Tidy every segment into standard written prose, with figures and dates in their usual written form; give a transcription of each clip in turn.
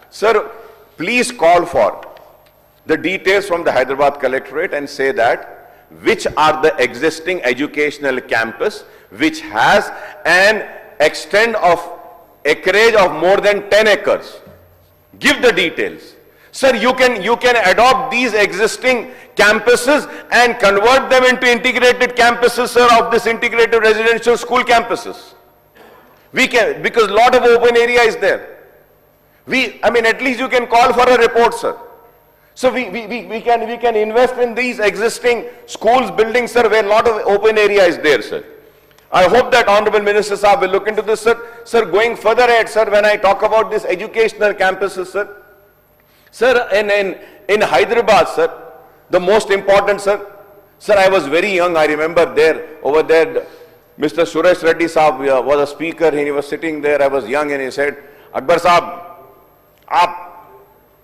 Sir, please call for the details from the Hyderabad Collectorate and say that which are the existing educational campus which has an extent of acreage of more than 10 acres. Give the details. Sir, you can adopt these existing campuses and convert them into integrated campuses, sir, of this integrated residential school campuses. We can, because a lot of open area is there. At least you can call for a report, sir. So we can invest in these existing schools, buildings, sir, where a lot of open area is there, sir. I hope that Honorable Minister Saab will look into this, sir. Sir, going further ahead, sir, when I talk about this educational campuses, sir, in Hyderabad, sir, the most important, sir, I was very young, I remember over there, Mr. Suresh Reddy Saab was a speaker, he was sitting there, I was young, and he said, Akbar Saab, आप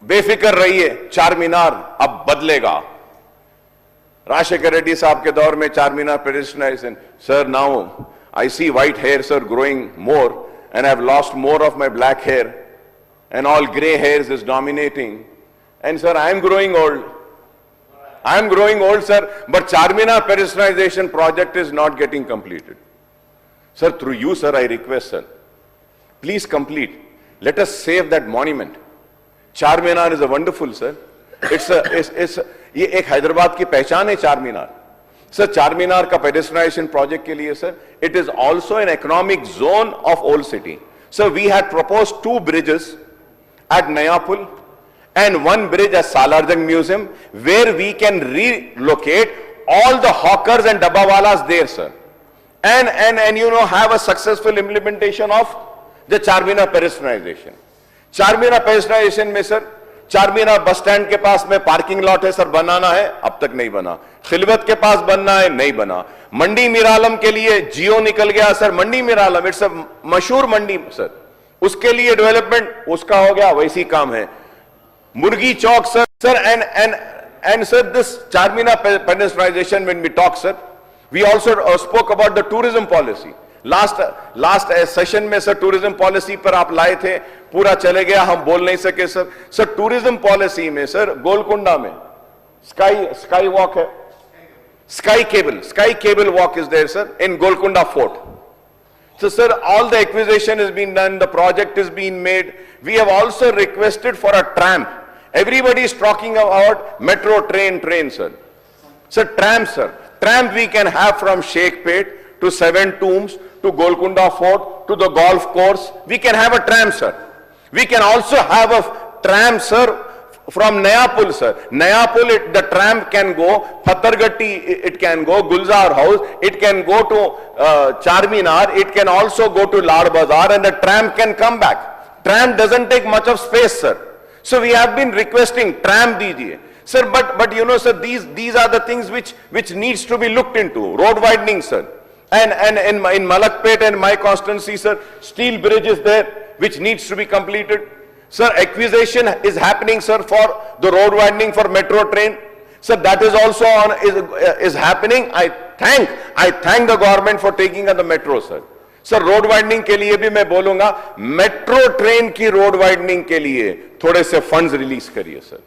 बेफिक्र रहिए, चार मीनार अब बदलेगा. राजशेखर रेड्डी साहब के दौर में चार मीनार pedestrianization. Sir, now I see white hair, sir, growing more, and I've lost more of my black hair, and all gray hairs is dominating. And sir, I am growing old. I am growing old, sir, but Charminar pedestrianization project is not getting completed. Sir, through you, sir, I request, sir, please complete. Let us save that monument. Charminar is a wonderful, sir. ये एक हैदराबाद की पहचान है Charminar. Sir, Charminar का pedestrianization project के लिए, sir, it is also an economic zone of old city. So we had proposed 2 bridges at Nayapul and 1 bridge at Salarjung Museum, where we can relocate all the hawkers and dabbawalas there, sir, and have a successful implementation of the Charminar pedestrianization. Charminar pedestrianization में, sir, Charminar bus stand के पास में parking lot है, sir, बनाना है, अब तक नहीं बना. खिलवत के पास बनना है, नहीं बना. मंडी मिरालम के लिए जियो निकल गया, sir. Mandi Miralam, it's a मशहूर मंडी, सर, उसके लिए डेवलपमेंट उसका हो गया, वैसी काम है. मुर्गी चौक, sir, and sir, this Charminar pedestrianization, when we talk, sir, we also spoke about the tourism policy. Last session में, sir, tourism policy पर आप लाए थे, पूरा चले गया, हम बोल नहीं सके, सर. सर, tourism policy में, sir, गोलकुंडा में sky walk है, sky cable walk is there, sir, in Golconda Fort. So, sir, all the acquisition has been done, the project is being made. We have also requested for a tram. Everybody is talking about metro train, sir. Sir, tram we can have from Sheikhpet to Seven Tombs, to Golconda Fort, to the golf course. We can have a tram, sir. We can also have a tram, sir, from Nayapul, sir. Nayapul, the tram can go, Pathargatti, it can go, Gulzar House, it can go to Charminar, it can also go to Lal Bazaar, and the tram can come back. Tram doesn't take much of space, sir. So we have been requesting tram dijiye. Sir, but sir, these are the things which needs to be looked into. Road widening, sir. And in Malakpet and my constituency, sir, steel bridge is there, which needs to be completed. Sir, acquisition is happening, sir, for the road widening for metro train. Sir, that is also is happening. I thank the government for taking on the metro, sir. Sir, road widening के लिए भी मैं बोलूँगा, metro train की road widening के लिए थोड़े से funds release करिए, sir.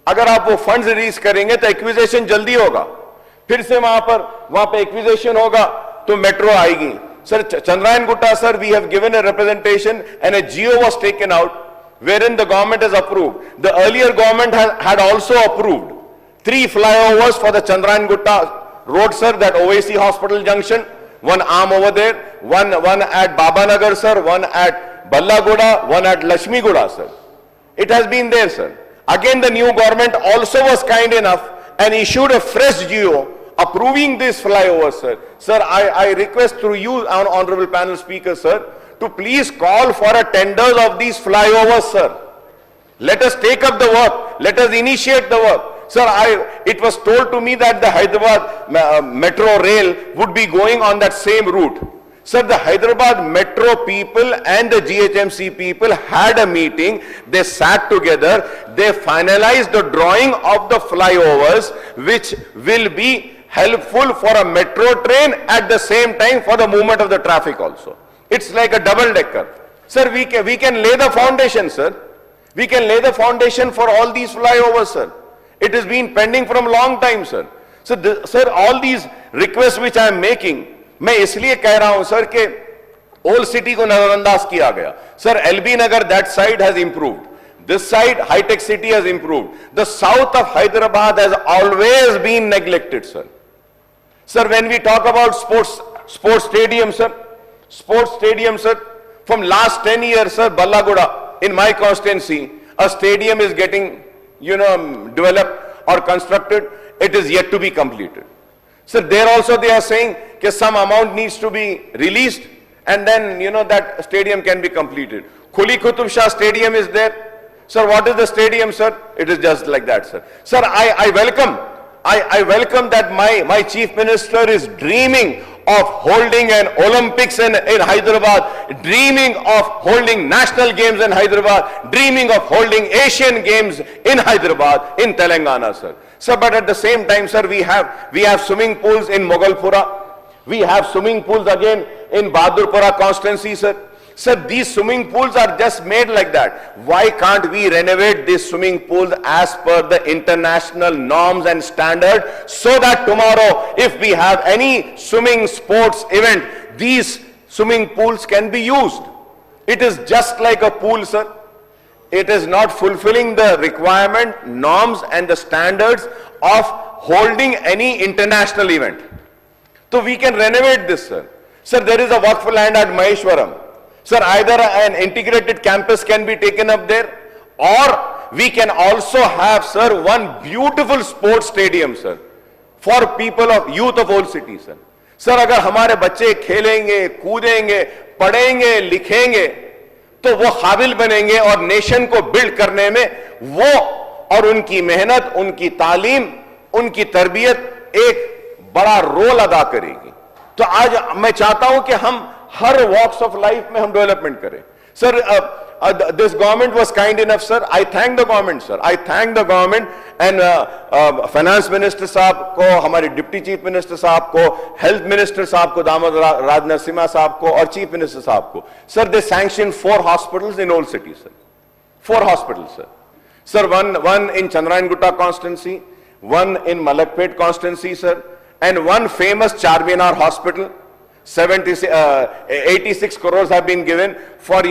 अगर आप वो funds release करेंगे तो acquisition जल्दी होगा. फिर से वहां पे एक्विजिशन होगा तो मेट्रो आएगी. Sir, Chandrayan Gutta, sir, we have given a representation and a GO was taken out wherein the government has approved. The earlier government had also approved 3 flyovers for the Chandrayan Gutta road, sir, that OAC Hospital Junction, 1 arm over there, one at Babanagar, sir, 1 at Ballagoda, 1 at Lakshmi Goda, sir. It has been there, sir. Again, the new government also was kind enough and issued a fresh GO approving this flyover, sir. Sir, I request through you, Honorable Panel Speaker, sir, to please call for a tenders of these flyovers, sir. Let us take up the work. Let us initiate the work. Sir, it was told to me that the Hyderabad metro rail would be going on that same route. Sir, the Hyderabad metro people and the GHMC people had a meeting. They sat together. They finalized the drawing of the flyovers, which will be helpful for a metro train at the same time for the movement of the traffic also. It's like a double decker. Sir, we can lay the foundation, sir. We can lay the foundation for all these flyovers, sir. It has been pending from a long time, sir. So, sir, all these requests which I am making, मैं इसलिए कह रहा हूं sir कि old city को नजरअंदाज किया गया. Sir, LB Nagar, that side has improved. This side, high-tech city has improved. The south of Hyderabad has always been neglected, sir. Sir, when we talk about sports stadium, sir, from last 10 years, sir, Ballaguda, in my constituency, a stadium is getting, developed or constructed. It is yet to be completed. Sir, there also they are saying that some amount needs to be released and then, that stadium can be completed. Quli Qutub Shah Stadium is there. Sir, what is the stadium, sir? It is just like that, sir. Sir, I welcome that my chief minister is dreaming of holding an Olympics in Hyderabad, dreaming of holding national games in Hyderabad, dreaming of holding Asian games in Hyderabad, in Telangana, sir. Sir, but at the same time, sir, we have swimming pools in Moghalpura. We have swimming pools again in Bahadurpura constituency, sir. Sir, these swimming pools are just made like that. Why can't we renovate these swimming pools as per the international norms and standard, so that tomorrow, if we have any swimming sports event, these swimming pools can be used? It is just like a pool, sir. It is not fulfilling the requirement, norms and the standards of holding any international event. So we can renovate this, sir. Sir, there is a Waqf land at Maheshwaram. Sir, either an integrated campus can be taken up there, or we can also have, sir, one beautiful sports stadium, sir, for people of youth of old city, sir. Sir, अगर हमारे बच्चे खेलेंगे, कूदेंगे, पढ़ेंगे, लिखेंगे, तो वो काबिल बनेंगे और नेशन को बिल्ड करने में वो और उनकी मेहनत, उनकी तालीम, उनकी तरबियत एक बड़ा रोल अदा करेगी. तो आज मैं चाहता हूं कि हम हर वॉक्स ऑफ लाइफ में हम डेवलपमेंट करें. Sir, this government was kind enough, sir. I thank the government, sir. I thank the government and finance minister साहब को, हमारे डिप्टी चीफ मिनिस्टर साहब को, हेल्थ मिनिस्टर साहब को, दामोद राज नरसिम्हा साहब को और चीफ मिनिस्टर साहब को. Sir, they sanctioned 4 hospitals in old city, sir. 4 hospitals, sir. Sir, one in Chandrayana constituency, one in Malakpet constituency, sir, and one famous Charminar hospital. 86 crores have been given for,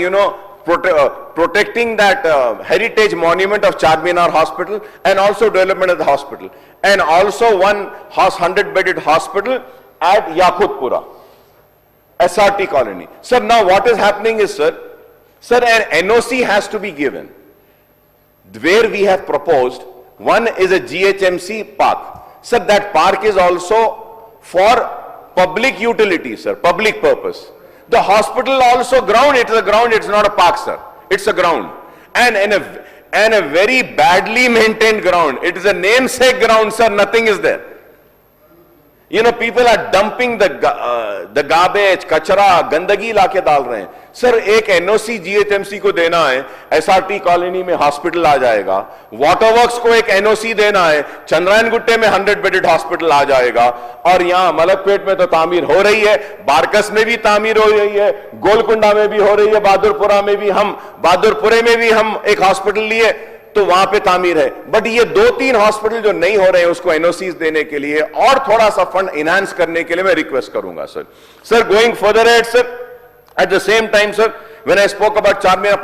protecting that heritage monument of Charminar Hospital and also development of the hospital. And also one 100-bedded hospital at Yakutpura, SRT colony. Sir, now what is happening is, sir, an NOC has to be given. Where we have proposed, one is a GHMC park. Sir, that park is also for public utility, sir, public purpose. The hospital also ground, it is a ground, it's not a park, sir. It's a ground. And a very badly maintained ground. It is a namesake ground, sir, nothing is there. People are dumping the garbage, kachara, gandagi लाके डाल रहे हैं. Sir, एक NOC GHMC को देना है, SRT colony में hospital आ जाएगा. वाटर वर्क्स को एक एनओसी देना है, चंद्रायन गुट्टे में 100-बेडेड हॉस्पिटल आ जाएगा. और यहां मलकपेट में तो तामीर हो रही है, बारकस में भी तामीर हो रही है, गोलकुंडा में भी हो रही है, बहादुरपुरे में भी हम एक हॉस्पिटल लिए तो वहां पे तामीर है. बट ये 2-3 हॉस्पिटल जो नहीं हो रहे हैं उसको एनओसीज देने के लिए और थोड़ा सा फंड इनहांस करने के लिए मैं रिक्वेस्ट करूंगा, sir. Sir, going further at, sir, at the same time, sir, when I spoke about Charminar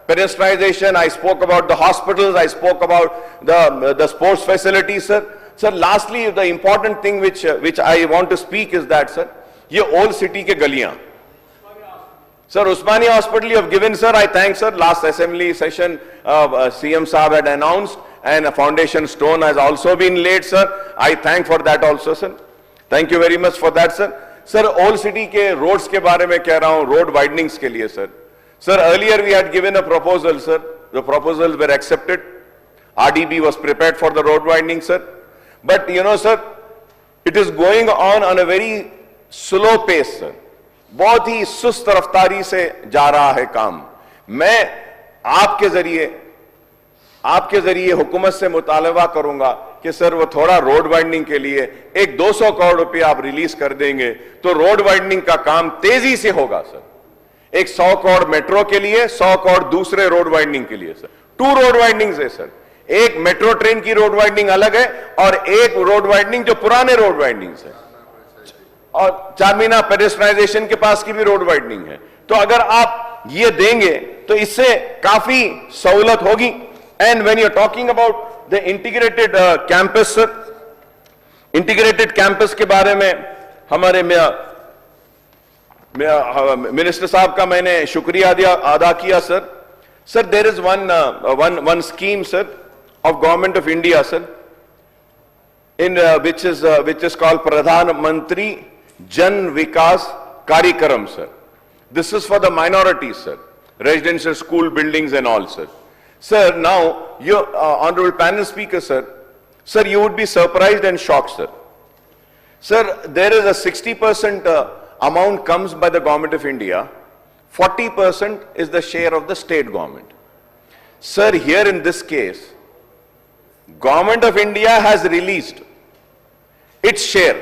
pedestrianization, I spoke about the hospitals, I spoke about the sports facilities, sir. Sir, lastly, the important thing which I want to speak is that, sir, ये old city के गलियां. Sir, Usmania Hospital you have given, sir. I thank, sir. Last assembly session, CM Saab had announced and a foundation stone has also been laid, sir. I thank for that also, sir. Thank you very much for that, sir. Sir, old city के roads के बारे में कह रहा हूँ, road widenings के लिए, sir. Sir, earlier we had given a proposal, sir. The proposals were accepted. RDB was prepared for the road widening, sir. But, sir, it is going on a very slow pace, sir. बहुत ही सुस्त रफ्तारी से जा रहा है काम. मैं आपके जरिए हुकूमत से मुतालबा करूंगा कि सर वो थोड़ा रोड वाइडनिंग के लिए एक 200 करोड़ रुपए आप रिलीज कर देंगे तो रोड वाइडनिंग का काम तेजी से होगा, सर. एक 100 करोड़ मेट्रो के लिए, 100 करोड़ दूसरे रोड वाइडनिंग के लिए, सर. 2 रोड वाइडनिंग्स है सर, एक मेट्रो ट्रेन की रोड वाइडनिंग अलग है और एक रोड वाइडनिंग जो पुराने रोड वाइडनिंग्स है, और चारमीनार पेडेस्ट्राइजेशन के पास की भी रोड वाइडनिंग है। तो अगर आप ये देंगे तो इससे काफी सहूलत होगी। And when you are talking about the integrated campus sir, integrated campus के बारे में हमारे मिनिस्टर साहब का मैंने शुक्रिया अदा किया sir. Sir there is one scheme sir of Government of India, sir, in which is called Pradhan Mantri Jan Vikas Karyakram, sir. This is for the minorities, sir, residential school buildings and all, sir. Sir, now, your honorable panel speaker, sir, you would be surprised and shocked, sir. Sir, there is a 60% amount comes by the Government of India, 40% is the share of the state government. Sir, here in this case, Government of India has released its share.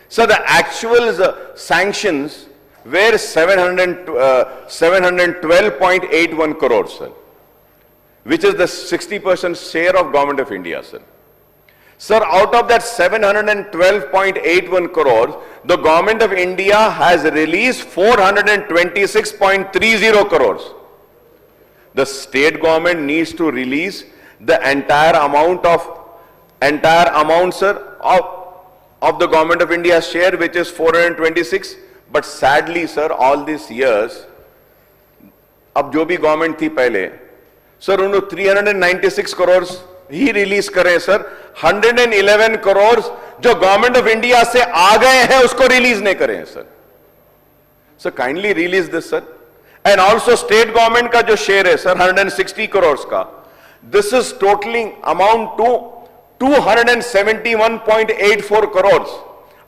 So the actual sanctions were 712.81 crores, sir, which is the 60% share of Government of India, sir. Sir, out of that 712.81 crores, the Government of India has released 426.30 crores. The state government needs to release the entire amount, sir, of the Government of India's share, which is 426. But sadly, sir, all these years, अब जो भी government थी पहले, sir उन्होंने 396 करोड़ ही release करे sir, 111 crore जो government of India से आ गए हैं उसको रिलीज नहीं करे हैं sir. Sir kindly release this sir. And also state government का जो शेयर है सर 160 करोड़ का, this is totalling amount to 271.84 crore.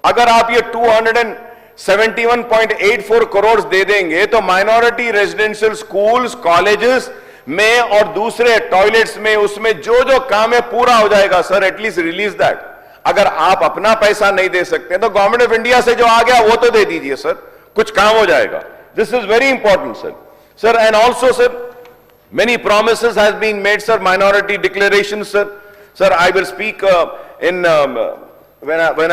अगर आप ये 271.84 करोड़ दे देंगे तो माइनॉरिटी रेजिडेंशियल स्कूल्स, कॉलेजेस में और दूसरे टॉयलेट्स में उसमें जो जो काम है पूरा हो जाएगा सर. At least release that. अगर आप अपना पैसा नहीं दे सकते तो गवर्नमेंट ऑफ इंडिया से जो आ गया वो तो दे दीजिए सर, कुछ काम हो जाएगा. This is very important sir. Sir and also sir many promises has been made sir, minority declarations sir. Sir, I will speak when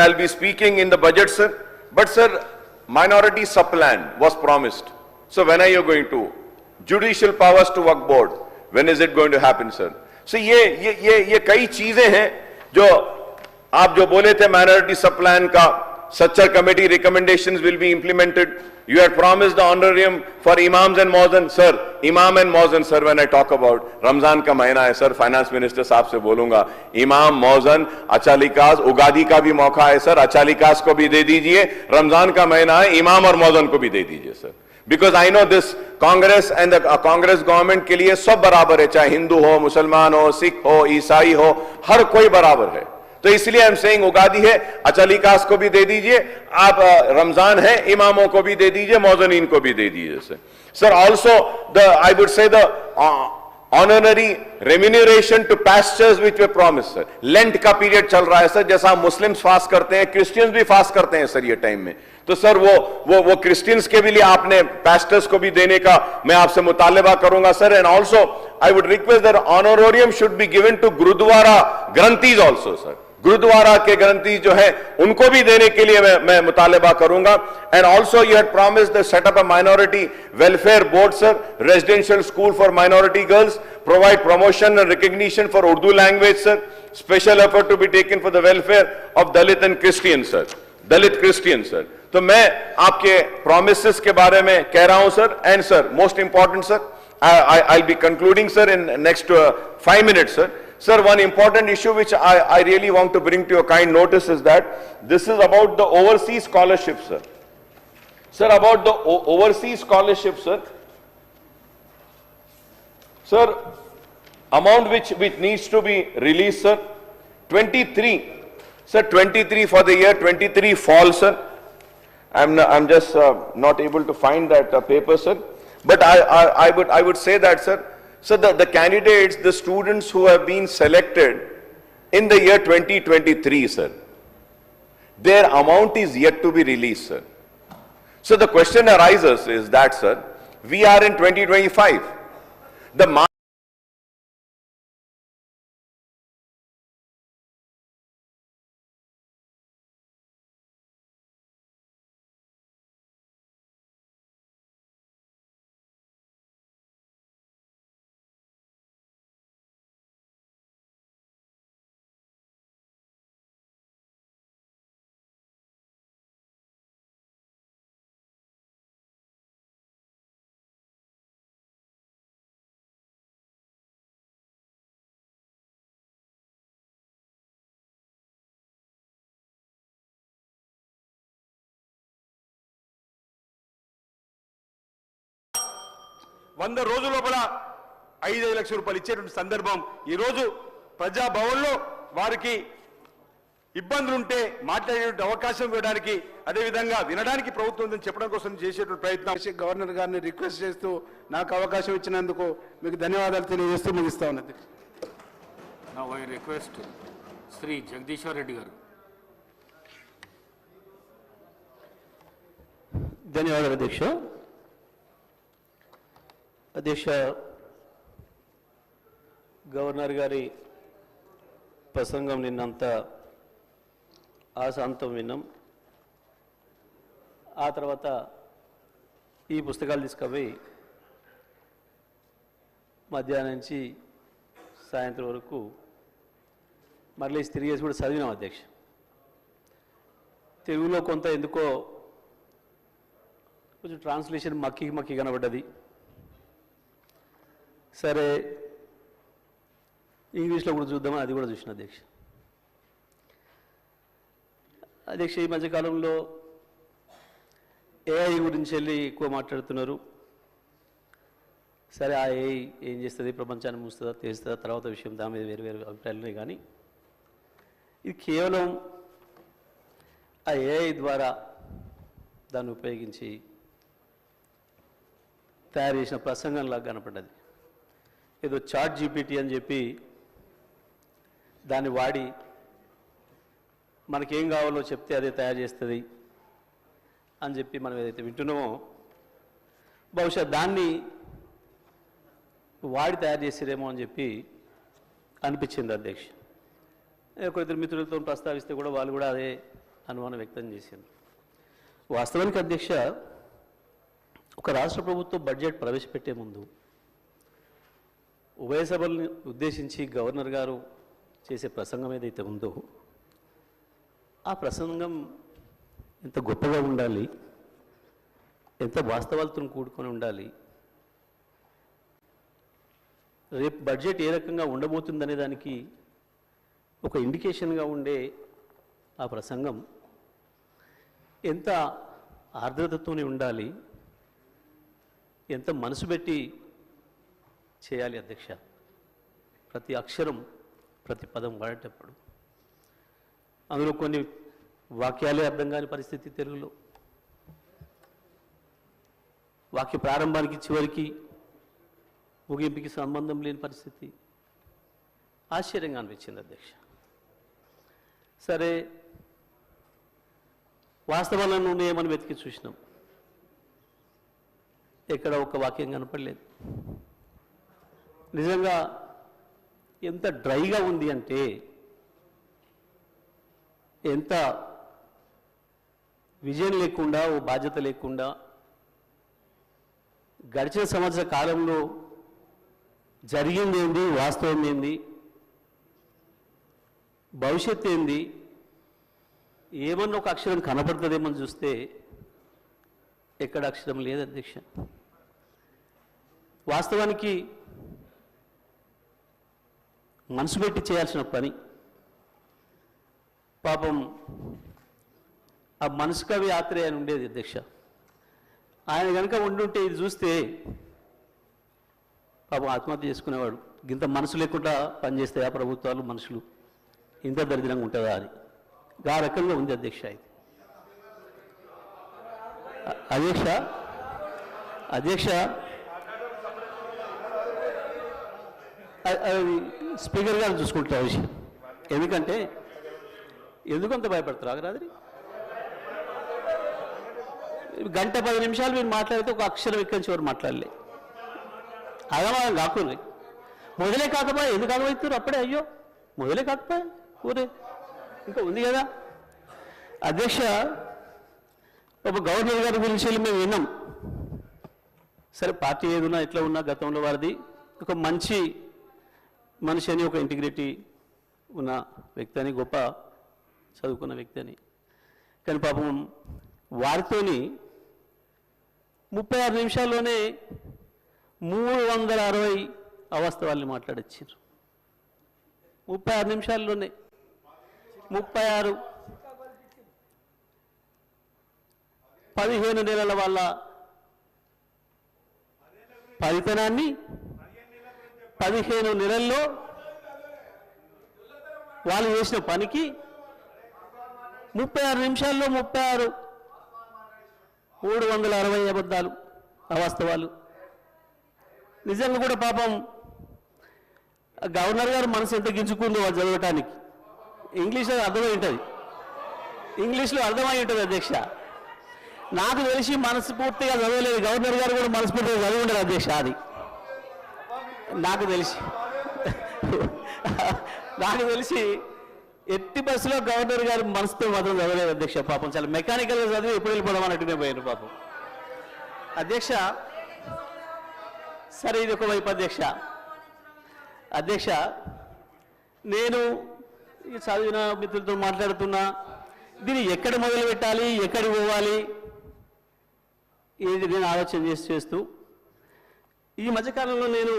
I'll be speaking in the budget sir. But sir, minority sub-plan was promised. So when are you going to? Judicial powers to work board, when is it going to happen sir? So ये कई चीजें हैं जो आप जो बोले थे minority sub-plan का, Structure committee recommendations will be implemented. You had promised the honorarium for imams and muazzin. Sir, imam and muazzin, sir, when I talk about Ramzan का महीना है सर, फाइनेंस मिनिस्टर साहब से बोलूंगा, इमाम, मौजन, अचालिकास, उगादी का भी मौका है सर, अचालिकास को भी दे दीजिए. रमजान का महीना है, इमाम और मौजन को भी दे दीजिए sir. Because I know this Congress and Congress government के लिए सब बराबर है, चाहे हिंदू हो, मुसलमान हो, सिख हो, ईसाई हो, हर कोई बराबर है. तो इसलिए हम सेइंग उगादी है, अचालिकास को भी दे दीजिए, आप रमजान है, इमामों को भी दे दीजिए, मौजनीन को भी दे दीजिए sir. Sir also the I would say the honorary remuneration to pastors which we promise sir. Lent का पीरियड चल रहा है सर, जैसा मुस्लिम्स फास्ट करते हैं, क्रिश्चियंस भी फास्ट करते हैं सर ये टाइम में. तो सर वो क्रिश्चियंस के भी लिए आपने पास्टर्स को भी देने का मैं आपसे मुतालबा करूंगा sir. And also I would request that honorarium should be given to gurdwara granthis also sir. Gurdwara के ग्रंथी जो है उनको भी देने के लिए मैं मुतालबा करूंगा. And also you had promised the setup a minority welfare board sir, residential school for minority girls, provide promotion and recognition for Urdu language sir, special effort to be taken for the welfare of Dalit and Christian sir, Dalit Christian sir. तो मैं आपके promises के बारे में कह रहा हूं sir. And sir most important sir, I be concluding sir in next 5 minutes sir. Sir, one important issue which I really want to bring to your kind notice is that this is about the overseas scholarship sir. Sir, about the overseas scholarship sir. Sir, amount which needs to be released sir, 23 sir, 23 for the year 23 fall sir. I'm just not able to find that paper sir, but I would say that sir. So the candidates, the students who have been selected in the year 2023, sir, their amount is yet to be released, sir. So the question arises is that, sir, we are in 2025. The 100 రోజుల లోపల 5 లక్షల రూపాయలు ఇచ్చేటువంటి సందర్భం. ఈరోజు ప్రజాభవన్లో వారికి ఇబ్బందులుంటే మాట్లాడేటువంటి అవకాశం ఇవ్వడానికి, అదేవిధంగా వినడానికి ప్రభుత్వం ఉందని చెప్పడం కోసం చేసేటువంటి ప్రయత్నం. గవర్నర్ గారిని రిక్వెస్ట్ చేస్తూ నాకు అవకాశం ఇచ్చినందుకు మీకు ధన్యవాదాలు తెలియజేస్తూ ముగిస్తా ఉన్నది. Now I request Sri Jagdishwar Reddy garu. ధన్యవాదాలు అధ్యక్ష. అధ్యక్ష, గవర్నర్ గారి ప్రసంగం నిన్నంతా ఆశాంతం విన్నాం. ఆ తర్వాత ఈ పుస్తకాలు తీసుకుపోయి మధ్యాహ్నం నుంచి సాయంత్రం వరకు మళ్ళీ తిరిగేసి కూడా చదివినాం అధ్యక్ష. తెలుగులో కొంత ఎందుకో కొంచెం ట్రాన్స్లేషన్ మక్కి కనబడ్డది. సరే ఇంగ్లీష్లో కూడా చూద్దామని అది కూడా చూసిన అధ్యక్ష. అధ్యక్ష, ఈ మధ్యకాలంలో ఏఐ గురించి వెళ్ళి ఎక్కువ మాట్లాడుతున్నారు. సరే, ఆ ఏఐ ఏం చేస్తుంది, ప్రపంచాన్ని మూస్తుందా తెస్తుందా తర్వాత విషయం, దాని మీద వేరు వేరు అభిప్రాయాలు ఉన్నాయి. కానీ ఇది కేవలం ఆ ఏఐ ద్వారా దాన్ని ఉపయోగించి తయారు చేసిన ప్రసంగంలాగా కనపడ్డది. ఏదో చాట్ జీపీటీ అని చెప్పి దాన్ని వాడి మనకేం కావాలో చెప్తే అదే తయారు చేస్తుంది అని చెప్పి మనం ఏదైతే వింటున్నామో, బహుశా దాన్ని వాడి తయారు చేసేదేమో అని చెప్పి అనిపించింది అధ్యక్ష. ఒకరిద్దరు మిత్రులతో ప్రస్తావిస్తే కూడా వాళ్ళు కూడా అదే అనుమానం వ్యక్తం చేసింది. వాస్తవానికి అధ్యక్ష, ఒక రాష్ట్ర ప్రభుత్వం బడ్జెట్ ప్రవేశపెట్టే ముందు ఉభయ సభల్ని ఉద్దేశించి గవర్నర్ గారు చేసే ప్రసంగం ఏదైతే ఉందో, ఆ ప్రసంగం ఎంత గొప్పగా ఉండాలి, ఎంత వాస్తవాలతో కూడుకొని ఉండాలి, రేపు బడ్జెట్ ఏ రకంగా ఉండబోతుందనే దానికి ఒక ఇండికేషన్గా ఉండే ఆ ప్రసంగం ఎంత ఆర్ద్రతతోనే ఉండాలి, ఎంత మనసు పెట్టి చేయాలి అధ్యక్ష. ప్రతి అక్షరం ప్రతి పదం వాడేటప్పుడు అందులో కొన్ని వాక్యాలే అర్థం కాని పరిస్థితి, తెలుగులో వాక్య ప్రారంభానికి చివరికి ముగింపుకి సంబంధం లేని పరిస్థితి. ఆశ్చర్యంగా అనిపించింది అధ్యక్ష. సరే, వాస్తవాలను ఉన్నాయేమని వెతికి చూసినాం, ఎక్కడ ఒక్క వాక్యం కనపడలేదు. నిజంగా ఎంత డ్రైగా ఉంది అంటే, ఎంత విజన్ లేకుండా, ఓ బాధ్యత లేకుండా గడిచిన సంవత్సర కాలంలో జరిగింది ఏంది, వాస్తవం ఏంది, భవిష్యత్తు ఏంది, ఏమన్నా ఒక అక్షరం కనపడుతుందేమని చూస్తే ఎక్కడ అక్షరం లేదు అధ్యక్ష. వాస్తవానికి మనసు పెట్టి చేయాల్సిన పని. పాపం ఆ మనసు కవి ఆత్రేయ అని ఉండేది అధ్యక్ష. ఆయన కనుక ఉండుంటే ఇది చూస్తే పాపం ఆత్మహత్య చేసుకునేవాడు. ఇంత మనసు లేకుండా పనిచేస్తాయా ప్రభుత్వాలు, మనుషులు ఇంత దరిద్రంగా ఉంటుందా అని. ఆ రకంగా ఉంది అధ్యక్ష. ఇది అధ్యక్ష స్పీకర్ గారు చూసుకుంటారు విషయం. ఎందుకంటే ఎందుకంత భయపడతారు ఆగరాది. గంట 10 నిమిషాలు మీరు మాట్లాడితే ఒక అక్షరం ఎక్కడి నుంచి ఎవరు మాట్లాడలే. అగమాగం కాకుండా మొదలే కాకపోయా, ఎందుకు ఆగమవుతారు అప్పుడే? అయ్యో మొదలే కాకపోయా, ఊరే ఇంకా ఉంది కదా. అధ్యక్ష, ఒక గవర్నర్ గారి గురించి మేము విన్నాం. సరే, పార్టీ ఏదున్నా ఎట్లా ఉన్నా గతంలో వారిది ఒక మంచి మనిషి అని, ఒక ఇంటిగ్రిటీ ఉన్న వ్యక్తి అని, గొప్ప చదువుకున్న వ్యక్తి అని. కానీ పాపం వారితోని 36 నిమిషాల్లోనే 360 అవాస్తవాల్ని మాట్లాడొచ్చారు. 36 నిమిషాల్లోనే 36 15 నెలల వాళ్ళ ఫలితనాన్ని 15 నెలల్లో వాళ్ళు చేసిన పనికి 36 నిమిషాల్లో 360 అబద్ధాలు అవాస్తవాలు. నిజంగా కూడా పాపం గవర్నర్ గారు మనసు ఎంత గింజుకుందో వాళ్ళు చదవటానికి. ఇంగ్లీష్లో అర్థమై ఉంటుంది, ఇంగ్లీష్లో అర్థమై ఉంటుంది అధ్యక్ష. నాకు తెలిసి మనస్ఫూర్తిగా చదవలేదు, గవర్నర్ గారు కూడా మనస్ఫూర్తిగా చదివి ఉండదు అధ్యక్ష. అది నాకు తెలిసి ఎట్టి బస్సులో గవర్నర్ గారు మనసుతో మాత్రం చదవలేదు అధ్యక్ష. పాపం చాలా మెకానికల్గా చదివి ఎప్పుడు వెళ్ళిపోదాం అన్నట్టునే పోయారు పాపం అధ్యక్ష. సరే, ఇది ఒకవైపు అధ్యక్ష. నేను ఈ చదివిన మిత్రులతో మాట్లాడుతున్నా, దీన్ని ఎక్కడ మొదలు పెట్టాలి, ఎక్కడికి పోవాలి, ఏది నేను ఆలోచన చేస్తూ ఈ మధ్యకాలంలో నేను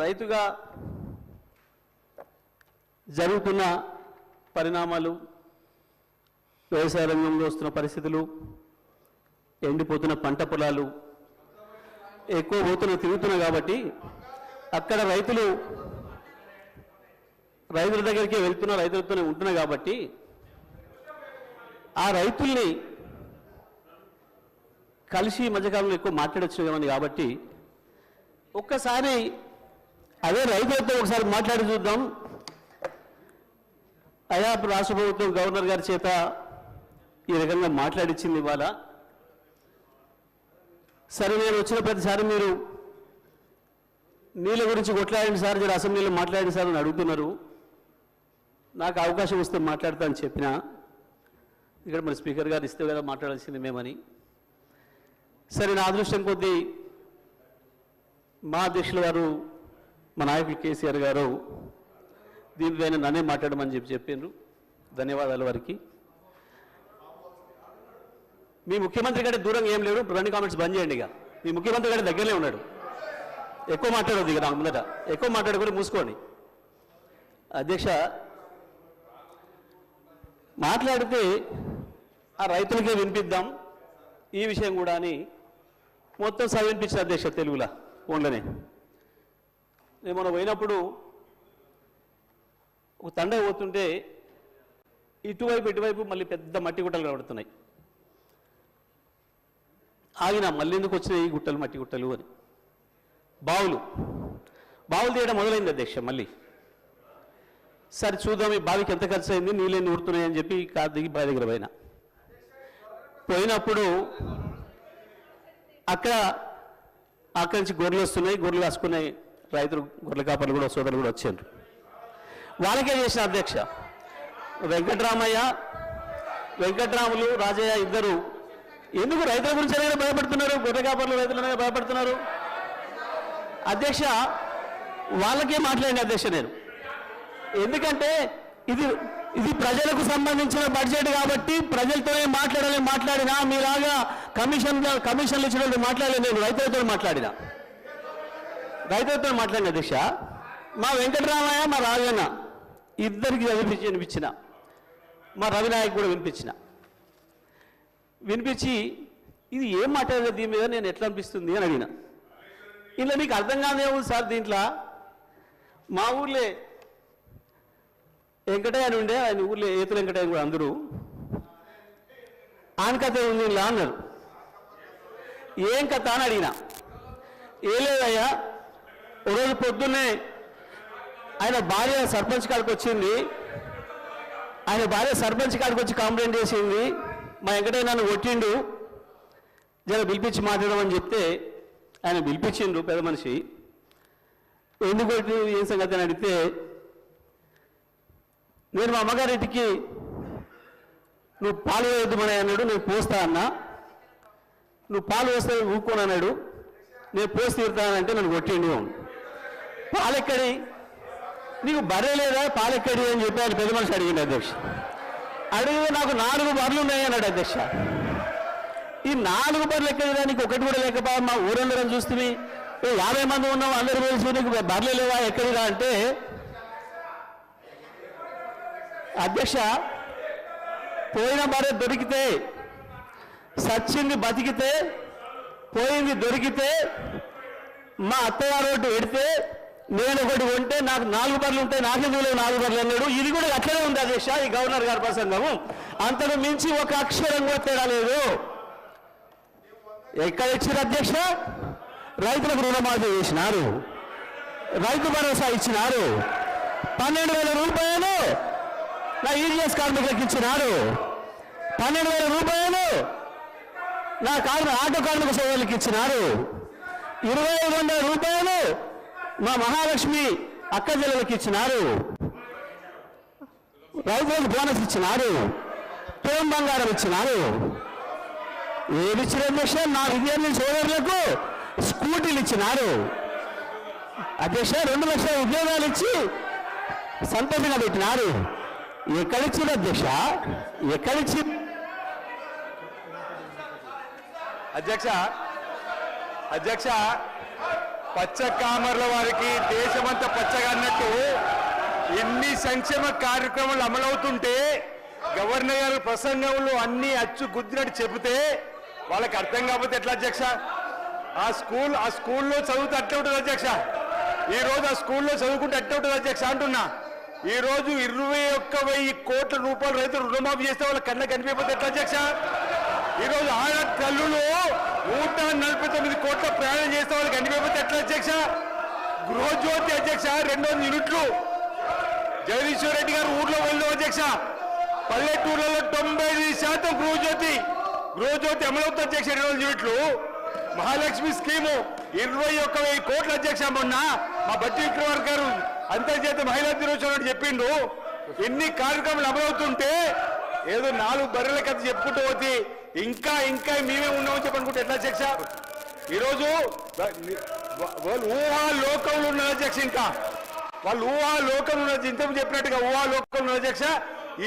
రైతుగా జరుగుతున్న పరిణామాలు, వ్యవసాయ రంగంలో వస్తున్న పరిస్థితులు, ఎండిపోతున్న పంట పొలాలు, ఎక్కువ తిరుగుతున్నా కాబట్టి అక్కడ రైతుల దగ్గరికి వెళ్తున్నా, రైతులతోనే ఉంటున్నా కాబట్టి ఆ రైతుల్ని కలిసి ఈ మధ్యకాలంలో ఎక్కువ మాట్లాడొచ్చున్నామని కాబట్టి ఒక్కసారి అదే రైతులతో ఒకసారి మాట్లాడి చూద్దాం. అయా రాష్ట్ర ప్రభుత్వం గవర్నర్ గారి చేత ఈ రకంగా మాట్లాడించింది ఇవాళ. సరే, నేను వచ్చిన ప్రతిసారి మీరు నీళ్ళ గురించి కొట్లాడండి సార్, జర అసెంబ్లీలో మాట్లాడండి సార్ అని అడుగుతున్నారు. నాకు అవకాశం వస్తే మాట్లాడతా అని చెప్పిన, ఇక్కడ మరి స్పీకర్ గారు ఇస్తే కదా మాట్లాడాల్సింది మేమని. సరే, నా అదృష్టం కొద్దీ మా అధ్యక్షుల గారు, మా నాయకులు కేసీఆర్ గారు దీనిపైన నన్నే మాట్లాడమని చెప్పిండ్రు. ధన్యవాదాలు వారికి. మీ ముఖ్యమంత్రి కంటే దూరంగా ఏం లేడు, 2 కామెంట్స్ బంద్ చేయండి. ఇక మీ ముఖ్యమంత్రి కంటే దగ్గరనే ఉన్నాడు. ఎక్కువ మాట్లాడొద్దు, ఇక నాకు ముందట ఎక్కువ మాట్లాడుకొని మూసుకోండి. అధ్యక్ష, మాట్లాడితే ఆ రైతులకే వినిపిద్దాం ఈ విషయం కూడా అని మొత్తం వినిపించిన అధ్యక్ష తెలుగులో ఫోన్లోనే. నేను మొన్న పోయినప్పుడు ఒక తండ పోతుంటే ఇటువైపు మళ్ళీ పెద్ద మట్టి గుట్టలు కనబడుతున్నాయి. ఆగిన మళ్ళీ ఎందుకు వచ్చినాయి ఈ గుట్టలు, మట్టి గుట్టలు అని. బావులు తీయడం మొదలైంది అధ్యక్ష. మళ్ళీ సరే చూద్దాం ఈ బావికి ఎంత ఖర్చు అయింది, నీళ్ళని ఊరుతున్నాయని చెప్పి కారు దిగి బావి దగ్గర పోయినప్పుడు అక్కడి నుంచి గొర్రెలు వస్తున్నాయి, గొర్రెలు కాసుకున్నాయి రైతులు, గొర్రెల కాపర్లు కూడా, సోదరులు కూడా వచ్చారు. వాళ్ళకే చేసిన అధ్యక్ష. వెంకట్రాములు, రాజయ్య ఇద్దరు ఎందుకు రైతుల గురించి అనేది భయపడుతున్నారు, గొర్రె కాపర్లు రైతులనే భయపడుతున్నారు అధ్యక్ష. వాళ్ళకే మాట్లాడిన అధ్యక్ష నేను. ఎందుకంటే ఇది ప్రజలకు సంబంధించిన బడ్జెట్ కాబట్టి ప్రజలతోనే మాట్లాడినా మీలాగా కమిషన్లు ఇచ్చినట్టు మాట్లాడలేదు. నేను రైతులతో మాట్లాడిన అధ్యక్ష. మా వెంకటరామయ్య, మా రాజన్న ఇద్దరికి వినిపించిన, మా రవినాయక్ కూడా వినిపించి ఇది ఏం మాట్లాడలేదు దీని మీద, నేను ఎట్లా అనిపిస్తుంది అని అడిగిన. ఇలా మీకు అర్థం కాదేమో సార్, దీంట్లో మా ఊర్లే వెంకటయ్య అని ఉండే, ఆయన ఊర్లో ఏతుల వెంకటయ్య కూడా అందరూ ఆయన కథ ఉంది ఇలా అన్నారు. ఏం కథ అని అడిగిన. ఏ లేదయ్యా, ఓ రోజు పొద్దున్నే ఆయన భార్య సర్పంచ్ కాడికి వచ్చింది. ఆయన భార్య సర్పంచ్ కాడికి వచ్చి కంప్లైంట్ చేసింది, మా వెంకటయ్య నన్ను కొట్టిండు, జర పిలిపించి మాట్లాడమని చెప్తే ఆయన పిలిపించిండు పెద్ద మనిషి. ఎందుకు కొట్టి ఏం సంగతి అని అడిగితే, నేను మా అమ్మగారింటికి నువ్వు పాలు వేయద్దుమని అన్నాడు, నేను పోస్తా అన్నా. నువ్వు పాలు వేస్తే ఊరుకోని అన్నాడు, నేను పోసి తీరుతానంటే నన్ను కొట్టిండు. పాలెక్కడి, నీకు బర్రె లేదా, పాలెక్కడి అని చెప్పి ఆయన పెద్ద మనిషి అడిగింది అధ్యక్ష. అడిగితే నాకు 4 బర్రెలు ఉన్నాయి అన్నాడు అధ్యక్ష. ఈ 4 బర్రెలు ఎక్కడిదా, నీకు ఒకటి కూడా లేకపోయా, మా ఊరందరం చూస్తుంది 50 మంది ఉన్నాం, అందరూ తెలిసి నీకు బర్రెలు లేవా ఎక్కడిదా అంటే, అధ్యక్ష పోయిన భార్య దొరికితే, సచ్చింది బతికితే పోయింది దొరికితే మా అత్తగారు ఒకటి పెడితే నేను ఒకటి కొంటే నాకు 4 బర్రెలు ఉంటాయి, నాకెందుకు 4 బర్రెలు అన్నాడు. ఇది కూడా అట్లనే ఉంది అధ్యక్ష ఈ గవర్నర్ గారి ప్రసంగము. అంతకు మించి ఒక అక్షరం కూడా తేడా లేదు. ఎక్కడ ఇచ్చారు అధ్యక్ష? రైతులకు రుణమాఫీ చేసినారు, రైతు భరోసా ఇచ్చినారు, 12,000 రూపాయలు నా ఈజీఎస్ కార్మికులకు ఇచ్చినారు, 12,000 రూపాయలు నా ఆటో కార్మిక సోదరులకు ఇచ్చినారు, 2,500 రూపాయలు మా మహాలక్ష్మి అక్క చెల్లెలకు ఇచ్చినారు, రైతులకు బోనస్ ఇచ్చినారు, తోం బంగారం ఇచ్చినారు. ఏమి ఇచ్చిన అధ్యక్ష? నా విద్యార్థి సోదరులకు స్కూటీలు ఇచ్చినారు అధ్యక్ష. 2 లక్షల ఉద్యోగాలు ఇచ్చి సంతోషంగా పెట్టినారు. ఎక్కడిచ్చింది అధ్యక్ష? ఎక్కడిచ్చి? అధ్యక్ష పచ్చ కామర్ల వారికి దేశమంతా పచ్చగా అన్నట్టు ఎన్ని సంక్షేమ కార్యక్రమాలు అమలవుతుంటే గవర్నర్ గారి ప్రసంగంలో అన్ని అచ్చు గుద్దినట్టు చెబితే వాళ్ళకి అర్థం కాకపోతే ఎట్లా అధ్యక్ష? ఆ స్కూల్లో చదువుతూ అట్టే ఉంటుంది అధ్యక్ష. ఈ రోజు ఆ స్కూల్లో చదువుకుంటే అట్టే ఉంటుంది అధ్యక్ష అంటున్నా. ఈ రోజు 21,000 కోట్ల రూపాయలు రైతులు రుణమాఫీ చేస్తే వాళ్ళ కళ్ళ కనిపించకపోతే ఎట్లా అధ్యక్ష? ఈ రోజు ఆడ తల్లులు 149 కోట్ల ప్రయాణం చేస్తే వాళ్ళకి కనిపించకపోతే ఎట్లా అధ్యక్ష? గృహజ్యోతి అధ్యక్ష 200 యూనిట్లు జగదీశ్వర్ రెడ్డి గారు ఊర్లో వెళ్దాం అధ్యక్ష. పల్లెటూర్లలో 95% గృహజ్యోతి అమలవుతుంది అధ్యక్ష. 200 యూనిట్లు మహాలక్ష్మి స్కీము 21,000 కోట్ల అధ్యక్ష. మొన్న మా బట్టి విక్రమార్క గారు అంతర్జాతీయ మహిళా దినోత్సవం చెప్పిండు. ఎన్ని కార్యక్రమాలు అమలవుతుంటే ఏదో 4 బర్రెల కథ చెప్పుకుంటూ పోతే ఇంకా మేమే ఉన్నామని చెప్పనుకుంటే ఎట్లా అధ్యక్ష? ఈరోజు వాళ్ళు ఊహాలోకంలో ఉన్నారు అధ్యక్ష. ఇంకా వాళ్ళు ఊహాలోకంలో ఉన్నారు. ఇంతకు చెప్పినట్టుగా ఊహాలోకంలో ఉన్నారు అధ్యక్ష.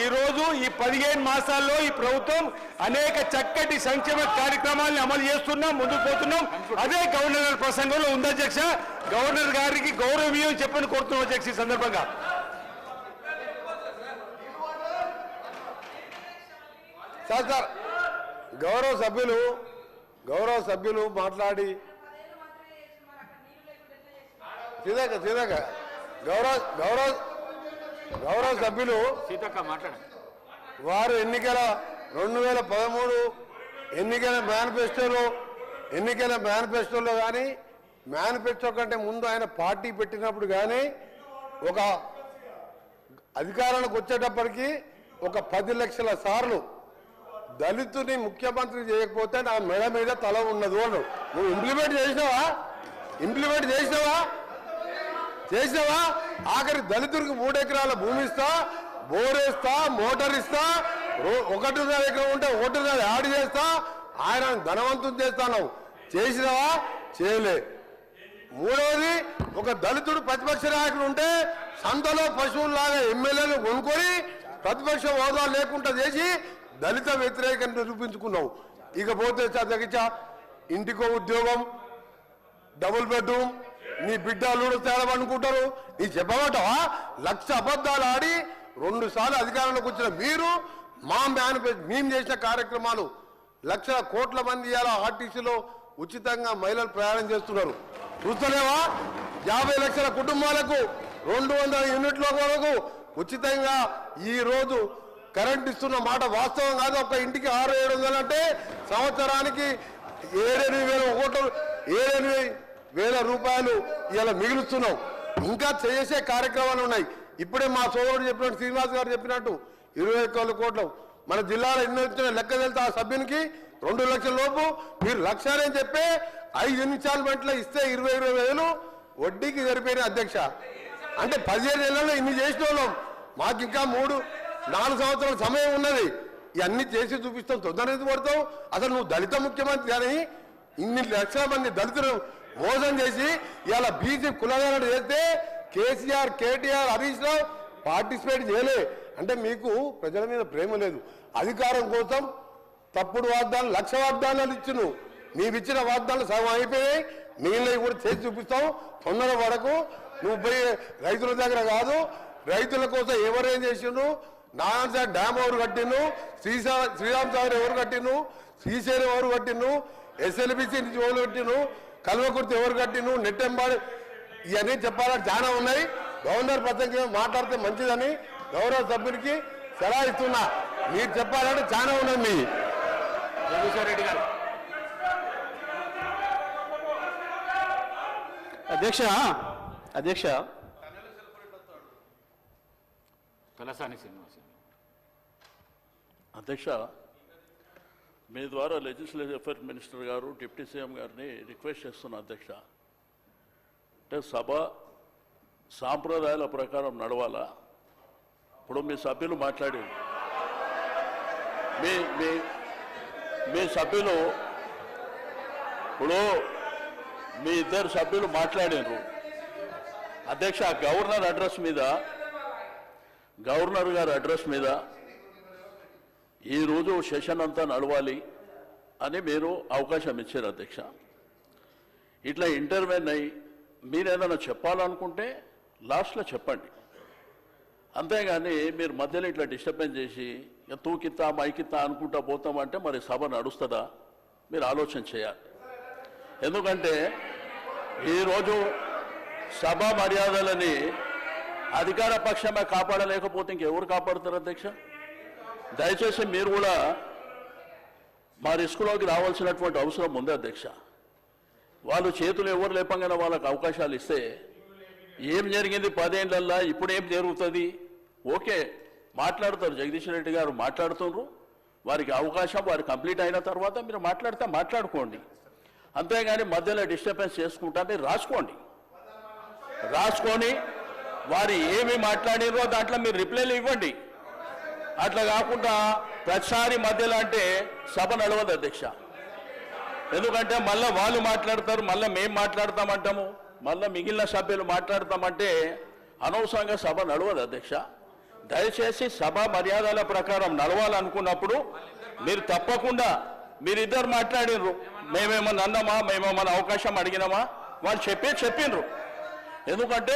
ఈ రోజు ఈ 15 మాసాల్లో ఈ ప్రభుత్వం అనేక చక్కటి సంక్షేమ కార్యక్రమాలను అమలు చేస్తున్నాం, ముందుకు పోతున్నాం. అదే గవర్నర్ గారి ప్రసంగంలో ఉంది అధ్యక్ష. గవర్నర్ గారికి గౌరవీయం చెప్పని కోరుతున్నాం అధ్యక్ష. ఈ సందర్భంగా సార్ గౌరవ సభ్యులు మాట్లాడి సీతక్క గౌరవ సభ్యులు సీతక్క మాట్లాడ వారు 2013 ఎన్నికల మేనిఫెస్టోలో కానీ మేనిఫెస్టో కంటే ముందు ఆయన పార్టీ పెట్టినప్పుడు కానీ ఒక అధికారానికి వచ్చేటప్పటికి ఒక 10 లక్షల సార్లు దళితుని ముఖ్యమంత్రి చేయకపోతే నా మెడ మీద తల ఉన్నది అన్నాడు. నువ్వు ఇంప్లిమెంట్ చేసినావా? ఆఖరి దళితుడికి 3 ఎకరాల భూమి ఇస్తా, బోరేస్తా, మోటార్ ఇస్తా, 1.5 ఎకరం ఉంటే 1.5 యాడ్ చేస్తా, ఆయన ధనవంతుని చేస్తాను. చేసినావా? చేయలే. మూడవది, ఒక దళితుడు ప్రతిపక్ష నాయకుడు ఉంటే సంతలో పశువుల్లాగా ఎమ్మెల్యేలు కొనుక్కొని ప్రతిపక్ష హోదా లేకుండా చేసి దళిత వ్యతిరేకంగా నిరూపించుకున్నావు. ఇకపోతే తగ్గించ ఇంటికో ఉద్యోగం, డబుల్ బెడ్రూమ్, నీ బిడ్డలు తేడమనుకుంటారు. నీ చెప్పబట్టవా? 1,00,000 అబద్ధాలు ఆడి 2 సార్లు అధికారంలోకి వచ్చిన మీరు మేము చేసిన కార్యక్రమాలు 1,00,000 కోట్ల మంది ఇవాళ ఆర్టీసీలో ఉచితంగా మహిళలు ప్రయాణం చేస్తున్నారు. చూస్తలేవా? 50 లక్షల కుటుంబాలకు 200 యూనిట్ల వరకు ఉచితంగా ఈ రోజు కరెంట్ ఇస్తున్న మాట వాస్తవం కాదు. ఒక ఇంటికి 600-700 అంటే సంవత్సరానికి 7,000 రూపాయలు ఇలా మిగులుస్తున్నాం. ఇంకా చేసే కార్యక్రమాలు ఉన్నాయి. ఇప్పుడే మా సోదరుడు చెప్పినట్టు, శ్రీనివాస్ గారు చెప్పినట్టు 21 కోట్లు మన జిల్లాలో ఎన్ని వచ్చిన లెక్క వెళ్తే ఆ సభ్యునికి 2 లక్షల లోపు మీరు 1,00,000 అని చెప్పి 5 ఇన్స్టాల్మెంట్లో ఇస్తే 20,000 వడ్డీకి సరిపోయిన అధ్యక్ష. అంటే 15 ఏళ్లలో ఇన్ని చేసిన వాళ్ళం. మాకు ఇంకా 3-4 సంవత్సరాల సమయం ఉన్నది. ఇవన్నీ చేసి చూపిస్తాం. తొందర ఎందుకు పడతావు? అసలు నువ్వు దళిత ముఖ్యమంత్రి కానీ ఇన్ని లక్షల మంది దళితులు మోసం చేసి ఇవాళ బీసీ కులగణన చేస్తే కేసీఆర్, కేటీఆర్, హరీష్ రావు పార్టిసిపేట్ చేయలే. అంటే మీకు ప్రజల మీద ప్రేమ లేదు. అధికారం కోసం తప్పుడు వాగ్దానాలు 1,00,000 వాగ్దానాలు ఇచ్చును. నీవు ఇచ్చిన వాగ్దానాలు సగం అయిపోయాయి. మిగిలినవి కూడా చేసి చూపిస్తావు. తొందర పడకు. నువ్వు పోయి రైతుల దగ్గర కాదు, రైతుల కోసం ఎవరేం చేసిండ్రు, నారాయణ డ్యామ్ ఎవరు కట్టిండ్రు, శ్రీరామ్ సాగర్ ఎవరు కట్టిండ్రు, శ్రీశైలం ఎవరు కట్టిండ్రు, ఎస్ఎల్బిసి నుంచి ఎవరు కట్టిను, కల్వకుర్తి ఎవరు కట్టిను, నెట్టెంబాడు ఇవన్నీ చెప్పాలని చాలా ఉన్నాయి. గవర్నర్ ప్రసంగం మాట్లాడితే మంచిదని గౌరవ సభ్యునికి సలహా ఇస్తున్నా. మీరు చెప్పాలంటే చాలా ఉన్నాయి. మీ జగదీశ్వర్ రెడ్డి గారు. అధ్యక్ష తలసాని శ్రీనివాస్. అధ్యక్ష, మీ ద్వారా లెజిస్లేటివ్ అఫైర్స్ మినిస్టర్ గారు డిప్యూటీ సీఎం గారిని రిక్వెస్ట్ చేస్తున్నా అధ్యక్ష. అంటే సభ సాంప్రదాయాల ప్రకారం నడవాలా? ఇప్పుడు మీ సభ్యులు మాట్లాడారు, మీ సభ్యులు ఇప్పుడు మీ ఇద్దరు సభ్యులు మాట్లాడారు అధ్యక్ష. గవర్నర్ గారి అడ్రస్ మీద ఈరోజు సెషన్ అంతా నడవాలి అని మీరు అవకాశం ఇచ్చారు అధ్యక్ష. ఇట్లా ఇంటర్వ్యూన్ అయ్యి మీరు ఏదైనా చెప్పాలనుకుంటే లాస్ట్లో చెప్పండి, అంతేగాని మీరు మధ్యలో ఇట్లా డిస్టర్బెన్స్ చేసి తూకిత్తా మైకిత్తా అనుకుంటా పోతామంటే మరి సభ నడుస్తుందా? మీరు ఆలోచన చేయాలి. ఎందుకంటే ఈరోజు సభ మర్యాదలని అధికార పక్షమే కాపాడలేకపోతే ఇంకెవరు కాపాడుతారు అధ్యక్ష? దయచేసి మీరు కూడా మా రిస్కులోకి రావాల్సినటువంటి అవసరం ఉంది అధ్యక్ష. వాళ్ళు చేతులు ఎవరు లేపంగానే వాళ్ళకి అవకాశాలు ఇస్తే ఏం జరిగింది 10 ఏళ్లల్లో, ఇప్పుడు ఏం జరుగుతుంది? ఓకే, మాట్లాడతారు, జగదీష్ రెడ్డి గారు మాట్లాడుతున్నారు, వారికి అవకాశం వారు కంప్లీట్ అయిన తర్వాత మీరు మాట్లాడితే మాట్లాడుకోండి, అంతేగాని మధ్యలో డిస్టర్బెన్స్ చేసుకుంటా మీరు రాసుకొని వారు ఏమి మాట్లాడినో దాంట్లో మీరు రిప్లైలు ఇవ్వండి. అట్లా కాకుండా ప్రతిసారి మధ్యలో అంటే సభ నడవదు అధ్యక్ష. ఎందుకంటే మళ్ళీ వాళ్ళు మాట్లాడతారు, మళ్ళీ మేము మాట్లాడతామంటాము, మళ్ళీ మిగిలిన సభ్యులు మాట్లాడతామంటే అనవసరంగా సభ నడవదు అధ్యక్ష. దయచేసి సభ మర్యాదల ప్రకారం నడవాలనుకున్నప్పుడు మీరు తప్పకుండా మీరిద్దరు మాట్లాడినరు, మేమేమన్నా అన్నామా, మేమేమన్నా అవకాశం అడిగినామా, వాళ్ళు చెప్పిండ్రు. ఎందుకంటే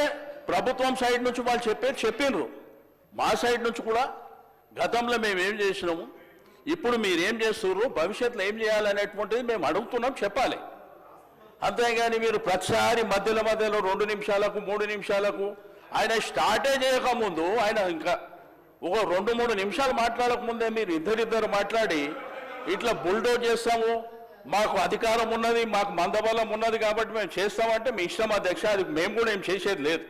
ప్రభుత్వం సైడ్ నుంచి వాళ్ళు చెప్పిండ్రు, మా సైడ్ నుంచి కూడా గతంలో మేమేం చేసినాము, ఇప్పుడు మీరేం చేస్తున్నారు, భవిష్యత్తులో ఏం చేయాలనేటువంటిది మేము అడుగుతున్నాం, చెప్పాలి. అంతేగాని మీరు ప్రతిసారి మధ్యలో 2 నిమిషాలకు 3 నిమిషాలకు ఆయన స్టార్టే చేయకముందు ఆయన ఇంకా ఒక 2-3 నిమిషాలు మాట్లాడకముందే మీరు ఇద్దరిద్దరు మాట్లాడి ఇట్లా బుల్డోజ్ చేస్తాము, మాకు అధికారం ఉన్నది, మాకు మందబలం ఉన్నది కాబట్టి మేము చేస్తామంటే మీ ఇష్టం అధ్యక్ష. అది మేము కూడా ఏం చేసేది లేదు.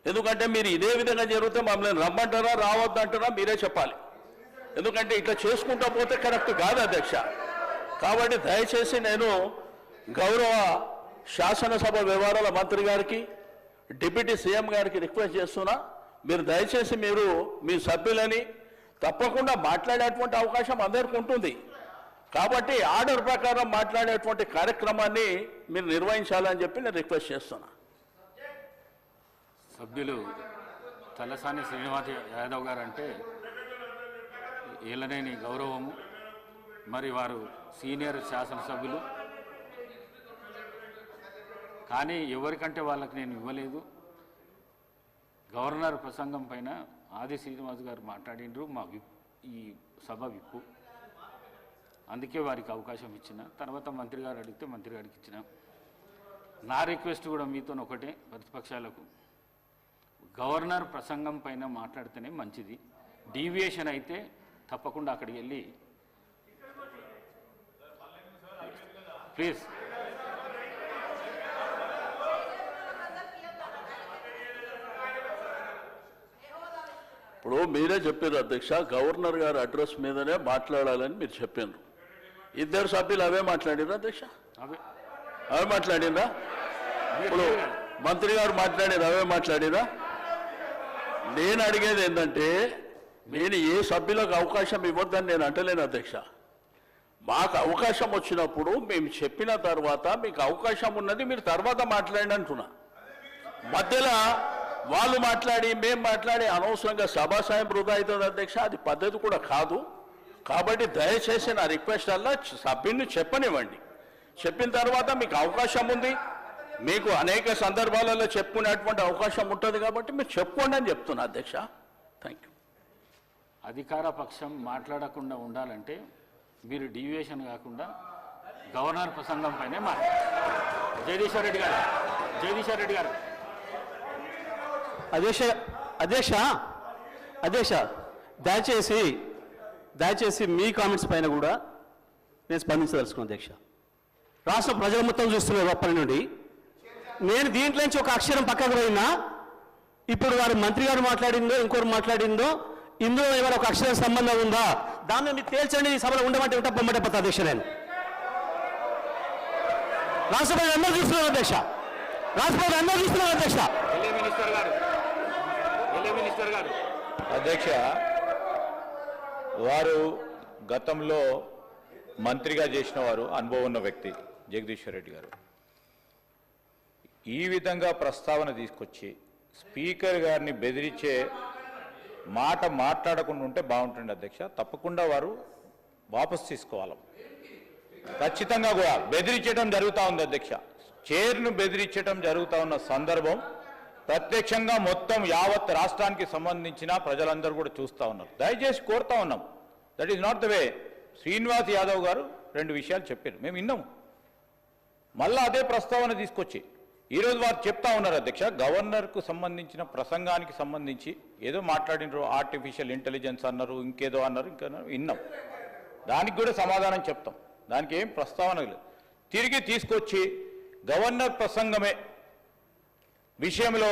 ఎందుకంటే మీరు ఇదే విధంగా జరిగితే మమ్మల్ని రమ్మంటారా రావద్దంటారా మీరే చెప్పాలి. ఎందుకంటే ఇట్లా చేసుకుంటా పోతే కరెక్ట్ కాదు అధ్యక్ష. కాబట్టి దయచేసి నేను గౌరవ శాసనసభ వ్యవహారాల మంత్రి గారికి, డిప్యూటీ సీఎం గారికి రిక్వెస్ట్ చేస్తున్నా, మీరు దయచేసి మీరు మీ సభ్యులని తప్పకుండా మాట్లాడేటువంటి అవకాశం అందరికీ ఉంటుంది. కాబట్టి ఆర్డర్ ప్రకారం మాట్లాడేటువంటి కార్యక్రమాన్ని మీరు నిర్వహించాలని చెప్పి నేను రిక్వెస్ట్ చేస్తున్నా. సభ్యులు తలసాని శ్రీనివాస్ యాదవ్ గారు అంటే ఏలనేని గౌరవము, మరి వారు సీనియర్ శాసనసభ్యులు, కానీ ఎవరికంటే వాళ్ళకి నేను ఇవ్వలేదు. గవర్నర్ ప్రసంగం పైన ఆది శ్రీనివాస్ గారు మాట్లాడిండ్రు, మా ఈ సభ విప్పు, అందుకే వారికి అవకాశం ఇచ్చిన. తర్వాత మంత్రి గారు అడిగితే మంత్రి గారికి ఇచ్చిన. నా రిక్వెస్ట్ కూడా మీతో ఒకటే, ప్రతిపక్షాలకు గవర్నర్ ప్రసంగం పైన మాట్లాడితేనే మంచిది. డీవియేషన్ అయితే తప్పకుండా అక్కడికి వెళ్ళి ప్లీజ్ ఇప్పుడు మీరే చెప్పారు అధ్యక్ష, గవర్నర్ గారి అడ్రస్ మీదనే మాట్లాడాలని మీరు చెప్పారు. ఇద్దరు సభ్యులు అవే మాట్లాడిరా అధ్యక్ష? అవే మాట్లాడిరా? ఇప్పుడు మంత్రి గారు మాట్లాడారు, అవే మాట్లాడిరా? నేను అడిగేది ఏంటంటే, నేను ఏ సభ్యులకు అవకాశం ఇవ్వద్దని నేను అంటలేను అధ్యక్ష. మాకు అవకాశం వచ్చినప్పుడు మేము చెప్పిన తర్వాత మీకు అవకాశం ఉన్నది, మీరు తర్వాత మాట్లాడండి అంటున్నా. మధ్యలో వాళ్ళు మాట్లాడి మేము మాట్లాడి అనవసరంగా సభాసాయం వృధా అవుతుంది అధ్యక్ష, అది పద్ధతి కూడా కాదు. కాబట్టి దయచేసి నా రిక్వెస్ట్ అలా సభ్యుని చెప్పనివ్వండి, చెప్పిన తర్వాత మీకు అవకాశం ఉంది, మీకు అనేక సందర్భాలలో చెప్పుకునేటువంటి అవకాశం ఉంటుంది కాబట్టి మీరు చెప్పుకోండి అని చెప్తున్నా అధ్యక్ష. Thank you. అధికార పక్షం మాట్లాడకుండా ఉండాలంటే మీరు డీవియేషన్ కాకుండా గవర్నర్ ప్రసంగం పైనే మాట్లాడారు. జగదీశ్వర్ రెడ్డి గారు, జగదీశ్వర్ రెడ్డి గారు. అధ్యక్ష అధ్యక్ష అధ్యక్ష దయచేసి మీ కామెంట్స్ పైన కూడా నేను స్పందించదలుచుకున్నాను అధ్యక్ష. రాష్ట్ర ప్రజలు మొత్తం చూస్తున్నారు అప్పటి నుండి. నేను దీంట్లో నుంచి ఒక అక్షరం పక్కకు పోయినా ఇప్పుడు వారు మంత్రి గారు మాట్లాడిందో ఇంకోరు మాట్లాడిందో ఇందులో ఏమైనా ఒక అక్షరం సంబంధం ఉందా దాన్ని మీరు తేల్చండి. ఈ సభలో ఉండమంటే ఉంటా పొమ్మంటే పోతా అధ్యక్ష. నేను రాష్ట్ర ప్రజలు అందరూ చూస్తున్నారు అధ్యక్ష. రాష్ట్ర ప్రజలు అందరూ చూస్తున్నారు అధ్యక్ష. మినిస్టర్ గారు అధ్యక్ష, వారు గతంలో మంత్రిగా చేసిన వారు, అనుభవం ఉన్న వ్యక్తి జగదీశ్వర్ రెడ్డి గారు. ఈ విధంగా ప్రస్తావన తీసుకొచ్చి స్పీకర్ గారిని బెదిరించే మాట మాట్లాడకుండా ఉంటే బాగుంటుంది అధ్యక్ష. తప్పకుండా వారు వాపసు తీసుకోవాలి. ఖచ్చితంగా కూడా బెదిరించడం జరుగుతూ ఉంది అధ్యక్ష. చైర్ను బెదిరించడం జరుగుతూ ఉన్న సందర్భం ప్రత్యక్షంగా మొత్తం యావత్ రాష్ట్రానికి సంబంధించిన ప్రజలందరూ కూడా చూస్తూ ఉన్నారు. దయచేసి కోరుతా ఉన్నాం. That is not the way. Srinivas Yadav గారు 2 విషయాలు చెప్పారు, మేము విన్నాము. మళ్ళా అదే ప్రస్తావన తీసుకొచ్చి ఈరోజు వారు చెప్తా ఉన్నారు అధ్యక్ష. గవర్నర్కు సంబంధించిన ప్రసంగానికి సంబంధించి ఏదో మాట్లాడినారు, ఆర్టిఫిషియల్ ఇంటెలిజెన్స్ అన్నారు, ఇంకేదో అన్నారు, ఇంకా విన్నాం. దానికి కూడా సమాధానం చెప్తాం. దానికి ఏం ప్రస్తావన లేదు. తిరిగి తీసుకొచ్చి గవర్నర్ ప్రసంగమే విషయంలో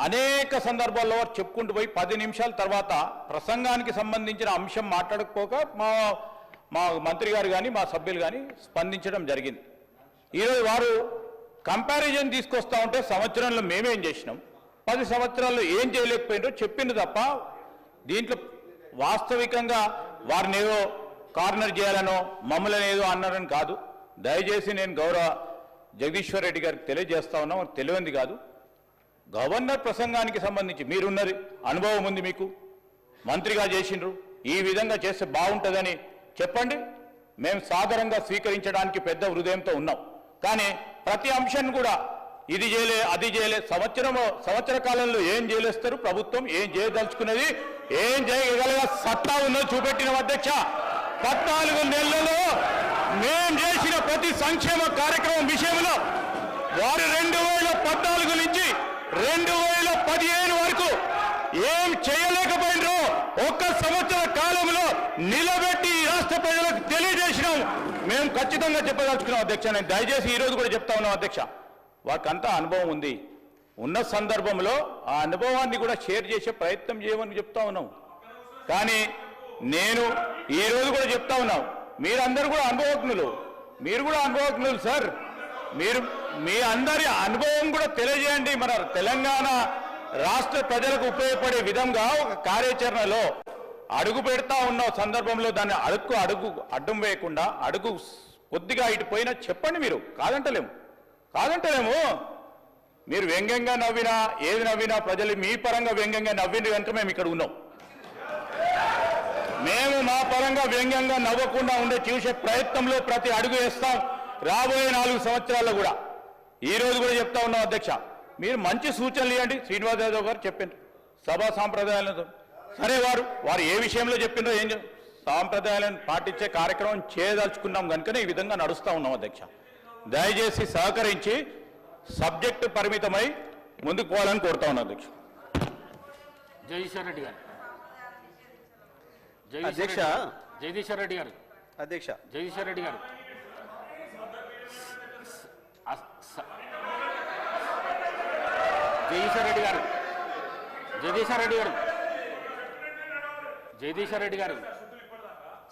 అనేక సందర్భాల్లో చెప్పుకుంటూ పోయి 10 నిమిషాల తర్వాత ప్రసంగానికి సంబంధించిన అంశం మాట్లాడకపోక మా మంత్రి గారు కానీ మా సభ్యులు కానీ స్పందించడం జరిగింది. ఈరోజు వారు కంపారిజన్ తీసుకొస్తా ఉంటే సంవత్సరంలో మేమేం చేసినాం, 10 సంవత్సరాల్లో ఏం చేయలేకపోయినారో చెప్పింది తప్ప దీంట్లో వాస్తవికంగా వారిని ఏదో కార్నర్ చేయాలనో మమ్మల్ని ఏదో అన్నారని కాదు. దయచేసి నేను గౌరవ జగదీశ్వర్ రెడ్డి గారికి తెలియజేస్తా ఉన్నాం, తెలియంది కాదు. గవర్నర్ ప్రసంగానికి సంబంధించి మీరున్నది అనుభవం ఉంది, మీకు మంత్రిగా చేసిండ్రు, ఈ విధంగా చేస్తే బాగుంటుందని చెప్పండి. మేము సాధారణంగా స్వీకరించడానికి పెద్ద హృదయంతో ఉన్నాం. కానీ ప్రతి అంశాన్ని కూడా ఇది చేయలే అది చేయలే, సంవత్సర కాలంలో ఏం చేయలేస్తారు ప్రభుత్వం, ఏం చేయదలుచుకున్నది, ఏం చేయగలిగే సత్తా ఉన్నది చూపెట్టిన అధ్యక్ష. 14 నెలలలో మేం చేసిన ప్రతి సంక్షేమ కార్యక్రమం విషయంలో వారు 2014 నుంచి 2015 వరకు ఏం చేయలేకపోయినరో 1 సంవత్సర కాలంలో నిలబెట్టి రాష్ట్ర ప్రజలకు తెలియజేసినాం. మేము ఖచ్చితంగా చెప్పదలుచుకున్నాం అధ్యక్ష. నేను దయచేసి ఈరోజు కూడా చెప్తా ఉన్నాం అధ్యక్ష. వారికంతా అనుభవం ఉంది. ఉన్న సందర్భంలో ఆ అనుభవాన్ని కూడా షేర్ చేసే ప్రయత్నం చేయమని చెప్తా ఉన్నాం. కానీ నేను ఈరోజు కూడా చెప్తా ఉన్నాం, మీరందరూ కూడా అనుభవజ్ఞులు, మీరు కూడా అనుభవజ్ఞులు సార్. మీరు మీ అందరి అనుభవం కూడా తెలియజేయండి. మన తెలంగాణ రాష్ట్ర ప్రజలకు ఉపయోగపడే విధంగా ఒక కార్యాచరణలో అడుగు పెడతా ఉన్న సందర్భంలో దాన్ని అడుగు అడ్డం వేయకుండా అడుగు కొద్దిగా ఇటు పోయినా చెప్పండి. మీరు కాదంటలేము. మీరు వ్యంగ్యంగా నవ్వినా ఏది నవ్వినా ప్రజలు మీ పరంగా వ్యంగ్యంగా నవ్వింది కనుక మేము ఇక్కడ ఉన్నాం. మేము మా పరంగా వ్యంగ్యంగా నవ్వకుండా ఉండే చూసే ప్రయత్నంలో ప్రతి అడుగు వేస్తాం. రాబోయే 4 సంవత్సరాల్లో కూడా ఈ రోజు కూడా చెప్తా ఉన్నాం అధ్యక్ష, మీరు మంచి సూచనలు ఇవ్వండి. శ్రీనివాస్ యాదవ్ గారు చెప్పారు సభా సాంప్రదాయాలతో. సరే, వారు ఏ విషయంలో చెప్పిండ్రో ఏం సాంప్రదాయాలను పాటించే కార్యక్రమం చేయదలుచుకున్నాం కనుకనే ఈ విధంగా నడుస్తూ ఉన్నాం అధ్యక్ష. దయచేసి సహకరించి సబ్జెక్టు పరిమితమై ముందుకు పోవాలని కోరుతా ఉన్నాం అధ్యక్ష. జగదీశ్వర్ రెడ్డి గారు. అధ్యక్ష జగదీశ్వర్ రెడ్డి గారు. అధ్యక్ష జగదీశ్వర్ రెడ్డి గారు. జగదీశ్వర్ రెడ్డి గారు. జగదీశ్వర్ రెడ్డి గారు. జగదీశ్వర్ రెడ్డి గారు.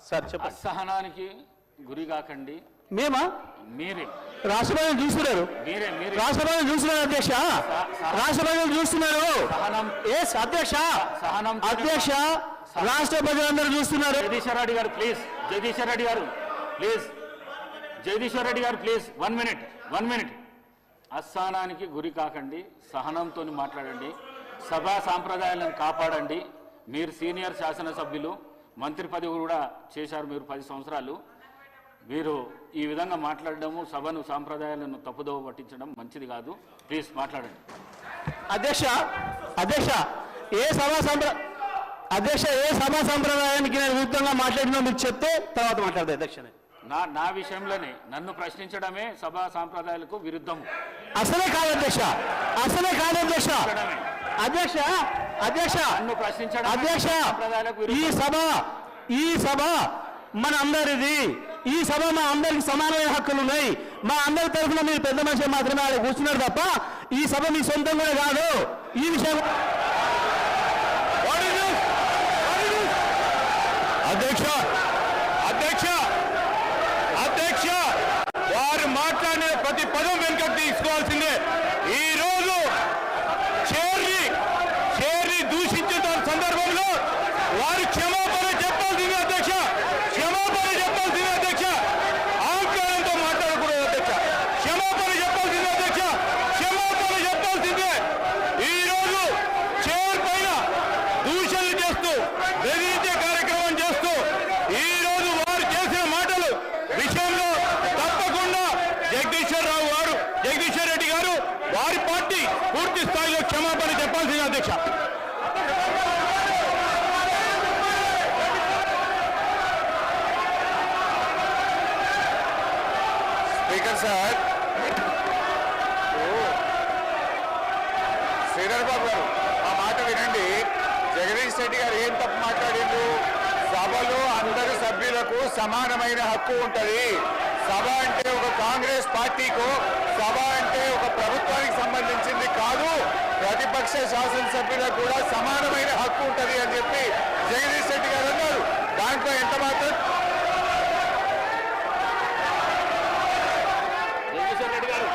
సార్ చెప్పండి. అసహనానికి గురి కాకండి. మేమా? మీరే రాష్ట్రపతి చూస్తున్నారు. మీరే రాష్ట్రపతి చూస్తున్నారు అధ్యక్ష. రాష్ట్రపతి చూస్తున్నారు. అధ్యక్ష సహనం. అధ్యక్ష రాష్ట్ర ప్రజలందరూ చూస్తున్నారు. జగదీశ్వర్ రెడ్డి గారు ప్లీజ్. జగదీశ్వర్ రెడ్డి గారు ప్లీజ్. జగదీశ్వర్ రెడ్డి గారు ప్లీజ్ 1 మినిట్. అసహనానికి గురి కాకండి, సహనంతో మాట్లాడండి, సభా సాంప్రదాయాలను కాపాడండి. మీరు సీనియర్ శాసనసభ్యులు, మంత్రి పదవి కూడా చేశారు మీరు 10 సంవత్సరాలు. మీరు ఈ విధంగా మాట్లాడడము, సభను సాంప్రదాయాలను తప్పుదోవ పట్టించడం మంచిది కాదు. ప్లీజ్ మాట్లాడండి. అధ్యక్ష ఏ సభా సంప్రదాయానికి నేను విరుద్ధంగా మాట్లాడినా మీరు చెప్తే తర్వాత మాట్లాడదు అధ్యక్ష. నా విషయంలోనే నన్ను ప్రశ్నించడమే సభా సాంప్రదాయాలకు విరుద్ధం. అసలే కాదు అధ్యక్ష, అసలే కాదు అధ్యక్ష. అధ్యక్ష అధ్యక్ష నన్ను ప్రశ్నించడం అధ్యక్ష, సాంప్రదాయాలకు ఈ సభ మన అందరిది. ఈ సభ మా అందరికి సమానమైన హక్కులు ఉన్నాయి. మా అందరి తరఫున మీరు పెద్ద మనిషి మాత్రమే ఆడ కూర్చున్నారు తప్ప ఈ సభ మీ సొంతం కూడా కాదు. ఈ విషయం అధ్యక్ష అధ్యక్ష అధ్యక్ష వారు మాట్లాడిన ప్రతి పదం వెనుకకు తీసుకోవాల్సిందే. ఈ రోజు చైర్ని దూషించిన సందర్భంలో వారు క్షమాపణ చెప్పాల్సిందే అధ్యక్ష, క్షమాపణ చెప్పాల్సిందే అధ్యక్ష. ఆంకారంతో మాట్లాడకూడదు అధ్యక్ష, క్షమాపణ చెప్పాల్సిందే అధ్యక్ష, క్షమాపణ చెప్పాల్సిందే. ఈ రోజు చైర్ పైన దూషణలు చేస్తూ బెదిరించే కార్యక్రమం చేస్తూ ఈ రోజు వారు చేసిన మాటలు విషయంలో తప్పకుండా జగదీశ్వర్ రెడ్డి గారు వారి పార్టీ పూర్తి స్థాయిలో క్షమాపణ చెప్పాల్సింది అధ్యక్ష. స్పీకర్ సార్, శ్రీధర్ బాబు గారు ఆ మాట వినండి. జగదీష్ రెడ్డి గారు ఏం తప్పు మాట్లాడిండు? సభలో అందరు సభ్యులకు సమానమైన హక్కు ఉంటది. సభ అంటే ఒక కాంగ్రెస్ పార్టీకు, సభ అంటే ఒక ప్రభుత్వానికి సంబంధించింది కాదు, ప్రతిపక్ష శాసనసభ్యులకు కూడా సమానమైన హక్కు ఉంటది అని చెప్పి జగదీష్ రెడ్డి గారు అన్నారు. దాంట్లో ఎంత మాత్రం జగదీశ్వర్ రెడ్డి గారు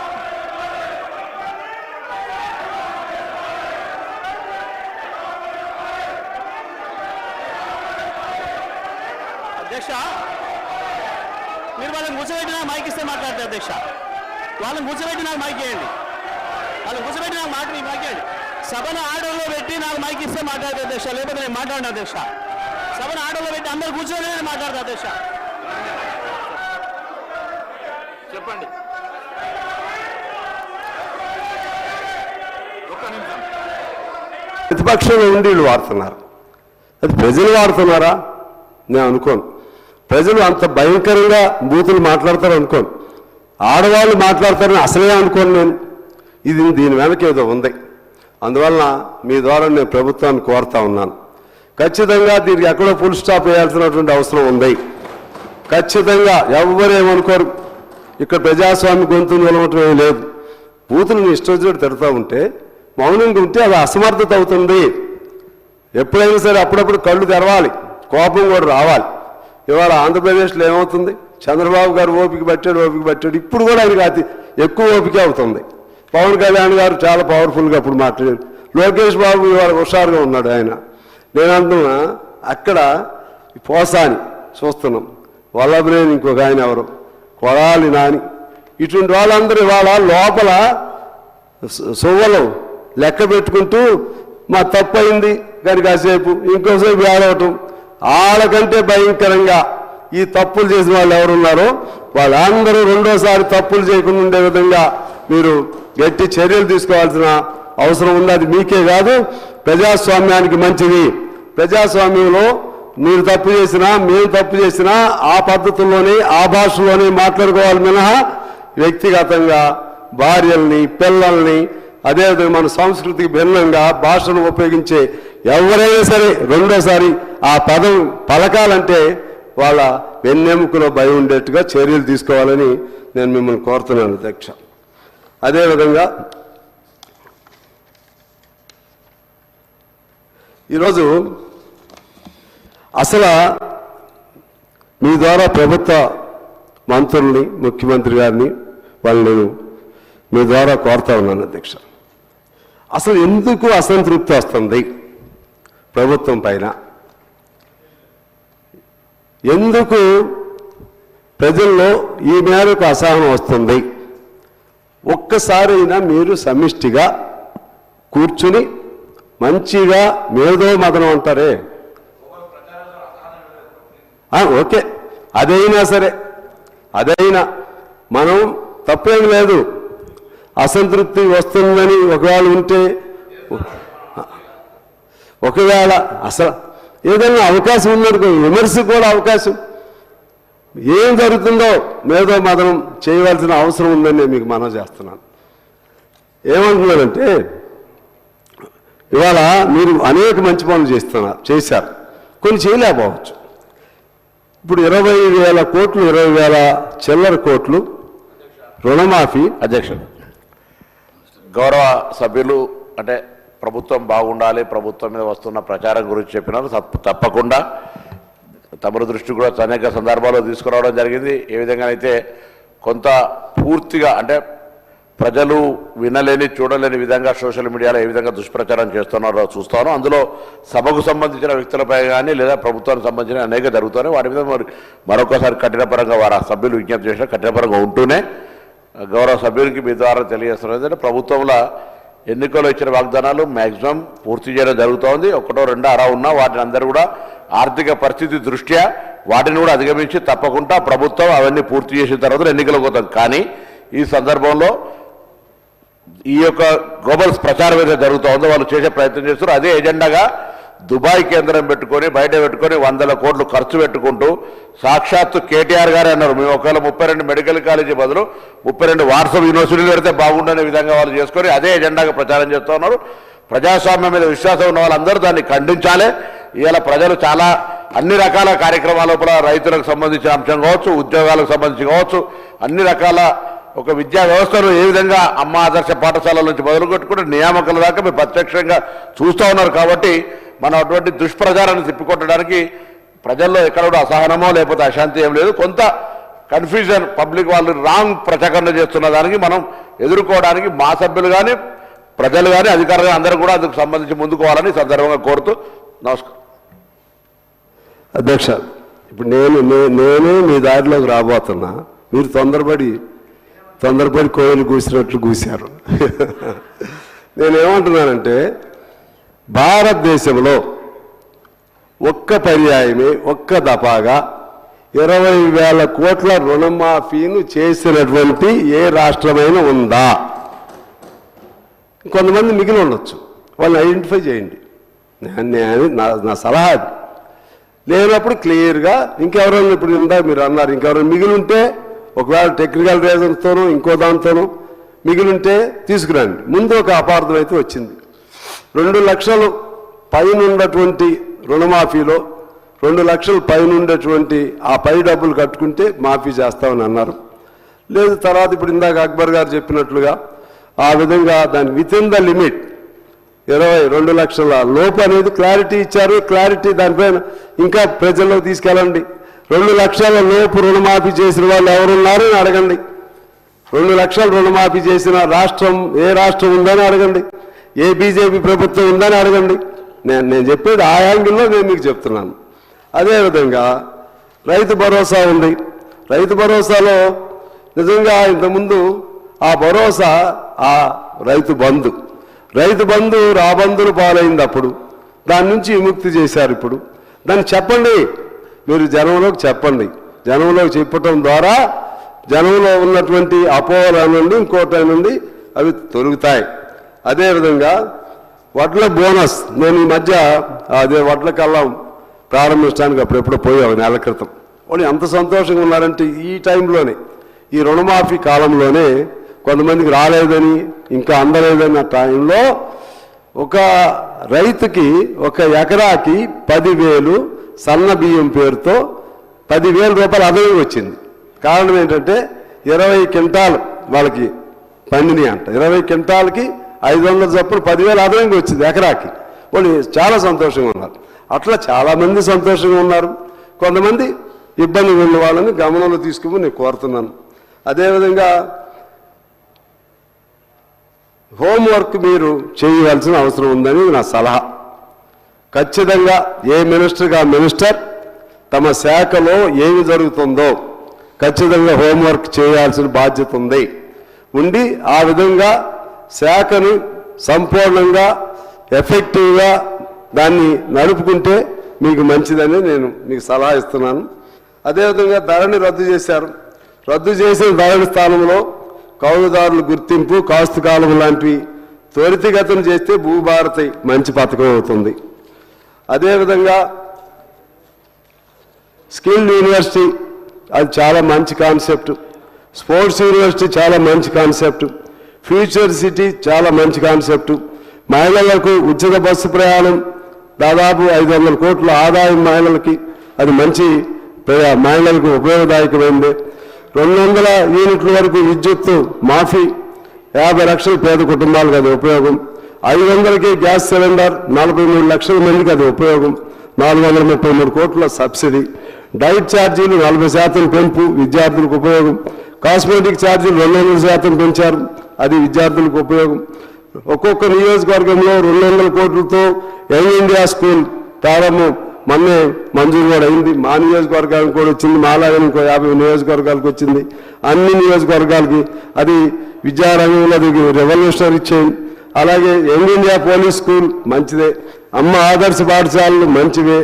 అధ్యక్ష, మీరు వాళ్ళని కూర్చోబెట్టి నాకు మైక్ ఇస్తే మాట్లాడతారు అధ్యక్ష. వాళ్ళని కూర్చోబెట్టి నాకు మైక్ ఇవ్వండి. వాళ్ళని కూర్చోబెట్టి నాకు మైక్ ఇవ్వండి. సభను ఆర్డర్లో పెట్టి నాకు మైక్ ఇస్తే మాట్లాడతారు అధ్యక్ష, లేకపోతే నేను మాట్లాడిన అధ్యక్ష. సభను ఆర్డర్లో పెట్టి అందరు కూర్చొని నేను మాట్లాడతా అధ్యక్ష. చెప్పండి. ఒక్క నిమిషం. ప్రతిపక్షంలో ఉండి వీళ్ళు వాడుతున్నారు. అది ప్రజలు వాడుతున్నారా? నేను అనుకోను. ప్రజలు అంత భయంకరంగా బూతులు మాట్లాడతారు అనుకోను. ఆడవాళ్ళు మాట్లాడతారని అసలే అనుకోను నేను. దీని వెనక ఏదో ఉంది. అందువలన మీ ద్వారా నేను ప్రభుత్వాన్ని కోరుతా ఉన్నాను, ఖచ్చితంగా దీనికి ఎక్కడో ఫుల్ స్టాప్ వేయాల్సినటువంటి అవసరం ఉంది. ఖచ్చితంగా ఎవరేమనుకోరు. ఇక్కడ ప్రజాస్వామ్య గొంతు నిలవటం లేదు. బూతులను ఇష్టం వచ్చినట్టు తిడతా ఉంటే మౌనంగా ఉంటే అది అసమర్థత అవుతుంది. ఎప్పుడైనా సరే అప్పుడప్పుడు కళ్ళు తెరవాలి, కోపం కూడా రావాలి. ఇవాళ ఆంధ్రప్రదేశ్లో ఏమవుతుంది? చంద్రబాబు గారు ఓపిక పట్టాడు. ఇప్పుడు కూడా ఆయనకి అతి ఎక్కువ ఓపిక అవుతుంది. పవన్ కళ్యాణ్ గారు చాలా పవర్ఫుల్గా అప్పుడు మాట్లాడారు. లోకేష్ బాబు ఇవాళ హుషారుగా ఉన్నాడు. ఆయన నేను అంటున్నా, అక్కడ పోసాని చూస్తున్నాం, వల్లభనేని ఇంకొక ఆయన ఎవరు, కొడాలి నాని, ఇటువంటి వాళ్ళందరూ ఇవాళ లోపల సువ్వలు లెక్క పెట్టుకుంటూ మా తప్పు అయింది కానీ కాసేపు ఇంకోసేపు ఏడవటం. వాళ్ళకంటే భయంకరంగా ఈ తప్పులు చేసిన వాళ్ళు ఎవరున్నారో వాళ్ళందరూ రెండోసారి తప్పులు చేయకుండా ఉండే విధంగా మీరు గట్టి చర్యలు తీసుకోవాల్సిన అవసరం ఉంది. అది మీకే కాదు, ప్రజాస్వామ్యానికి మంచిది. ప్రజాస్వామ్యంలో మీరు తప్పు చేసినా మేము తప్పు చేసినా ఆ పద్ధతుల్లోనే ఆ భాషలోనే మాట్లాడుకోవాలి మినహా వ్యక్తిగతంగా భార్యల్ని పిల్లల్ని అదేవిధంగా మన సంస్కృతికి భిన్నంగా భాషను ఉపయోగించే ఎవరైనా సరే రెండోసారి ఆ పదం పలకాలంటే వాళ్ళ వెన్నెముకలో భయం ఉండేట్టుగా చర్యలు తీసుకోవాలని నేను మిమ్మల్ని కోరుతున్నాను అధ్యక్ష. అదేవిధంగా ఈరోజు అసలు మీ ద్వారా ప్రభుత్వ మంత్రుల్ని ముఖ్యమంత్రి గారిని వాళ్ళు నేను మీ ద్వారా కోరుతా ఉన్నాను అధ్యక్ష. అసలు ఎందుకు అసంతృప్తి వస్తుంది ప్రభుత్వం పైన? ఎందుకు ప్రజల్లో ఈ మేరకు అసహనం వస్తుంది? ఒక్కసారైనా మీరు సమిష్టిగా కూర్చుని మంచిగా మేధో మదనం అంటారే, ఓకే, అదైనా సరే, అదైనా మనం తప్పేం లేదు. అసంతృప్తి వస్తుందని ఒకవేళ ఉంటే, ఒకవేళ అసలు ఏదైనా అవకాశం ఉందనుకో, విమర్శకు కూడా అవకాశం. ఏం జరుగుతుందో మేధో మదనం చేయవలసిన అవసరం ఉందని నేను మీకు మనవి చేస్తున్నాను. ఏమంటున్నానంటే ఇవాళ మీరు అనేక మంచి పనులు చేశారు, కొన్ని చేయలేకపోవచ్చు. ఇప్పుడు 20,000 కోట్లు 20,000 చిల్లర కోట్లు రుణమాఫీ. అధ్యక్షుడు, గౌరవ సభ్యులు అంటే ప్రభుత్వం బాగుండాలి, ప్రభుత్వం మీద వస్తున్న ప్రచారం గురించి చెప్పినారు. తప్పకుండా తమరి దృష్టి కూడా అనేక సందర్భాల్లో తీసుకురావడం జరిగింది. ఏ విధంగానైతే కొంత పూర్తిగా అంటే ప్రజలు వినలేని చూడలేని విధంగా సోషల్ మీడియాలో ఏ విధంగా దుష్ప్రచారం చేస్తున్నారో చూస్తాను. అందులో సభకు సంబంధించిన వ్యక్తులపై కానీ లేదా ప్రభుత్వానికి సంబంధించిన అనేక జరుగుతున్నాయి. వాటి మీద మరొకసారి కఠినపరంగా వారు సభ్యులు విజ్ఞప్తి చేసిన కఠినపరంగా ఉంటూనే గౌరవ సభ్యులకి మీ ద్వారా తెలియజేస్తున్నారు. ఏంటంటే ప్రభుత్వంలో ఎన్నికల్లో ఇచ్చిన వాగ్దానాలు మ్యాక్సిమం పూర్తి చేయడం జరుగుతోంది. 1, 2 అరా ఉన్నా వాటిని అందరూ కూడా ఆర్థిక పరిస్థితి దృష్ట్యా వాటిని కూడా అధిగమించి తప్పకుండా ప్రభుత్వం అవన్నీ పూర్తి చేసిన తర్వాత ఎన్నికలకు పోతాం. కానీ ఈ సందర్భంలో ఈ యొక్క గ్లోబల్స్ ప్రచారం ఏదైతే జరుగుతుందో వాళ్ళు చేసే ప్రయత్నం చేస్తారు. అదే ఎజెండాగా దుబాయ్ కేంద్రం పెట్టుకొని బయట పెట్టుకొని 100 కోట్లు ఖర్చు పెట్టుకుంటూ సాక్షాత్తు కేటీఆర్ గారే అన్నారు, మేము ఒకవేళ 32 మెడికల్ కాలేజీ బదులు 32 వాట్సాప్ యూనివర్సిటీలు పెడితే బాగుండనే విధంగా వాళ్ళు చేసుకొని అదే ఎజెండాగా ప్రచారం చేస్తూ ఉన్నారు. ప్రజాస్వామ్యం మీద విశ్వాసం ఉన్న వాళ్ళందరూ దాన్ని ఖండించాలి. ఇవాళ ప్రజలు చాలా అన్ని రకాల కార్యక్రమాల లోపల రైతులకు సంబంధించిన అంశం కావచ్చు, ఉద్యోగాలకు సంబంధించి కావచ్చు, అన్ని రకాల ఒక విద్యా వ్యవస్థను ఏ విధంగా అమ్మ ఆదర్శ పాఠశాలల నుంచి మొదలుపెట్టుకుంటే నియామకాల దాకా మీరు ప్రత్యక్షంగా చూస్తూ ఉన్నారు. కాబట్టి మనం అటువంటి దుష్ప్రచారాన్ని తిప్పికొట్టడానికి ప్రజల్లో ఎక్కడ కూడా అసహనమో లేకపోతే అశాంతి ఏం లేదు. కొంత కన్ఫ్యూజన్ పబ్లిక్ వాళ్ళు రాంగ్ ప్రచారణ చేస్తున్న దానికి మనం ఎదుర్కోవడానికి మా సభ్యులు కానీ ప్రజలు కానీ అధికారులు అందరూ కూడా అందుకు సంబంధించి ముందుకోవాలని సందర్భంగా కోరుతూ నమస్కారం. అధ్యక్ష, ఇప్పుడు నేనే మీ దారిలోకి రాబోతున్నా, మీరు తొందరపడి కోయిలు కూసినట్లు కూశారు. నేనేమంటున్నానంటే భారతదేశంలో ఒక్క పర్యాయమే ఒక్క దఫాగా 20,000 కోట్ల రుణమాఫీను చేసినటువంటి ఏ రాష్ట్రమైనా ఉందా? కొంతమంది మిగిలి ఉండొచ్చు, వాళ్ళని ఐడెంటిఫై చేయండి. నా సలహా అది. లేనప్పుడు క్లియర్గా ఇంకెవరైనా ఇప్పుడు ఇందాక మీరు అన్నారు ఇంకెవరైనా మిగిలి ఉంటే ఒకవేళ టెక్నికల్ రీజన్స్తోనూ ఇంకో దాంతోనూ మిగిలింటే తీసుకురండి. ముందు ఒక అపార్థం అయితే వచ్చింది. 2 లక్షలు పైన ఉన్నటువంటి రుణమాఫీలో 2 లక్షలు పైన ఉండేటువంటి ఆ పై డబ్బులు కట్టుకుంటే మాఫీ చేస్తామని అన్నారు. లేదు తర్వాత ఇప్పుడు ఇందాక అక్బర్ గారు చెప్పినట్లుగా ఆ విధంగా దాని విత్ ఇన్ ద లిమిట్ 22 లక్షల లోపు అనేది క్లారిటీ ఇచ్చారు. క్లారిటీ దానిపైన ఇంకా ప్రజల్లో తీసుకెళ్ళండి. 2 లక్షల లోపు రుణమాఫీ చేసిన వాళ్ళు ఎవరున్నారు అని అడగండి. 2 లక్షల రుణమాఫీ చేసిన రాష్ట్రం ఏ రాష్ట్రం ఉందని అడగండి. ఏ బీజేపీ ప్రభుత్వం ఉందని అడగండి. నేను చెప్పేది ఆ యాంగిల్లో నేను మీకు చెప్తున్నాను. అదేవిధంగా రైతు భరోసా ఉంది. రైతు భరోసాలో నిజంగా ఇంతకుముందు ఆ భరోసా ఆ రైతు బంధు రాబందులు పాలైంది. అప్పుడు దాని నుంచి విముక్తి చేశారు. ఇప్పుడు దాన్ని చెప్పండి, మీరు జనంలోకి చెప్పండి. జనంలోకి చెప్పటం ద్వారా జనంలో ఉన్నటువంటి అపోహల నుండి ఇంకోటి నుండి అవి తొలుగుతాయి. అదేవిధంగా వడ్ల బోనస్, నేను ఈ మధ్య అదే వడ్ల కల్లం ప్రారంభించడానికి అప్పుడెప్పుడు పోయావు నెల క్రితం. వాళ్ళు ఎంత సంతోషంగా ఉన్నారంటే ఈ టైంలోనే ఈ రుణమాఫీ కాలంలోనే కొంతమందికి రాలేదని ఇంకా అందలేదని ఆ టైంలో ఒక రైతుకి 1 ఎకరాకి 10,000 సన్న బియ్యం పేరుతో 10,000 రూపాయలు అదనంగా వచ్చింది. కారణం ఏంటంటే 20 క్వింటాలు వాళ్ళకి పండిని అంట. 20 క్వింటాలకి 500 చొప్పున 10,000 అదనంగా వచ్చింది ఎకరాకి. వాళ్ళు చాలా సంతోషంగా ఉన్నారు. అట్లా చాలామంది సంతోషంగా ఉన్నారు. కొంతమంది ఇబ్బంది ఉన్న వాళ్ళని గమనంలో తీసుకుని నేను కోరుతున్నాను. అదేవిధంగా హోంవర్క్ మీరు చేయవలసిన అవసరం ఉందని నా సలహా. ఖచ్చితంగా ఏ మినిస్టర్గా మినిస్టర్ తమ శాఖలో ఏమి జరుగుతుందో ఖచ్చితంగా హోంవర్క్ చేయాల్సిన బాధ్యత ఉండి ఆ విధంగా శాఖను సంపూర్ణంగా ఎఫెక్టివ్గా దాన్ని నడుపుకుంటే మీకు మంచిదని నేను మీకు సలహా ఇస్తున్నాను. అదేవిధంగా ధరని రద్దు చేశారు. రద్దు చేసిన ధరని స్థానంలో కౌలుదారుల గుర్తింపు, కాస్తు కాలం లాంటివి త్వరితగతిన చేస్తే భూభారతి మంచి పథకం అవుతుంది. అదేవిధంగా స్కిల్ యూనివర్సిటీ అది చాలా మంచి కాన్సెప్ట్. స్పోర్ట్స్ యూనివర్సిటీ చాలా మంచి కాన్సెప్ట్. ఫ్యూచర్ సిటీ చాలా మంచి కాన్సెప్ట్. మహిళలకు ఉచిత బస్సు ప్రయాణం దాదాపు 500 కోట్ల ఆదాయం మహిళలకి, అది మంచి మహిళలకు ఉపయోగదాయకమైంది. 200 యూనిట్ల వరకు విద్యుత్తు మాఫీ, 50 లక్షల పేద కుటుంబాలకు అది ఉపయోగం. 500కి గ్యాస్ సిలిండర్, 43 లక్షల మందికి అది ఉపయోగం. 433 కోట్ల సబ్సిడీ. డైట్ ఛార్జీలు 40% పెంపు, విద్యార్థులకు ఉపయోగం. కాస్మెటిక్ ఛార్జీలు 200% పెంచారు, అది విద్యార్థులకు ఉపయోగం. ఒక్కొక్క నియోజకవర్గంలో 200 కోట్లతో యంగ్ ఇండియా స్కూల్ ప్రారంభం మొన్నే మంజూరు కూడా అయింది. మా నియోజకవర్గానికి కూడా వచ్చింది, మాలాగని ఇంకో 50 నియోజకవర్గాలకు వచ్చింది. అన్ని నియోజకవర్గాలకి అది విద్యారంగంలో అది రెవల్యూషనరీ చేంజ్. అలాగే యంగ్ ఇండియా పోలీస్ స్కూల్ మంచిదే. అమ్మ ఆదర్శ పాఠశాలలు మంచివే.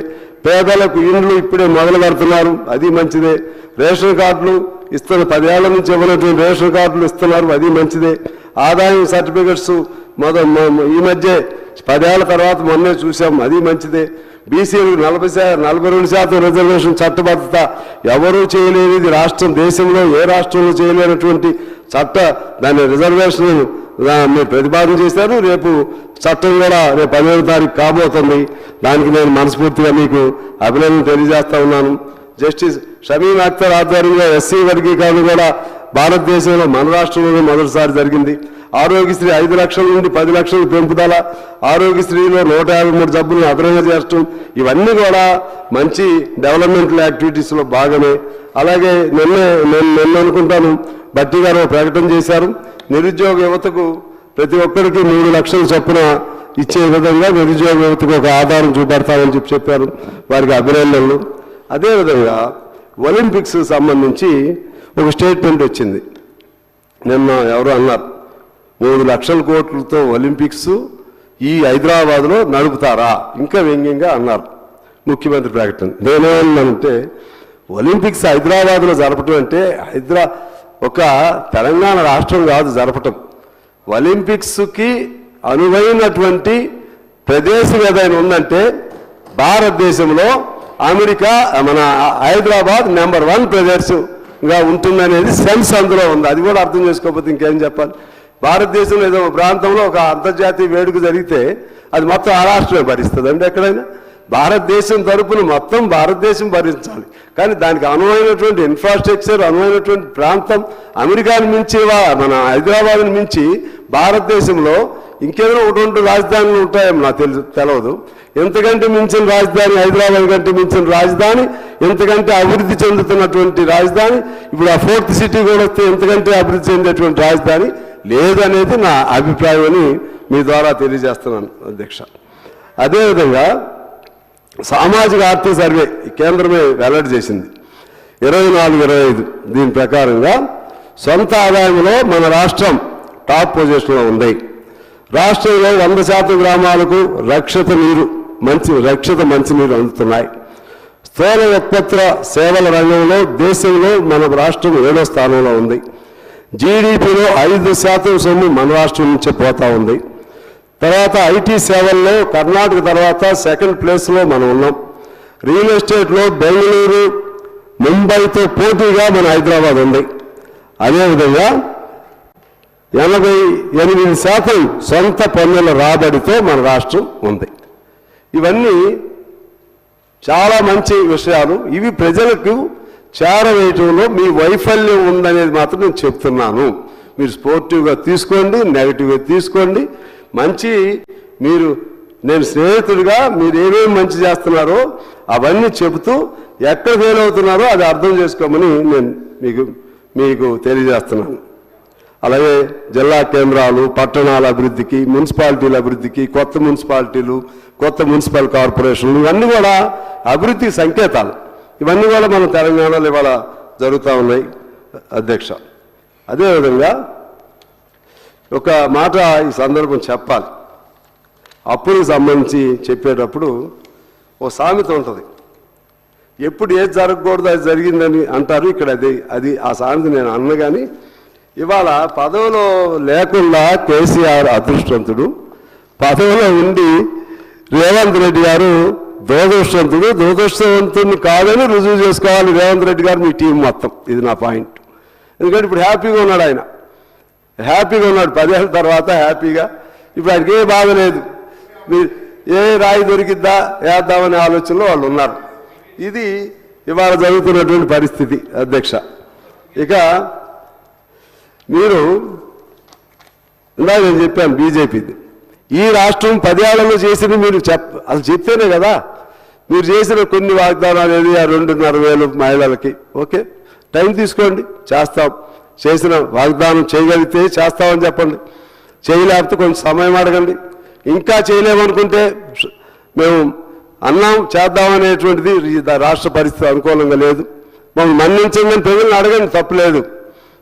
పేదలకు ఇండ్లు ఇప్పుడే మొదలు పెడుతున్నారు, అది మంచిదే. రేషన్ కార్డులు ఇస్తున్న 10 ఏళ్ల నుంచి ఇవ్వనటువంటి రేషన్ కార్డులు ఇస్తున్నారు, అది మంచిదే. ఆదాయం సర్టిఫికెట్స్ ఈ మధ్య 10 ఏళ్ల తర్వాత మొన్నే చూసాం, అది మంచిదే. బీసీలకు 42% రిజర్వేషన్ చట్టబద్ధత ఎవరూ చేయలేనిది రాష్ట్రం, దేశంలో ఏ రాష్ట్రంలో చేయలేనటువంటి దాని రిజర్వేషన్ మీరు ప్రతిపాదన చేశారు. రేపు చట్టం కూడా రేపు 15వ తారీఖు కాబోతుంది. దానికి నేను మనస్ఫూర్తిగా మీకు అభినందన తెలియజేస్తా ఉన్నాను. జస్టిస్ షమీమ్ అఖ్తర్ ఆధ్వర్యంలో ఎస్సీ వర్గీకరణ కూడా భారతదేశంలో మన రాష్ట్రంలోనే మొదటిసారి జరిగింది. ఆరోగ్యశ్రీ 5 లక్షల నుండి 10 లక్షల పెంపుదల, ఆరోగ్యశ్రీలో 153 జబ్బులను అదనంగా చేర్చడం, ఇవన్నీ కూడా మంచి డెవలప్మెంటల్ యాక్టివిటీస్లో భాగమే. అలాగే నిన్న అనుకుంటాను బట్టి గారు ప్రకటన చేశారు, నిరుద్యోగ యువతకు ప్రతి ఒక్కరికి 3 లక్షల చొప్పున ఇచ్చే విధంగా నిరుద్యోగ యువతకు ఒక ఆధారం చూపెడతామని చెప్పారు, వారికి అభినందనలు. అదేవిధంగా ఒలింపిక్స్ సంబంధించి ఒక స్టేట్మెంట్ వచ్చింది. నిన్న ఎవరు అన్నారు, 3 లక్షల కోట్లతో ఒలింపిక్స్ ఈ హైదరాబాద్లో నడుపుతారా, ఇంకా వ్యంగ్యంగా అన్నారు ముఖ్యమంత్రి ప్రకటన. నేనేమన్నానంటే ఒలింపిక్స్ హైదరాబాద్లో జరపటం అంటే ఒక తెలంగాణ రాష్ట్రం కాదు జరపటం. ఒలింపిక్స్కి అనువైనటువంటి ప్రదేశం ఏదైనా ఉందంటే భారతదేశంలో అమెరికా మన హైదరాబాద్ నెంబర్ 1 ప్రదేశంగా ఉంటుందనేది సెన్స్ అందులో ఉంది. అది కూడా అర్థం చేసుకోకపోతే ఇంకేం చెప్పాలి. భారతదేశంలో ఏదో ప్రాంతంలో ఒక అంతర్జాతీయ వేడుక జరిగితే అది మొత్తం ఆ రాష్ట్రమే భరిస్తుంది అంటే ఎక్కడైనా భారతదేశం తరపున మొత్తం భారతదేశం భరించాలి. కానీ దానికి అనువైనటువంటి ఇన్ఫ్రాస్ట్రక్చర్, అనువైనటువంటి ప్రాంతం అమెరికాని మించి మన హైదరాబాద్ని మించి భారతదేశంలో ఇంకేదైనా 1-2 రాజధానులు ఉంటాయేమో నాకు తెలియదు. ఎంతకంటే మించిన రాజధాని హైదరాబాద్ కంటే మించిన రాజధాని, ఎంతకంటే అభివృద్ధి చెందుతున్నటువంటి రాజధాని, ఇప్పుడు ఆ 4th సిటీ కూడా వస్తే ఎంతకంటే అభివృద్ధి చెందేటువంటి రాజధాని లేదనేది నా అభిప్రాయం అని మీ ద్వారా తెలియజేస్తున్నాను అధ్యక్ష. అదేవిధంగా సామాజిక ఆర్థిక సర్వే కేంద్రమే వెల్లడి చేసింది 24-25. దీని ప్రకారంగా సొంత ఆదాయంలో మన రాష్ట్రం టాప్ పొజిషన్లో ఉంది. రాష్ట్రంలో 100% గ్రామాలకు రక్షిత మంచినీరు అందుతున్నాయి. స్థూల ఉత్పత్తుల సేవల రంగంలో దేశంలో మన రాష్ట్రం 7వ స్థానంలో ఉంది. జీడీపీలో 5% సొమ్ము మన రాష్ట్రం నుంచే పోతా ఉంది. తర్వాత ఐటీ సేవల్లో కర్ణాటక తర్వాత 2nd ప్లేస్లో మనం ఉన్నాం. రియల్ ఎస్టేట్లో బెంగళూరు, ముంబైతో పోటీగా మన హైదరాబాద్ ఉంది. అదేవిధంగా 88% సొంత పన్నుల రాబడితో మన రాష్ట్రం ఉంది. ఇవన్నీ చాలా మంచి విషయాలు. ఇవి ప్రజలకు చేరవేయటంలో మీ వైఫల్యం ఉందనేది మాత్రం నేను చెప్తున్నాను. మీరు స్పోర్టివ్గా తీసుకోండి, నెగిటివ్గా తీసుకోండి. నేను స్నేహితుడిగా మీరు ఏమేమి మంచి చేస్తున్నారో అవన్నీ చెబుతూ ఎక్కడ ఫెయిల్ అవుతున్నారో అది అర్థం చేసుకోమని నేను మీకు తెలియజేస్తున్నాను. అలాగే జిల్లా కేంద్రాలు, పట్టణాల అభివృద్ధికి, మున్సిపాలిటీల అభివృద్ధికి, కొత్త మున్సిపాలిటీలు, కొత్త మున్సిపల్ కార్పొరేషన్లు ఇవన్నీ కూడా అభివృద్ధికి సంకేతాలు. ఇవన్నీ కూడా మన తెలంగాణలో ఇవాళ జరుగుతూ ఉన్నాయి అధ్యక్ష. అదేవిధంగా ఒక మాట ఈ సందర్భం చెప్పాలి. అప్పులకు సంబంధించి చెప్పేటప్పుడు ఓ సామెత ఉంటుంది, ఎప్పుడు ఏది జరగకూడదు అది జరిగిందని అంటారు. ఇక్కడ అది ఆ సామెత నేను అన్న. కానీ ఇవాళ పదవిలో లేకుండా కేసీఆర్ అదృష్టవంతుడు, పదవిలో ఉండి రేవంత్ రెడ్డి గారు దురదృష్టవంతుని కాదని రుజువు చేసుకోవాలి రేవంత్ రెడ్డి గారు, మీ టీం మొత్తం. ఇది నా పాయింట్. ఎందుకంటే ఇప్పుడు హ్యాపీగా ఉన్నాడు ఆయన, హ్యాపీగా ఉన్నాడు 10 ఏళ్ళ తర్వాత హ్యాపీగా. ఇప్పుడు ఆయనకి ఏ బాధ లేదు. మీరు ఏ రాయి దొరికిద్దా వేద్దామనే ఆలోచనలో వాళ్ళు ఉన్నారు. ఇది ఇవాళ జరుగుతున్నటువంటి పరిస్థితి అధ్యక్ష. ఇక మీరు ఇందాక నేను చెప్పాను బీజేపీది, ఈ రాష్ట్రం 10 ఏళ్లలో చేసిన మీరు అసలు చెప్తేనే కదా మీరు చేసిన కొన్ని వాగ్దానాలు ఏది ఆ 2,500 మహిళలకి. ఓకే, టైం తీసుకోండి, చేస్తాం. చేసిన వాగ్దానం చేయగలిగితే చేస్తామని చెప్పండి, చేయలేకపోతే కొంచెం సమయం అడగండి. ఇంకా చేయలేమనుకుంటే మేము అన్నాం చేద్దామనేటువంటిది రాష్ట్ర పరిస్థితి అనుకూలంగా లేదు, మమ్మల్ని మన్నించండి అని ప్రజలను అడగండి, తప్పులేదు.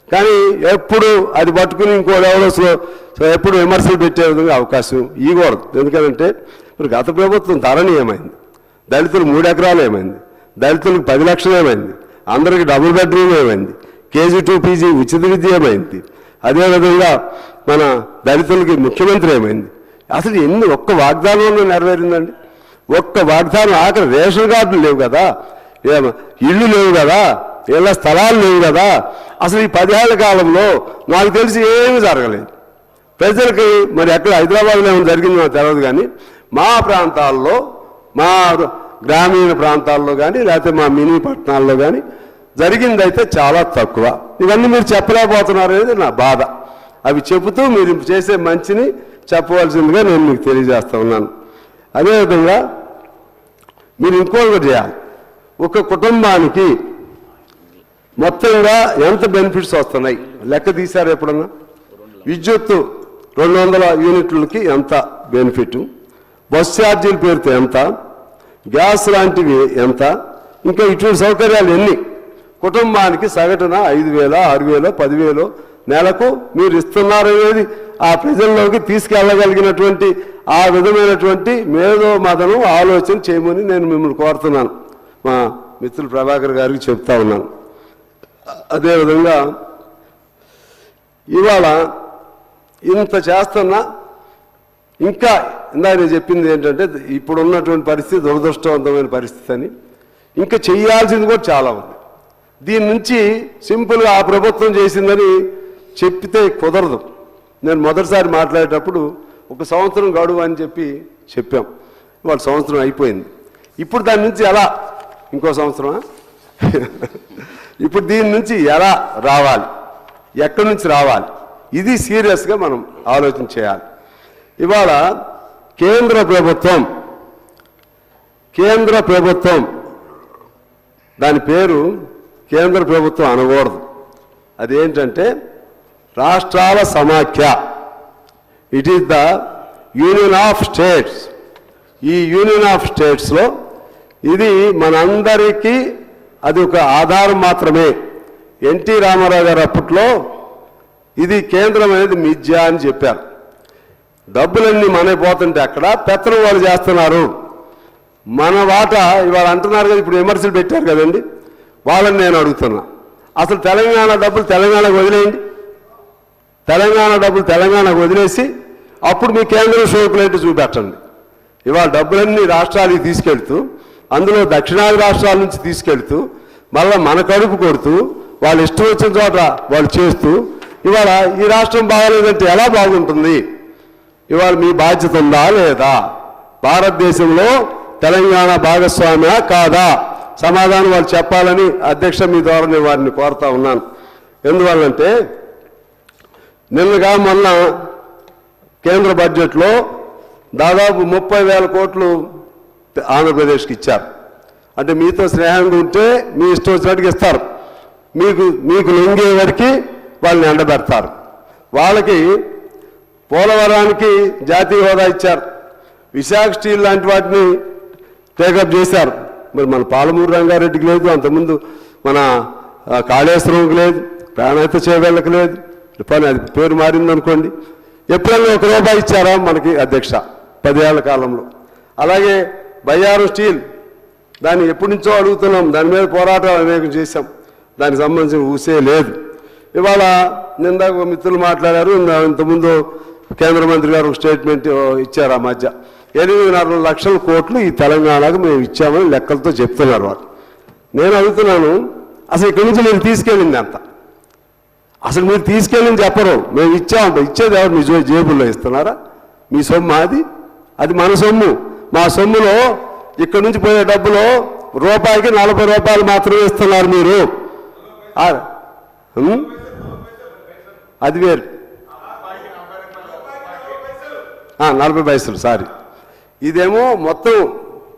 కానీ ఎప్పుడు అది పట్టుకుని ఇంకోడెవడో ఎప్పుడు విమర్శలు పెట్టే విధంగా అవకాశం ఇవ్వకూడదు. ఎందుకంటే ఇప్పుడు గత ప్రభుత్వం ధరణి ఏమైంది, దళితులు 3 ఎకరాలు ఏమైంది, దళితులకు 10 లక్షలు ఏమైంది, అందరికి డబుల్ బెడ్రూమ్ ఏమైంది, KG to PG ఉచిత విద్య ఏమైంది, అదేవిధంగా మన దళితులకి ముఖ్యమంత్రి ఏమైంది. అసలు ఒక్క వాగ్దానంలో నెరవేరిందండి? ఒక్క వాగ్దానం. ఆఖరి రేషన్ కార్డులు లేవు కదా, ఇళ్ళు లేవు కదా, ఇళ్ళ స్థలాలు లేవు కదా. అసలు ఈ 10 ఏళ్ల కాలంలో నాకు తెలిసి ఏమీ జరగలేదు. ప్రజలకి మరి ఎక్కడ హైదరాబాద్లో ఏమైనా జరిగింది నాకు తెలియదు, కానీ మా ప్రాంతాల్లో, మా గ్రామీణ ప్రాంతాల్లో కానీ లేకపోతే మా మినీ పట్టణాల్లో కానీ జరిగిందైతే చాలా తక్కువ. ఇవన్నీ మీరు చెప్పలేకపోతున్నారు అనేది నా బాధ. అవి చెబుతూ మీరు చేసే మంచిని చెప్పవలసిందిగా నేను మీకు తెలియజేస్తా ఉన్నాను. అదేవిధంగా మీరు ఇంకొకటి చేయాలి, ఒక కుటుంబానికి మొత్తంగా ఎంత బెనిఫిట్స్ వస్తున్నాయి లెక్క తీశారు ఎప్పుడన్నా? విద్యుత్తు 200 యూనిట్లకి ఎంత బెనిఫిట్, బస్ ఛార్జీల పేరుతో ఎంత, గ్యాస్ లాంటివి ఎంత, ఇంకా ఇటువంటి సౌకర్యాలు ఎన్ని కుటుంబానికి సగటున 5,000, 6,000, 10,000 నెలకు మీరు ఇస్తున్నారనేది ఆ ప్రజల్లోకి తీసుకెళ్ళగలిగినటువంటి ఆ విధమైనటువంటి మేధో మదనం ఆలోచన చేయమని నేను మిమ్మల్ని కోరుతున్నాను. మా మిత్రులు ప్రభాకర్ గారికి చెప్తా ఉన్నాను. అదేవిధంగా ఇవాళ ఇంత చేస్తున్నా ఇంకా ఇందాక నేను చెప్పింది ఏంటంటే ఇప్పుడు ఉన్నటువంటి పరిస్థితి దురదృష్టవంతమైన పరిస్థితి అని, ఇంకా చేయాల్సింది కూడా చాలా ఉంది. దీని నుంచి సింపుల్గా ఆ ప్రభుత్వం చేసిందని చెప్పితే కుదరదు. నేను మొదటిసారి మాట్లాడేటప్పుడు 1 సంవత్సరం గడువు అని చెప్పాం. వాళ్ళ సంవత్సరం అయిపోయింది. ఇప్పుడు దాని నుంచి ఎలా ఇంకో సంవత్సరమా? ఇప్పుడు దీని నుంచి ఎలా రావాలి, ఎక్కడి నుంచి రావాలి, ఇది సీరియస్గా మనం ఆలోచన చేయాలి. ఇవాళ కేంద్ర ప్రభుత్వం దాని పేరు కేంద్ర ప్రభుత్వం అనకూడదు, అదేంటంటే రాష్ట్రాల సమాఖ్య. It is the union of states. ఈ యూనియన్ ఆఫ్ స్టేట్స్లో ఇది మనందరికీ అది ఒక ఆధారం మాత్రమే. ఎన్టీ రామారావు గారు అప్పట్లో ఇది కేంద్రం అనేది మిథ్య అని చెప్పారు. డబ్బులన్నీ మనకి పోతుంటే అక్కడ పెత్తనం వాళ్ళు చేస్తున్నారు. మన వాటా ఇవాళ అంటున్నారు కదా, ఇప్పుడు విమర్శలు పెట్టారు కదండి, వాళ్ళని నేను అడుగుతున్నా, అసలు తెలంగాణ డబ్బులు తెలంగాణకు వదిలేయండి, తెలంగాణ డబ్బులు తెలంగాణకు వదిలేసి అప్పుడు మీ కేంద్రం షోకులేంటి చూపెట్టండి. ఇవాళ డబ్బులన్నీ రాష్ట్రాలకి తీసుకెళ్తూ, అందులో దక్షిణాది రాష్ట్రాల నుంచి తీసుకెళ్తూ, మళ్ళీ మన కడుపు కొడుతూ, వాళ్ళు ఇష్టం వచ్చిన చోట వాళ్ళు చేస్తూ, ఇవాళ ఈ రాష్ట్రం బాగాలేదంటే ఎలా బాగుంటుంది? ఇవాళ మీ బాధ్యత ఉందా లేదా? భారతదేశంలో తెలంగాణ భాగస్వామ్య కాదా? సమాధానం వాళ్ళు చెప్పాలని అధ్యక్ష మీ ద్వారా నేను వారిని కోరుతా ఉన్నాను. ఎందువల్లంటే మొన్న కేంద్ర బడ్జెట్లో దాదాపు 30,000 కోట్లు ఆంధ్రప్రదేశ్కి ఇచ్చారు. అంటే మీతో స్నేహంగా ఉంటే మీ ఇష్టం వచ్చినట్టుగా ఇస్తారు, మీకు లొంగే వరకు వాళ్ళని ఎండబెడతారు. వాళ్ళకి పోలవరానికి జాతీయ హోదా ఇచ్చారు, విశాఖ స్టీల్ లాంటి వాటిని టేకప్ చేశారు. మరి మన పాలమూరు రంగారెడ్డికి లేదు, అంతకుముందు మన కాళేశ్వరంకి లేదు, ప్రాణాయిత చేవేళ్ళకి లేదు, అది పేరు మారిందనుకోండి. ఎప్పుడైనా ₹1 ఇచ్చారా మనకి అధ్యక్ష 10 ఏళ్ల కాలంలో? అలాగే బయ్యారం స్టీల్ దాన్ని ఎప్పటి నుంచో అడుగుతున్నాం, దాని మీద పోరాటాలు అనేకం చేశాం, దానికి సంబంధించిన ఊసే లేదు. ఇవాళ నిందాక మిత్రులు మాట్లాడారు, ఇంతకుముందు కేంద్ర మంత్రి గారు ఒక స్టేట్మెంట్ ఇచ్చారు ఆ మధ్య. 8.5 లక్షల కోట్లు ఈ తెలంగాణకు మేము ఇచ్చామని లెక్కలతో చెప్తున్నారు వారు. నేను అడుగుతున్నాను, అసలు ఇక్కడి నుంచి మీరు తీసుకెళ్ళింది అంత, అసలు మీరు తీసుకెళ్ళింది చెప్పరు. మేము ఇచ్చామంట, ఇచ్చేది ఎవరు? మీ జేబుల్లో ఇస్తున్నారా? మీ సొమ్ము అది మన సొమ్ము. మా సొమ్ములో ఇక్కడి నుంచి పోయే డబ్బులో రూపాయికి 40 రూపాయలు మాత్రమే ఇస్తున్నారు మీరు. అది వేరు, 40 పైసలు, సారీ. ఇదేమో మొత్తం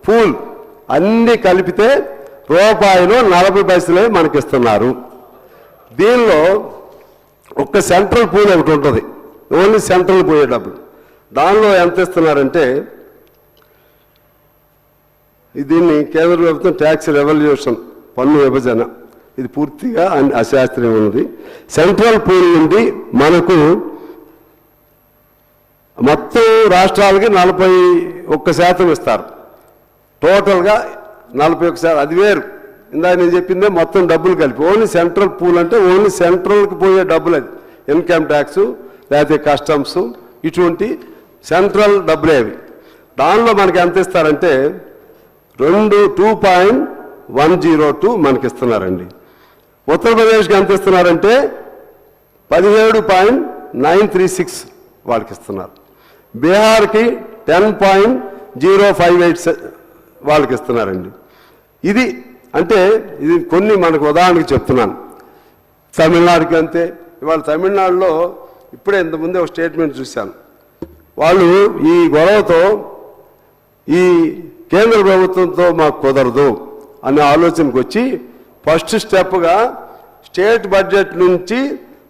పూల్ అన్నీ కలిపితే రూపాయిలో 40 పైసలే మనకిస్తున్నారు. దీనిలో ఒక్క సెంట్రల్ పూల్ ఒకటి ఉంటుంది, ఓన్లీ సెంట్రల్ పోయే డబ్బులు. దానిలో ఎంత ఇస్తున్నారంటే, దీన్ని కేంద్ర ప్రభుత్వం ట్యాక్స్ రెవల్యూషన్, పన్ను విభజన, ఇది పూర్తిగా అశాస్త్రీయం ఉన్నది. సెంట్రల్ పూల్ నుండి మనకు మొత్తం రాష్ట్రాలకి 41% ఇస్తారు, టోటల్గా 41%. అది వేరు, ఇందాక నేను చెప్పిందే మొత్తం డబ్బులు కలిపి. ఓన్లీ సెంట్రల్ పూల్ అంటే ఓన్లీ సెంట్రల్కి పోయే డబ్బులు, అది ఇన్కమ్ ట్యాక్స్ లేకపోతే కస్టమ్స్, ఇటువంటి సెంట్రల్ డబ్బులే అవి. దానిలో మనకి ఎంత ఇస్తారంటే 2.102 మనకి ఇస్తున్నారండి. ఉత్తరప్రదేశ్కి ఎంత ఇస్తున్నారంటే 17.936 వాళ్ళకి ఇస్తున్నారు. బీహార్కి 10.058 వాళ్ళకి ఇస్తున్నారండి. ఇది అంటే ఇది కొన్ని మనకు ఉదాహరణకి చెప్తున్నాను. తమిళనాడుకి అంతే. ఇవాళ తమిళనాడులో ఇప్పుడే ఇంతకుముందే ఒక స్టేట్మెంట్ చూశాను. వాళ్ళు ఈ గొడవతో ఈ కేంద్ర ప్రభుత్వంతో మాకు కుదరదు అనే ఆలోచనకు వచ్చి ఫస్ట్ స్టెప్గా స్టేట్ బడ్జెట్ నుంచి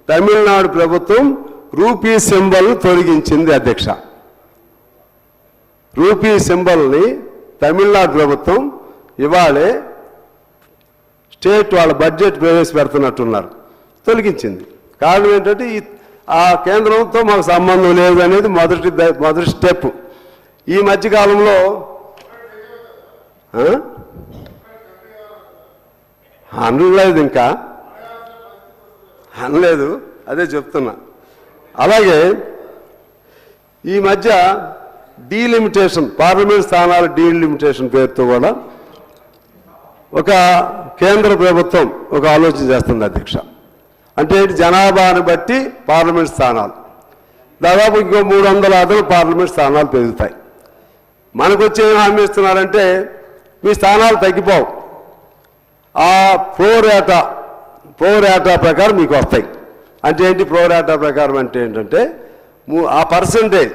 తమిళనాడు ప్రభుత్వం రూపీ సింబల్ తొలగించింది అధ్యక్ష. రూపీ సింబల్ని తమిళనాడు ప్రభుత్వం ఇవాళే స్టేట్ వాళ్ళ బడ్జెట్ ప్రవేశపెడుతున్నట్టున్నారు, తొలగించింది. కారణం ఏంటంటే ఆ కేంద్రంతో మాకు సంబంధం లేదు అనేది మొదటి స్టెప్. ఈ మధ్యకాలంలో అనలేదు, ఇంకా అనలేదు, అదే చెప్తున్నా. అలాగే ఈ మధ్య డీలిమిటేషన్, పార్లమెంట్ స్థానాల డీలిమిటేషన్ పేరుతో కూడా ఒక కేంద్ర ప్రభుత్వం ఒక ఆలోచన చేస్తుంది అధ్యక్ష. అంటే జనాభాను బట్టి పార్లమెంట్ స్థానాలు దాదాపు ఇంకో 300 అదనపు పార్లమెంట్ స్థానాలు పెరుగుతాయి. మనకు వచ్చి ఏం హామీ ఇస్తున్నారంటే మీ స్థానాలు తగ్గిపోవు, ఆ ప్రోరేటా ప్రకారం మీకు వస్తాయి. అంటే ఏంటి ప్రోరేటా ప్రకారం అంటే ఏంటంటే ఆ పర్సంటేజ్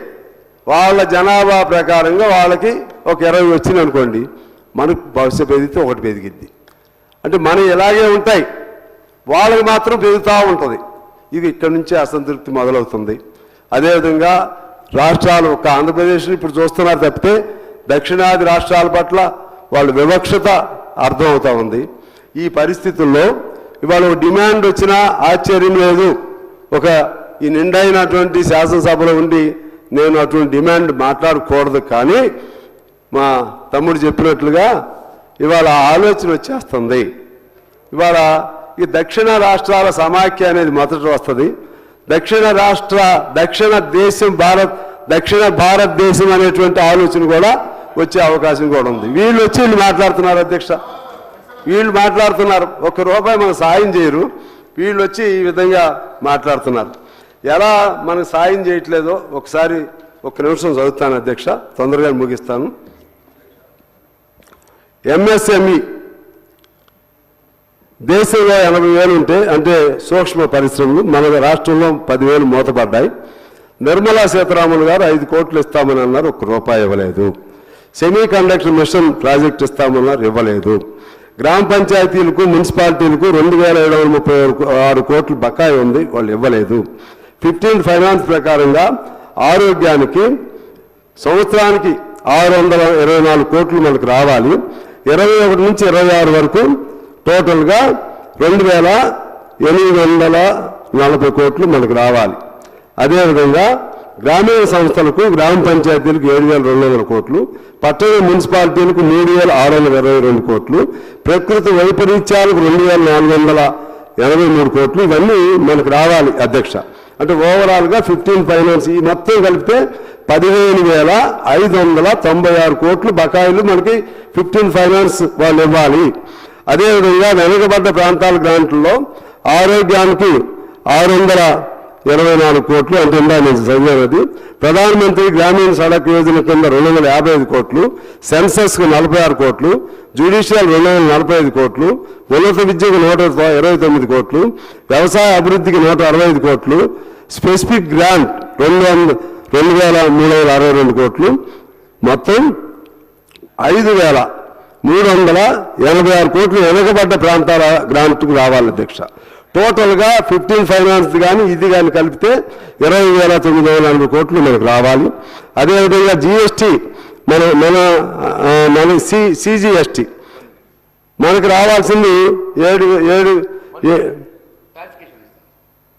వాళ్ళ జనాభా ప్రకారంగా వాళ్ళకి ఒక 20 వచ్చింది అనుకోండి, మనకు భవిష్యత్ పెరిగితే 1 పెరిగిద్ది. అంటే మనం ఇలాగే ఉంటాయి, వాళ్ళకి మాత్రం పెరుగుతూ ఉంటుంది. ఇది ఇక్కడి నుంచే అసంతృప్తి మొదలవుతుంది. అదేవిధంగా రాష్ట్రాలు ఒక ఆంధ్రప్రదేశ్ ఇప్పుడు చూస్తున్నారు తప్పితే దక్షిణాది రాష్ట్రాల పట్ల వాళ్ళ వివక్షత అర్థమవుతూ ఉంది. ఈ పరిస్థితుల్లో ఇవాళ ఒక డిమాండ్ వచ్చినా ఆశ్చర్యం లేదు. ఈ నిండైనటువంటి శాసనసభలో ఉండి నేను అటువంటి డిమాండ్ మాట్లాడకూడదు, కానీ మా తమ్ముడు చెప్పినట్లుగా ఇవాళ ఆలోచన వచ్చేస్తుంది. ఇవాళ ఈ దక్షిణ రాష్ట్రాల సమాఖ్య అనేది మొదట వస్తుంది. దక్షిణ భారతదేశం అనేటువంటి ఆలోచన కూడా వచ్చే అవకాశం కూడా ఉంది. వీళ్ళు మాట్లాడుతున్నారు అధ్యక్ష, వీళ్ళు మాట్లాడుతున్నారు, ₹1 మనకు సాయం చేయరు, వీళ్ళు వచ్చి ఈ విధంగా మాట్లాడుతున్నారు. ఎలా మనకు సాయం చేయట్లేదో ఒకసారి 1 నిమిషం చదువుతాను అధ్యక్ష, తొందరగా ముగిస్తాను. ఎంఎస్ఎంఈ దేశంలో 80,000 ఉంటే, అంటే సూక్ష్మ పరిశ్రమలు మన రాష్ట్రంలో 10,000 మూతపడ్డాయి. నిర్మలా సీతారామన్ గారు 5 కోట్లు ఇస్తామని అన్నారు, ₹1 ఇవ్వలేదు. సెమీ కండక్టర్ మిషన్ ప్రాజెక్ట్ ఇస్తామన్నారు, ఇవ్వలేదు. గ్రామ పంచాయతీలకు మున్సిపాలిటీలకు 2,736 కోట్లు బకాయి ఉంది, వాళ్ళు ఇవ్వలేదు. 15th ఫైనాన్స్ ప్రకారంగా ఆరోగ్యానికి సంవత్సరానికి 624 కోట్లు మనకు రావాలి. 21 నుంచి 26 వరకు టోటల్గా 2,840 కోట్లు మనకు రావాలి. అదేవిధంగా గ్రామీణ సంస్థలకు గ్రామ పంచాయతీలకు 7,200 కోట్లు, పట్టణ మున్సిపాలిటీలకు 3,622 కోట్లు, ప్రకృతి వైపరీత్యాలకు 2,483 కోట్లు, ఇవన్నీ మనకు రావాలి అధ్యక్ష. అంటే ఓవరాల్గా 15 ఫైనాన్స్ ఈ మొత్తం కలిపితే 15,596 కోట్లు బకాయిలు మనకి 15 ఫైనాన్స్ వాళ్ళు ఇవ్వాలి. అదేవిధంగా వెనుకబడ్డ ప్రాంతాల గ్రాంట్లలో ఆరోగ్యానికి 624 కోట్లు అంటే నేను చదివినది. ప్రధానమంత్రి గ్రామీణ సడక్ యోజన కింద 255 కోట్లు, సెన్సస్కు 46 కోట్లు, జ్యుడిషియల్ 245 కోట్లు, ఉన్నత విద్యకు 129 కోట్లు, వ్యవసాయ అభివృద్ధికి 165 కోట్లు, స్పెసిఫిక్ గ్రాంట్ 2,362 కోట్లు, మొత్తం 5,386 కోట్లు వెనుకబడ్డ ప్రాంతాల గ్రాంట్కు రావాలి అధ్యక్ష. టోటల్గా 15 ఫైనాన్స్ కానీ ఇది కానీ కలిపితే 20,940 కోట్లు మనకు రావాలి. అదేవిధంగా జిఎస్టీ మన సిజిఎస్టీ మనకు రావాల్సింది 7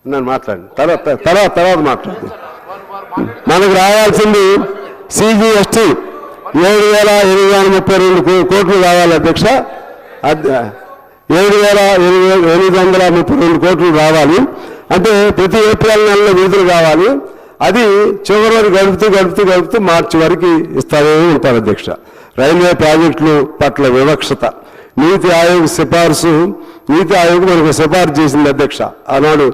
నన్ను మాట్లాడండి తర్వాత మాట్లాడండి. మనకు రావాల్సింది సిజిఎస్టీ 7,832 కోట్లు రావాలి అధ్యక్ష. 7,832 కోట్లు రావాలి. అంటే ప్రతి ఏప్రిల్ నెలలో విడుదల కావాలి. అది చివరి వరకు గడుపుతూ మార్చి వరకు ఇస్తానే ఉంటారు అధ్యక్ష. రైల్వే ప్రాజెక్టులు పట్ల వివక్షత, నీతి ఆయోగ్ సిఫార్సు, నీతి ఆయోగ్ మనకు సిఫార్సు చేసింది అధ్యక్ష. ఆనాడు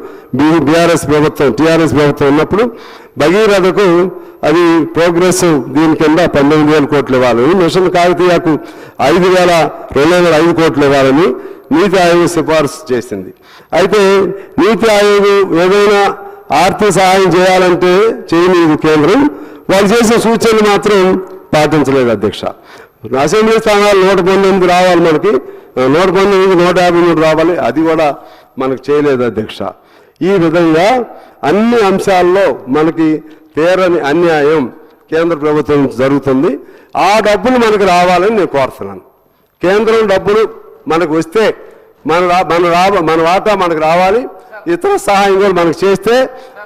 టీఆర్ఎస్ ప్రభుత్వం ఉన్నప్పుడు భగీరథకు అది ప్రోగ్రెస్ దీని కింద 19,000 కోట్లు ఇవ్వాలని, మిషన్ కాకతీయకు 5,205 కోట్లు ఇవ్వాలని నీతి ఆయోగ్ సిఫార్సు చేసింది. అయితే నీతి ఆయోగ్ ఏదైనా ఆర్థిక సహాయం చేయాలంటే చేయలేదు కేంద్రం, వాళ్ళు చేసే సూచనలు మాత్రం పాటించలేదు అధ్యక్ష. అసెంబ్లీ స్థానాలు 119 రావాలి, మనకి 119, 153 రావాలి, అది కూడా మనకు చేయలేదు అధ్యక్ష. ఈ విధంగా అన్ని అంశాల్లో మనకి తీరని అన్యాయం కేంద్ర ప్రభుత్వం జరుగుతుంది. ఆ డబ్బులు మనకు రావాలని నేను కోరుతున్నాను. కేంద్రం డబ్బులు మనకు వస్తే మన వాటా మనకు రావాలి. ఇతర సహాయం కూడా మనకు చేస్తే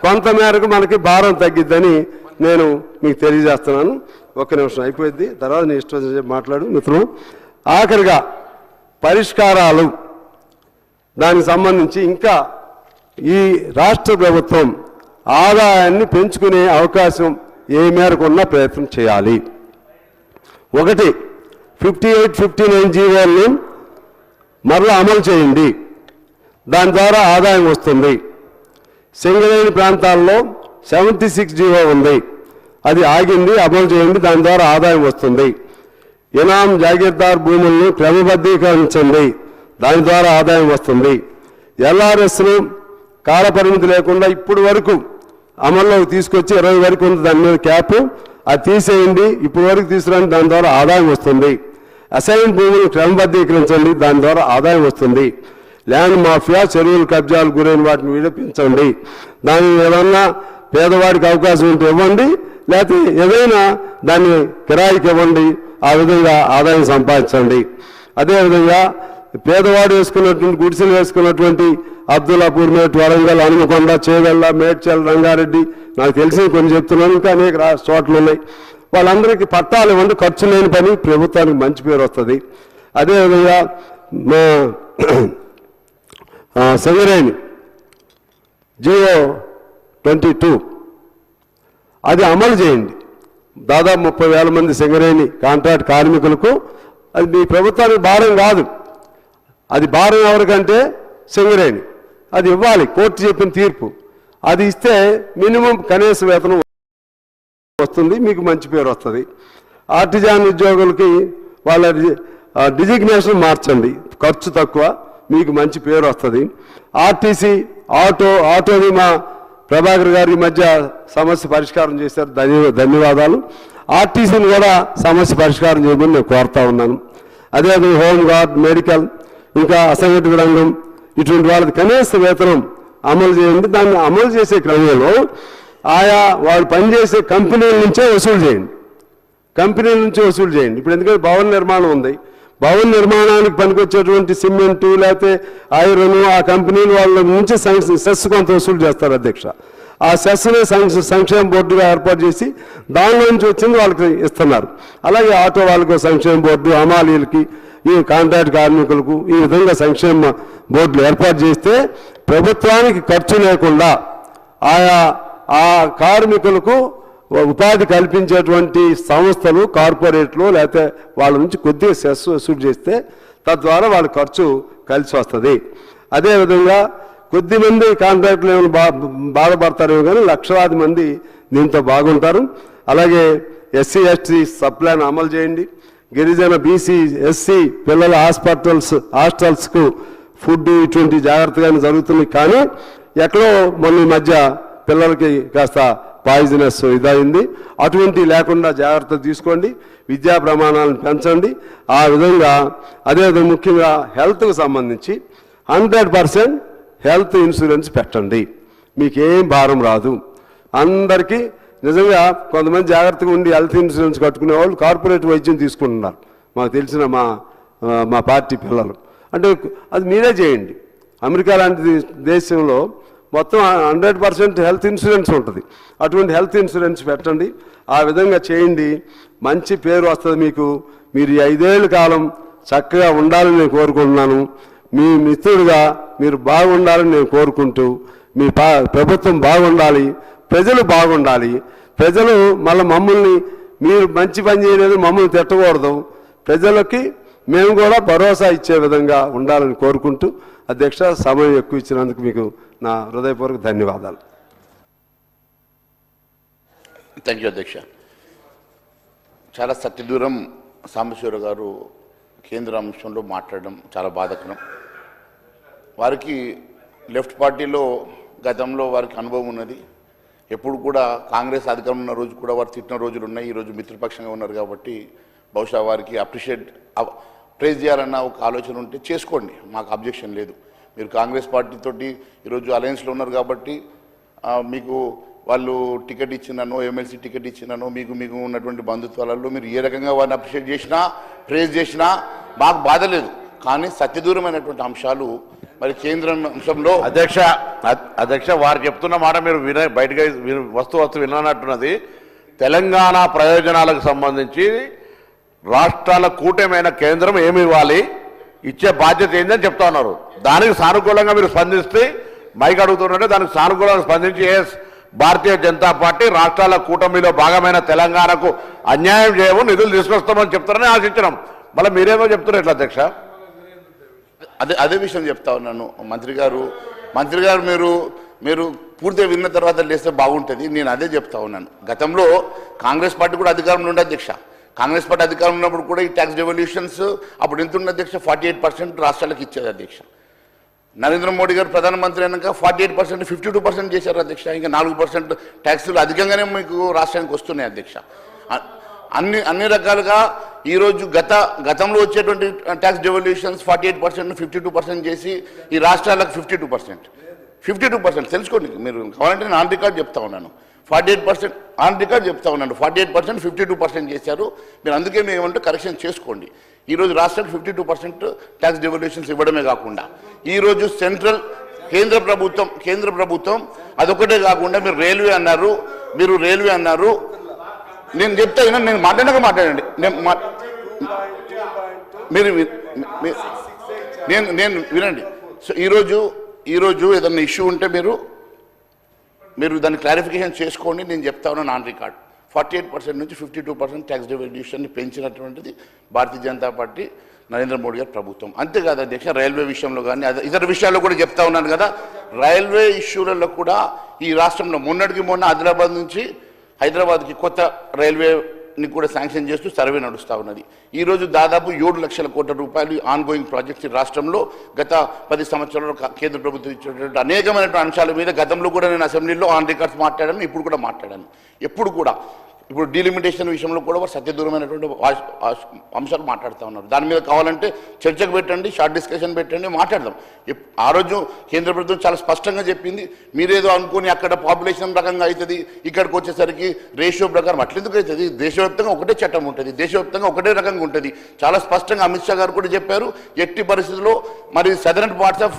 కొంత మేరకు మనకి భారం తగ్గిద్దని నేను మీకు తెలియజేస్తున్నాను. ఒక్క నిమిషం అయిపోయింది, తర్వాత నీ ఇష్టం మాట్లాడు మిత్రులు. ఆఖరిగా పరిష్కారాలు దానికి సంబంధించి ఇంకా ఈ రాష్ట్ర ప్రభుత్వం ఆదాయాన్ని పెంచుకునే అవకాశం ఏ మేరకు ఉన్న ప్రయత్నం చేయాలి. ఒకటి 58, 59 జీవోల్ని మరలా అమలు చేయండి, దాని ద్వారా ఆదాయం వస్తుంది. సింగరేణి ప్రాంతాల్లో 76 జీవో ఉంది, అది ఆగింది, అమలు చేయండి, దాని ద్వారా ఆదాయం వస్తుంది. ఇనాం జాగీర్దార్ భూములను క్రమబద్ధీకరించండి, దాని ద్వారా ఆదాయం వస్తుంది. ఎల్ఆర్ఎస్ను కాలపరిమితి లేకుండా ఇప్పుడు వరకు అమల్లోకి తీసుకొచ్చి 20 వరకు ఉంది దాని మీద క్యాప్, అది తీసేయండి, ఇప్పుడు వరకు తీసుకురండి, దాని ద్వారా ఆదాయం వస్తుంది. అసైన్ భూములను క్రమబద్ధీకరించండి, దాని ద్వారా ఆదాయం వస్తుంది. ల్యాండ్ మాఫియా, చెరువులు కబ్జాలు గురైన వాటిని విడిపించండి, దాన్ని ఏదన్నా పేదవాడికి అవకాశం ఉంటే ఇవ్వండి, లేకపోతే ఏదైనా దాన్ని కిరాయికి ఇవ్వండి, ఆ విధంగా ఆదాయం సంపాదించండి. అదేవిధంగా పేదవాడు వేసుకున్నటువంటి గుడిసెలు వేసుకున్నటువంటి అబ్దుల్లాపూర్ మేట్, వరంగల్, హనుమకొండ, చేవెళ్ళ, మేడ్చల్, రంగారెడ్డి, నాకు తెలిసి కొన్ని చెప్తున్నాను, ఇంకా అనేక చోట్ల ఉన్నాయి. వాళ్ళందరికీ పట్టాలు ఇవ్వండి, ఖర్చు లేని పని, ప్రభుత్వానికి మంచి పేరు వస్తుంది. అదేవిధంగా సింగరేణి జీవో 22 అది అమలు చేయండి. దాదాపు 30,000 మంది సింగరేణి కాంట్రాక్ట్ కార్మికులకు అది మీ ప్రభుత్వానికి భారం కాదు, అది భారం ఎవరికంటే సింగరేణి, అది ఇవ్వాలి. కోర్టు చెప్పిన తీర్పు అది ఇస్తే మినిమం కనీస వేతనం వస్తుంది, మీకు మంచి పేరు వస్తుంది. ఆర్టిజాన్ ఉద్యోగులకి వాళ్ళ డిజిగ్నేషన్ మార్చండి, ఖర్చు తక్కువ, మీకు మంచి పేరు వస్తుంది. ఆర్టీసీ, ఆటో బీమా ప్రభాకర్ గారి మధ్య సమస్య పరిష్కారం చేశారు, ధన్యవాదాలు. ఆర్టీసీని కూడా సమస్య పరిష్కారం చేయమని నేను కోరుతా ఉన్నాను. అదేవిధంగా హోమ్ గార్డ్, మెడికల్, ఇంకా అసంఘటిత రంగం ఇటువంటి వాళ్ళకి కనీస వేతనం అమలు చేయండి. దాన్ని అమలు చేసే క్రమంలో ఆయా వాళ్ళు పనిచేసే కంపెనీల నుంచే వసూలు చేయండి, ఇప్పుడు ఎందుకంటే భవన నిర్మాణం ఉంది, భవన నిర్మాణానికి పనికొచ్చేటువంటి సిమెంటు లేకపోతే ఐరన్ ఆ కంపెనీలు వాళ్ళ నుంచి సెస్ కొంత వసూలు చేస్తారు అధ్యక్ష. ఆ సెస్నే సంక్షేమ బోర్డుగా ఏర్పాటు చేసి దానిలో నుంచి వచ్చింది వాళ్ళకి ఇస్తున్నారు. అలాగే ఆటో వాళ్ళకు సంక్షేమ బోర్డు, హమాలీలకి, ఈ కాంట్రాక్ట్ కార్మికులకు ఈ విధంగా సంక్షేమ బోర్డులు ఏర్పాటు చేస్తే ప్రభుత్వానికి ఖర్చు లేకుండా ఆయా ఆ కార్మికులకు ఉపాధి కల్పించేటువంటి సంస్థలు, కార్పొరేట్లు లేకపోతే వాళ్ళ నుంచి కొద్దిగా సెస్ వసూలు చేస్తే తద్వారా వాళ్ళ ఖర్చు కలిసి వస్తుంది. అదేవిధంగా కొద్దిమంది కాంట్రాక్టులు ఏమైనా బాధపడతారేమో కానీ లక్షలాది మంది దీంతో బాగుంటారు. అలాగే ఎస్సీ ఎస్టీ సప్లాన్ అమలు చేయండి. గిరిజన బీసీ ఎస్సీ పిల్లల హాస్టల్స్కు ఫుడ్ ఇటువంటి జాగ్రత్తగానే జరుగుతుంది. కానీ ఎక్కడో మొన్న ఈ మధ్య పిల్లలకి కాస్త పాయిజనస్ ఇదైంది. అటువంటి లేకుండా జాగ్రత్తలు తీసుకోండి. విద్యా ప్రమాణాలను పెంచండి. ఆ విధంగా అదేవిధంగా ముఖ్యంగా హెల్త్కు సంబంధించి 100% హెల్త్ ఇన్సూరెన్స్ పెట్టండి. మీకేం భారం రాదు. అందరికీ నిజంగా కొంతమంది జాగ్రత్తగా ఉండి హెల్త్ ఇన్సూరెన్స్ కట్టుకునే వాళ్ళు కార్పొరేట్ వైద్యం తీసుకుంటున్నారు. మాకు తెలిసిన మా పార్టీ పిల్లలు అంటే అది మీరే చేయండి. అమెరికా లాంటి దేశంలో మొత్తం 100% హెల్త్ ఇన్సూరెన్స్ ఉంటుంది. అటువంటి హెల్త్ ఇన్సూరెన్స్ పెట్టండి. ఆ విధంగా చేయండి. మంచి పేరు వస్తుంది మీకు. మీరు 5 ఏళ్ళ కాలం చక్కగా ఉండాలని నేను కోరుకుంటున్నాను. మీ మిత్రుడిగా మీరు బాగుండాలని నేను కోరుకుంటూ మీ ప్రభుత్వం బాగుండాలి, ప్రజలు బాగుండాలి. ప్రజలు మళ్ళీ మమ్మల్ని మీరు మంచి పని చేయలేదు మమ్మల్ని తిట్టకూడదు. ప్రజలకి మేము కూడా భరోసా ఇచ్చే విధంగా ఉండాలని కోరుకుంటూ అధ్యక్ష సమయం ఎక్కువ ఇచ్చినందుకు మీకు నా హృదయపూర్వక ధన్యవాదాలు. థ్యాంక్ యూ అధ్యక్ష. చాలా సత్యదూరం సాంబశివరావు గారు కేంద్ర అంశంలో మాట్లాడడం చాలా బాధాకరం. వారికి లెఫ్ట్ పార్టీలో గతంలో వారికి అనుభవం ఉన్నది. ఎప్పుడు కూడా కాంగ్రెస్ అధికారం ఉన్న రోజు కూడా వారు తిట్టిన రోజులు ఉన్నాయి. ఈరోజు మిత్రపక్షంగా ఉన్నారు కాబట్టి బహుశా వారికి ప్రైజ్ చేయాలన్న ఒక ఆలోచన ఉంటే చేసుకోండి, మాకు అబ్జెక్షన్ లేదు. మీరు కాంగ్రెస్ పార్టీతోటి ఈరోజు అలయన్స్లో ఉన్నారు కాబట్టి మీకు వాళ్ళు టికెట్ ఇచ్చినానో ఎమ్మెల్సీ టికెట్ ఇచ్చినానో మీకు ఉన్నటువంటి బంధుత్వాలలో మీరు ఏ రకంగా వారిని అప్రిషియేట్ చేసినా ప్రైజ్ చేసినా మాకు బాధ లేదు. కానీ సత్యదూరమైనటువంటి అంశాలు మరి కేంద్ర అంశంలో అధ్యక్ష వారు చెప్తున్న మాట మీరు బయటగా వస్తు వినట్టున్నది. తెలంగాణ ప్రయోజనాలకు సంబంధించి రాష్ట్రాల కూటమైన కేంద్రం ఏమి ఇవ్వాలి, ఇచ్చే బాధ్యత ఏందని చెప్తా ఉన్నారు. దానికి సానుకూలంగా మీరు స్పందిస్తే మైక్ అడుగుతుంటే దానికి సానుకూలంగా స్పందించి భారతీయ జనతా పార్టీ రాష్ట్రాల కూటమిలో భాగమైన తెలంగాణకు అన్యాయం చేయము, నిధులు తీసుకొస్తామని చెప్తారని ఆశించినాం. మళ్ళీ మీరేమో చెప్తున్నారు ఎట్లా అధ్యక్ష? అదే విషయం చెప్తా ఉన్నాను. మంత్రి గారు మీరు పూర్తిగా విన్న తర్వాత లేస్తే బాగుంటుంది. నేను అదే చెప్తా ఉన్నాను. గతంలో కాంగ్రెస్ పార్టీ కూడా అధికారంలో ఉండే అధ్యక్ష. కాంగ్రెస్ పార్టీ అధికారం ఉన్నప్పుడు కూడా ఈ ట్యాక్స్ డెవల్యూషన్స్ అప్పుడు ఎంత ఉన్న అధ్యక్ష 48% రాష్ట్రాలకు ఇచ్చేది అధ్యక్ష. నరేంద్ర మోడీ గారు ప్రధానమంత్రి అయినాక 48% 52% చేశారు అధ్యక్ష. ఇంకా 4% ట్యాక్సులు అధికంగానే మీకు రాష్ట్రానికి వస్తున్నాయి అధ్యక్ష. అన్ని రకాలుగా ఈరోజు గతంలో వచ్చేటువంటి ట్యాక్స్ డెవల్యూషన్స్ 48% 52% చేసి ఈ రాష్ట్రాలకు 52% తెలుసుకోండి. మీరు కావాలంటే నేను ఆన్ రికార్డ్ చెప్తా ఉన్నాను. 48% ఆన్ రికార్డ్ చెప్తా ఉన్నాను. 48% 52% చేశారు. మీరు అందుకే మేము ఏమంటే కరెక్షన్ చేసుకోండి. ఈరోజు రాష్ట్రానికి 52% ట్యాక్స్ డెవల్యూషన్స్ ఇవ్వడమే కాకుండా ఈరోజు కేంద్ర ప్రభుత్వం అదొకటే కాకుండా మీరు రైల్వే అన్నారు. నేను చెప్తా నేను మాట్లాడండి. నేను వినండి. సో ఈరోజు ఏదన్నా ఇష్యూ ఉంటే మీరు దాన్ని క్లారిఫికేషన్ చేసుకోండి. నేను చెప్తా ఉన్నాను ఆన్ రికార్డ్. 48% నుంచి 52% ట్యాక్స్ డెవల్యూషన్ని పెంచినటువంటిది భారతీయ జనతా పార్టీ నరేంద్ర మోడీ గారి ప్రభుత్వం. అంతేకాదు అధ్యక్ష, రైల్వే విషయంలో కానీ ఇతర విషయాల్లో కూడా చెప్తా ఉన్నాను కదా. రైల్వే ఇష్యూలలో కూడా ఈ రాష్ట్రంలో మొన్న ఆదిలాబాద్ నుంచి హైదరాబాద్కి కొత్త రైల్వేని కూడా శాంక్షన్ చేస్తూ సర్వే నడుస్తూ ఉన్నది. ఈరోజు దాదాపు 7 లక్షల కోట్ల రూపాయలు ఆన్గోయింగ్ ప్రాజెక్ట్స్ ఈ రాష్ట్రంలో గత 10 సంవత్సరాల్లో కేంద్ర ప్రభుత్వం ఇచ్చినటువంటి అనేకమైనటువంటి అంశాల మీద గతంలో కూడా నేను అసెంబ్లీలో ఆన్ రికార్డ్స్ మాట్లాడాను, ఇప్పుడు కూడా మాట్లాడాను. ఇప్పుడు డీలిమిటేషన్ విషయంలో కూడా సత్యదూరమైనటువంటి అంశాలు మాట్లాడుతూ ఉన్నారు. దాని మీద కావాలంటే చర్చకు పెట్టండి, షార్ట్ డిస్కషన్ పెట్టండి, మాట్లాడదాం. ఆ రోజు కేంద్ర ప్రభుత్వం చాలా స్పష్టంగా చెప్పింది. మీరేదో అనుకుని అక్కడ పాపులేషన్ రకంగా అవుతుంది, ఇక్కడికి వచ్చేసరికి రేషియో ప్రకారం అట్లెందుకు అవుతుంది? దేశవ్యాప్తంగా ఒకటే చట్టం ఉంటుంది, దేశవ్యాప్తంగా ఒకటే రకంగా ఉంటుంది. చాలా స్పష్టంగా అమిత్ షా గారు కూడా చెప్పారు. ఎట్టి పరిస్థితుల్లో మరి సదరన్ పార్ట్స్ ఆఫ్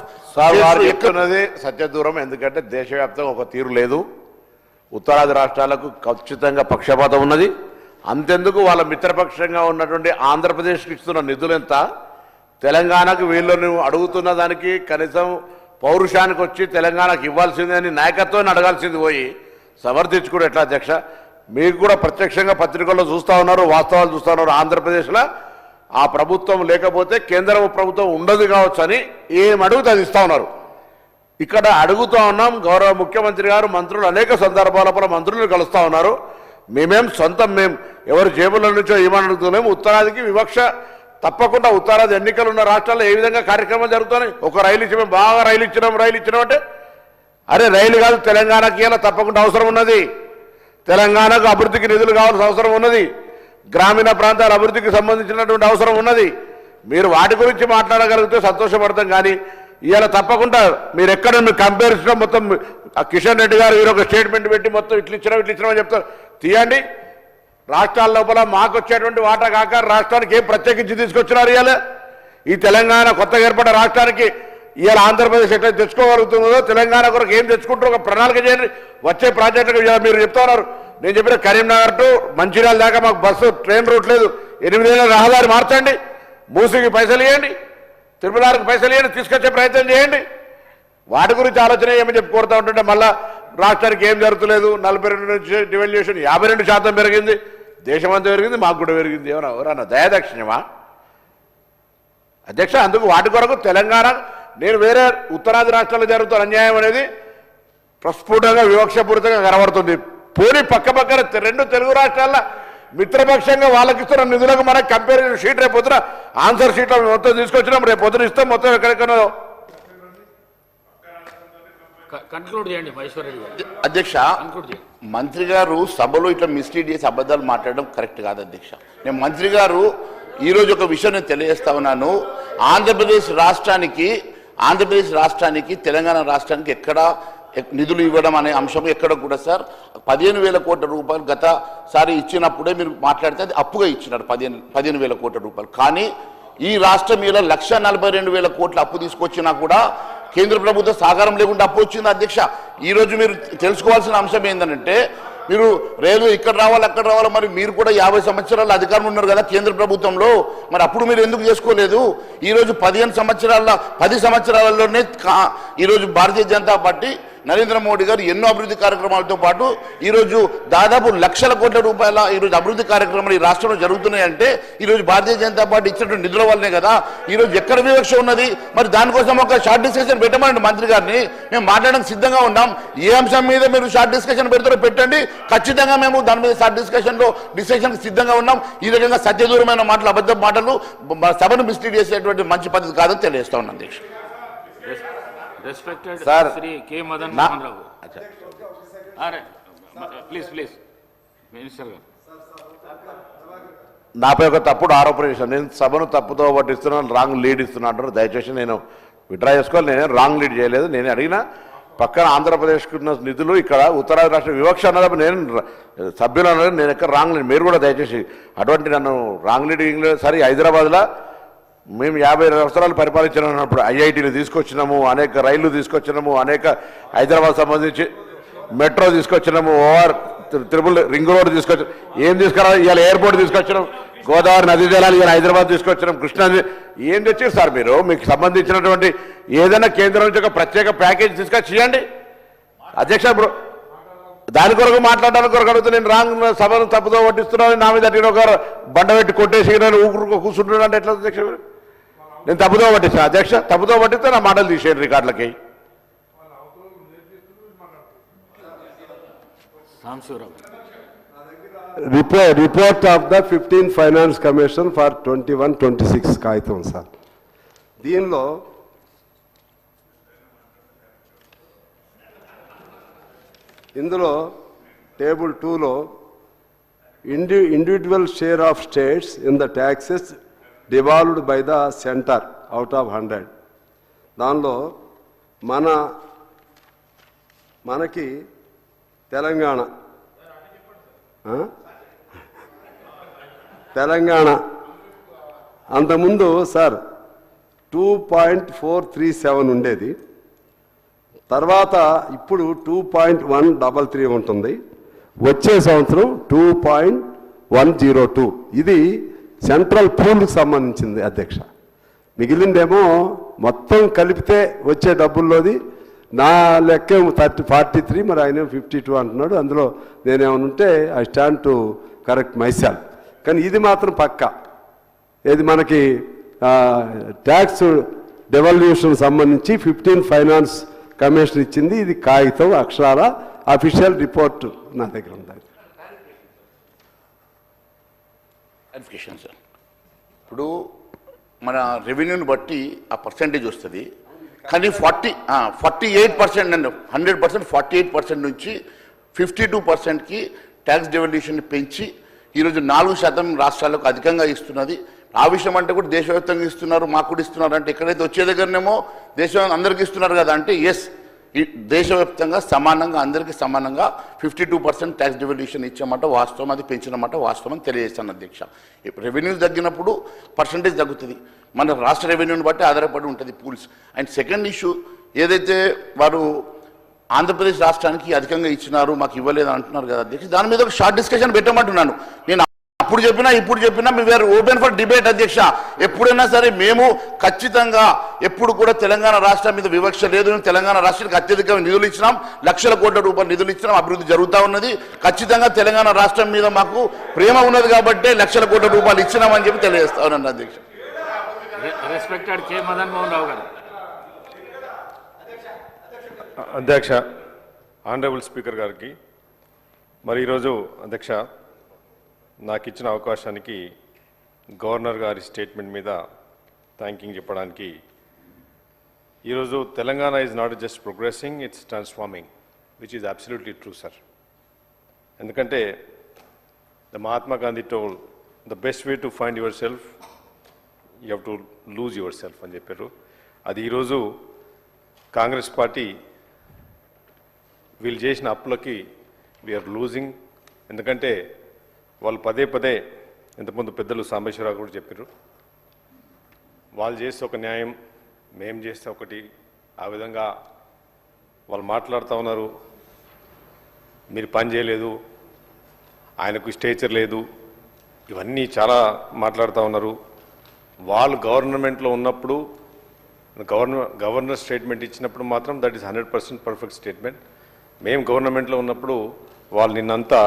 ఎక్కున్నది సత్యదూరం. ఎందుకంటే దేశవ్యాప్తంగా ఒక తీరు లేదు. ఉత్తరాది రాష్ట్రాలకు ఖచ్చితంగా పక్షపాతం ఉన్నది. అంతెందుకు వాళ్ళ మిత్రపక్షంగా ఉన్నటువంటి ఆంధ్రప్రదేశ్కి ఇస్తున్న నిధులు ఎంత, తెలంగాణకు వీళ్ళను అడుగుతున్న దానికి కనీసం పౌరుషానికి వచ్చి తెలంగాణకు ఇవ్వాల్సిందని నాయకత్వాన్ని అడగాల్సింది పోయి సమర్థించుకోవడం ఎట్లా అధ్యక్ష? మీకు కూడా ప్రత్యక్షంగా పత్రికల్లో చూస్తూ ఉన్నారు, వాస్తవాలు చూస్తూ ఉన్నారు. ఆంధ్రప్రదేశ్లో ఆ ప్రభుత్వం లేకపోతే కేంద్ర ప్రభుత్వం ఉండదు కావచ్చు అని ఏం అడుగుతే అది ఇస్తూ ఉన్నారు. ఇక్కడ అడుగుతూ ఉన్నాం. గౌరవ ముఖ్యమంత్రి గారు మంత్రులు అనేక సందర్భాల మంత్రులు కలుస్తూ ఉన్నారు. మేము ఎవరి జేబుల నుంచో ఏమని అడుగుతున్నాము. ఉత్తరాదికి వివక్ష తప్పకుండా ఉత్తరాది ఎన్నికలు ఉన్న రాష్ట్రాల్లో ఏ విధంగా కార్యక్రమాలు జరుగుతున్నాయి. ఒక రైలు ఇచ్చి మేము బాగా రైలు ఇచ్చినాం అంటే అరే రైలు కాదు, తెలంగాణకి ఇలా తప్పకుండా అవసరం ఉన్నది. తెలంగాణకు అభివృద్ధికి నిధులు కావాల్సిన అవసరం ఉన్నది. గ్రామీణ ప్రాంతాల అభివృద్ధికి సంబంధించినటువంటి అవసరం ఉన్నది. మీరు వాటి గురించి మాట్లాడగలిగితే సంతోషపడతాం. కానీ ఇవాళ తప్పకుండా మీరు ఎక్కడ కంపారిజన్ మొత్తం కిషన్ రెడ్డి గారు మీరు ఒక స్టేట్మెంట్ పెట్టి మొత్తం ఇట్లా ఇచ్చినామని చెప్తారు. తీయండి. రాష్ట్రాల లోపల మాకు వచ్చేటువంటి వాటా కాక రాష్ట్రానికి ఏం ప్రత్యేకించి తీసుకొచ్చినారు ఇవాళ? ఈ తెలంగాణ కొత్తగా ఏర్పడ్డ రాష్ట్రానికి ఇవాళ ఆంధ్రప్రదేశ్ ఎట్లా తెచ్చుకోగలుగుతుందో తెలంగాణ కొరకు ఏం తెచ్చుకుంటారో ఒక ప్రణాళిక చేయండి. వచ్చే ప్రాజెక్టులకు మీరు చెప్తా ఉన్నారు. నేను చెప్పిన కరీంనగర్ టు మంచిర్యాల దాకా మాకు బస్సు ట్రైన్ రూట్ లేదు. 8 ఏళ్ళ రహదారి మార్చండి. మూసికి పైసలు ఇవ్వండి, తిరుమలానికి పైసలు ఇవ్వండి, తీసుకొచ్చే ప్రయత్నం చేయండి. వాటి గురించి ఆలోచన ఏమని చెప్పి కోరుతూ ఉంటుంటే మళ్ళా రాష్ట్రానికి ఏం జరుగుతలేదు. 42 నుంచి డివాల్యుయేషన్ 52% పెరిగింది. దేశమంతా పెరిగింది, మాకు కూడా పెరిగింది. ఎవరన్నా దయాదక్షిణ్యమా అధ్యక్ష? అందుకు వాటి కొరకు తెలంగాణ నేను వేరే ఉత్తరాది రాష్ట్రాల్లో జరుగుతున్న అన్యాయం అనేది ప్రస్ఫుటంగా వివక్షపూరితంగా కనబడుతుంది. పోనీ పక్కన 2 తెలుగు రాష్ట్రాల్లో మిత్రపక్షంగా వాళ్ళకి ఇస్తున్న నిధులకు మనకు కంపారిజన్ షీట్ రేపు పొద్దున ఆన్సర్ షీట్లో మొత్తం తీసుకొచ్చినాం. రేపు పొద్దున ఇస్తాం మొత్తం ఎక్కడెక్కడో. అధ్యక్ష, మంత్రి గారు సభలో ఇట్లా మిస్లీడ్ చేసి అబద్ధాలు మాట్లాడడం కరెక్ట్ కాదు అధ్యక్ష. నేను మంత్రి గారు ఈరోజు ఒక విషయం నేను తెలియజేస్తా ఉన్నాను. ఆంధ్రప్రదేశ్ రాష్ట్రానికి తెలంగాణ రాష్ట్రానికి ఎక్కడ నిధులు ఇవ్వడం అనే అంశం ఎక్కడ కూడా సార్ 15,000 కోట్ల రూపాయలు గతసారి ఇచ్చినప్పుడే మీరు మాట్లాడితే అది అప్పుగా ఇచ్చినారు 15,000 కోట్ల రూపాయలు. కానీ ఈ రాష్ట్రం మీద 1,42,000 కోట్ల అప్పు తీసుకొచ్చినా కూడా కేంద్ర ప్రభుత్వ సహకారం లేకుండా అప్పు వచ్చింది అధ్యక్ష. ఈరోజు మీరు తెలుసుకోవాల్సిన అంశం ఏంటంటే మీరు రైల్వే ఇక్కడ రావాలి అక్కడ రావాలి, మరి మీరు కూడా 50 సంవత్సరాల అధికారం ఉన్నారు కదా కేంద్ర ప్రభుత్వంలో, మరి అప్పుడు మీరు ఎందుకు చేసుకోలేదు? ఈరోజు 10 సంవత్సరాలలోనే ఈరోజు భారతీయ జనతా పార్టీ నరేంద్ర మోడీ గారు ఎన్నో అభివృద్ధి కార్యక్రమాలతో పాటు ఈరోజు దాదాపు 1,00,000 కోట్ల రూపాయల ఈరోజు అభివృద్ధి కార్యక్రమాలు ఈ రాష్ట్రంలో జరుగుతున్నాయంటే ఈరోజు భారతీయ జనతా పార్టీ ఇచ్చినటువంటి నిధుల వల్లనే కదా. ఈరోజు ఎక్కడ వివక్ష ఉన్నది? మరి దానికోసం ఒక షార్ట్ డిస్కషన్ పెట్టమనండి మంత్రి గారిని. మేము మాట్లాడడానికి సిద్ధంగా ఉన్నాం. ఏ అంశం మీద మీరు షార్ట్ డిస్కషన్ పెడతారో పెట్టండి. ఖచ్చితంగా మేము దాని మీద షార్ట్ డిస్కషన్కి సిద్ధంగా ఉన్నాం. ఈ రకంగా సత్యదూరమైన మాటలు, అబద్ధ మాటలు సభను మిస్లీడ్ చేసేటువంటి మంచి పద్ధతి కాదని తెలియజేస్తా ఉన్నాం అధ్యక్ష. Respected Sir, Sri K. Madan Mohan Rao. Please, Minister గారు. నాపై ఒక తప్పుడు ఆరోపణ చేశాను. నేను సభను తప్పుతో పట్టిస్తున్నాను, రాంగ్ లీడ్ ఇస్తున్నా అంటారు. దయచేసి నేను విడ్రా చేసుకోవాలి. నేనే రాంగ్ లీడ్ చేయలేదు. నేను అడిగిన పక్కన ఆంధ్రప్రదేశ్కి ఉన్న నిధులు ఇక్కడ ఉత్తరాది రాష్ట్ర వివక్ష అన్నది నేను సభ్యులు అన్నది నేను ఎక్కడ రాంగ్ లీడ్. మీరు కూడా దయచేసి అటువంటి నన్ను రాంగ్ లీడ్ సరే. హైదరాబాద్లో మేము 50 సంవత్సరాలు పరిపాలించినప్పుడు ఐఐటీలు తీసుకొచ్చినాము, అనేక రైళ్లు తీసుకొచ్చినాము, అనేక హైదరాబాద్ సంబంధించి మెట్రో తీసుకొచ్చినాము, ట్రిపుల్ రింగ్ రోడ్ తీసుకొచ్చాం. ఏం తీసుకురావాలి? ఇవాళ ఎయిర్పోర్ట్ తీసుకొచ్చినాం, గోదావరి నదీ జలాలు ఇవాళ హైదరాబాద్ తీసుకొచ్చినాం, కృష్ణా ఏం తెచ్చారు సార్ మీరు? మీకు సంబంధించినటువంటి ఏదైనా కేంద్రం నుంచి ఒక ప్రత్యేక ప్యాకేజ్ తీసుకొచ్చి చేయండి అధ్యక్ష. ఇప్పుడు దాని కొరకు మాట్లాడడానికి కొరకు అడుగుతూ నేను రాంగ్ సభను తప్పుతో పట్టిస్తున్నాను, నా మీద ఒక బండ పెట్టి కొట్టేసి నేను ఊరు కూర్చుంటున్నాను అంటే ఎట్లా అధ్యక్ష? నేను తప్పుదో పట్టిస్తాను అధ్యక్ష. తప్పుదో పట్టిస్తే నా మాటలు తీసేయండి రికార్డులకి. Report of the 15th finance commission for 21-26 కాగితం సార్. దీనిలో ఇందులో టేబుల్ 2లో individual share of states in the taxes devolved by the centre out of 100. దానిలో మనకి తెలంగాణ అంతకుముందు సార్ 2.437 ఉండేది. తర్వాత ఇప్పుడు 2.133 ఉంటుంది. వచ్చే సంవత్సరం 2.102. ఇది సెంట్రల్ పూల్కి సంబంధించింది అధ్యక్ష. మిగిలిందేమో మొత్తం కలిపితే వచ్చే డబ్బుల్లోది నా లెక్క 43, మరి ఆయన 52 అంటున్నాడు. అందులో నేనేమనుంటే I stand to correct myself. కానీ ఇది మాత్రం పక్కా, ఇది మనకి ట్యాక్స్ డెవల్యూషన్ సంబంధించి 15 ఫైనాన్స్ కమిషన్ ఇచ్చింది. ఇది కాగితం అక్షరాల అఫీషియల్ రిపోర్ట్ నా దగ్గర ఉంది. క్లారిఫికేషన్ సార్, ఇప్పుడు మన రెవెన్యూని బట్టి ఆ పర్సంటేజ్ వస్తుంది. కానీ 48% అండి, 100% 48% నుంచి 52%కి ట్యాక్స్ డెవల్యూషన్ పెంచి ఈరోజు 4% రాష్ట్రాలకు అధికంగా ఇస్తున్నది. ఆ విషయం అంటే కూడా దేశవ్యాప్తంగా ఇస్తున్నారు, మాకు కూడా ఇస్తున్నారు. అంటే ఎక్కడైతే వచ్చే దగ్గరనేమో దేశం అందరికీ ఇస్తున్నారు కదా అంటే ఎస్, దేశవ్యాప్తంగా సమానంగా అందరికీ సమానంగా 52% ట్యాక్స్ డెవల్యూషన్ ఇచ్చామాట వాస్తవం, అది పెంచినమాట వాస్తవం తెలియజేస్తాను అధ్యక్ష. రెవెన్యూ తగ్గినప్పుడు పర్సంటేజ్ తగ్గుతుంది, మన రాష్ట్ర రెవెన్యూని బట్టి ఆధారపడి ఉంటుంది పూల్స్. అండ్ సెకండ్ ఇష్యూ ఏదైతే వారు ఆంధ్రప్రదేశ్ రాష్ట్రానికి అధికంగా ఇచ్చినారు మాకు ఇవ్వలేదు అంటున్నారు కదా అధ్యక్ష, దాని మీద ఒక షార్ట్ డిస్కషన్ పెట్టమంటున్నాను. నేను అప్పుడు చెప్పినా ఇప్పుడు చెప్పినా మీ వేరు ఓపెన్ ఫర్ డిబేట్ అధ్యక్ష. ఎప్పుడైనా సరే మేము ఖచ్చితంగా ఎప్పుడు కూడా తెలంగాణ రాష్ట్రం మీద వివక్ష లేదు. తెలంగాణ రాష్ట్రానికి అత్యధిక నిధులు ఇచ్చినాం, లక్షల కోట్ల రూపాయలు నిధులు ఇచ్చినాం, అభివృద్ధి జరుగుతూ ఉన్నది. ఖచ్చితంగా తెలంగాణ రాష్ట్రం మీద మాకు ప్రేమ ఉన్నది కాబట్టి లక్షల కోట్ల రూపాయలు ఇచ్చినామని చెప్పి తెలియజేస్తా ఉన్నాను అధ్యక్ష. రెస్పెక్టెడ్ కె మదన్ మోహన్ రావు గారు. అధ్యక్ష, ఆనరబుల్ స్పీకర్ గారికి మరి ఈరోజు అధ్యక్ష నాకు ఇచ్చిన అవకాశానికి గవర్నర్ గారి స్టేట్మెంట్ మీద థ్యాంకింగ్ చెప్పడానికి. ఈరోజు Telangana is not just progressing, it's transforming, which is absolutely true sir. ఎందుకంటే the Mahatma Gandhi told the best way to find yourself you have to lose yourself అని చెప్పారు. అది ఈరోజు కాంగ్రెస్ పార్టీ వీళ్ళు చేసిన అప్పులకి వీఆర్ లూజింగ్. ఎందుకంటే వాళ్ళు పదే పదే ఇంతకుముందు పెద్దలు సాంబేశ్వరరావు కూడా చెప్పారు, వాళ్ళు చేస్తే ఒక న్యాయం, మేము చేస్తే ఒకటి, ఆ విధంగా వాళ్ళు మాట్లాడుతూ ఉన్నారు. మీరు పని చేయలేదు, ఆయనకు స్టేచర్ లేదు, ఇవన్నీ చాలా మాట్లాడుతూ ఉన్నారు. వాళ్ళు గవర్నమెంట్లో ఉన్నప్పుడు గవర్నర్ స్టేట్మెంట్ ఇచ్చినప్పుడు మాత్రం దట్ ఈస్ 100% పర్ఫెక్ట్ స్టేట్మెంట్. మేము గవర్నమెంట్లో ఉన్నప్పుడు వాళ్ళు నిన్నంతా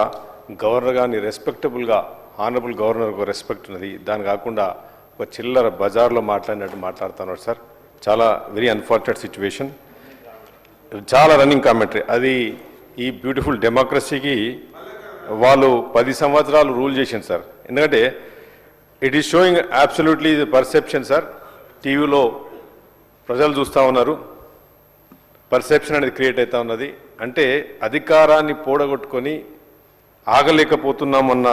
గవర్నర్ గారిని రెస్పెక్టబుల్గా, ఆనరబుల్ గవర్నర్కు రెస్పెక్ట్ ఉన్నది, దాని కాకుండా ఒక చిల్లర బజార్లో మాట్లాడినట్టు మాట్లాడుతున్నారు సార్. చాలా వెరీ అన్ఫార్చునేట్ సిచ్యువేషన్, చాలా రన్నింగ్ కామెంటరీ. అది ఈ బ్యూటిఫుల్ డెమోక్రసీకి వాళ్ళు 10 సంవత్సరాలు రూల్ చేసింది సార్. ఎందుకంటే it is showing absolutely perception sir. టీవీలో ప్రజలు చూస్తూ ఉన్నారు, పర్సెప్షన్ అనేది క్రియేట్ అవుతూ ఉన్నది. అంటే అధికారాన్ని పోడగొట్టుకొని ఆగలేకపోతున్నామన్న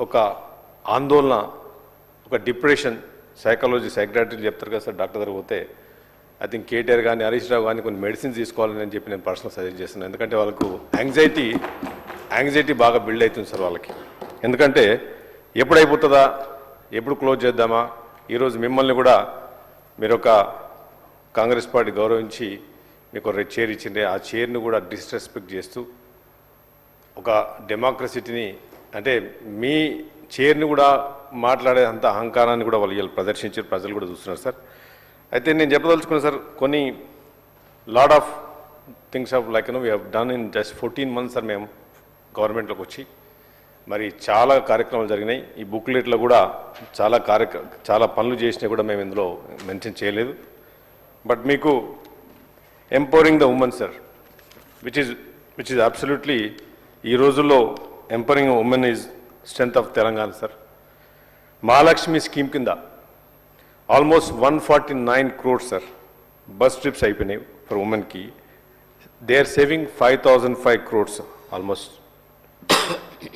ఒక ఆందోళన, ఒక డిప్రెషన్, సైకాట్రిస్ట్ చెప్తారు కదా సార్ డాక్టర్ దగ్గర పోతే. ఐ థింక్ కేటీఆర్ కానీ హరీష్ రావు కానీ కొన్ని మెడిసిన్స్ తీసుకోవాలని అని చెప్పి నేను పర్సనల్ సజెస్ట్ చేస్తున్నాను. ఎందుకంటే వాళ్ళకు యాంగ్జైటీ బాగా బిల్డ్ అవుతుంది సార్ వాళ్ళకి. ఎందుకంటే ఎప్పుడు అయిపోతుందా, ఎప్పుడు క్లోజ్ చేద్దామా. ఈరోజు మిమ్మల్ని కూడా మీరు ఒక కాంగ్రెస్ పార్టీ గౌరవించి మీకు ఒక చైర్ ఇచ్చిండే, ఆ చైర్ను కూడా డిస్రెస్పెక్ట్ చేస్తూ ఒక డెమోక్రసీని, అంటే మీ చైర్ని కూడా మాట్లాడే అంత అహంకారాన్ని కూడా వాళ్ళు ప్రదర్శించారు, ప్రజలు కూడా చూస్తున్నారు సార్. అయితే నేను చెప్పదలుచుకున్నాను సార్, కొన్ని lot of things of like we have done in just 14 months sir. మేము గవర్నమెంట్లోకి వచ్చి మరి చాలా కార్యక్రమాలు జరిగినాయి. ఈ బుక్లెట్లో కూడా చాలా పనులు చేసినా కూడా మేము ఇందులో మెన్షన్ చేయలేదు. బట్ మీకు empowering the women sir, which is absolutely ఈ రోజుల్లో empowering women is strength of Telangana sir. Mahalakshmi scheme కింద almost 149 crores sir bus trips అయిపోయినాయి ఫర్ ఉమెన్కి. They are saving 5,005 crores almost.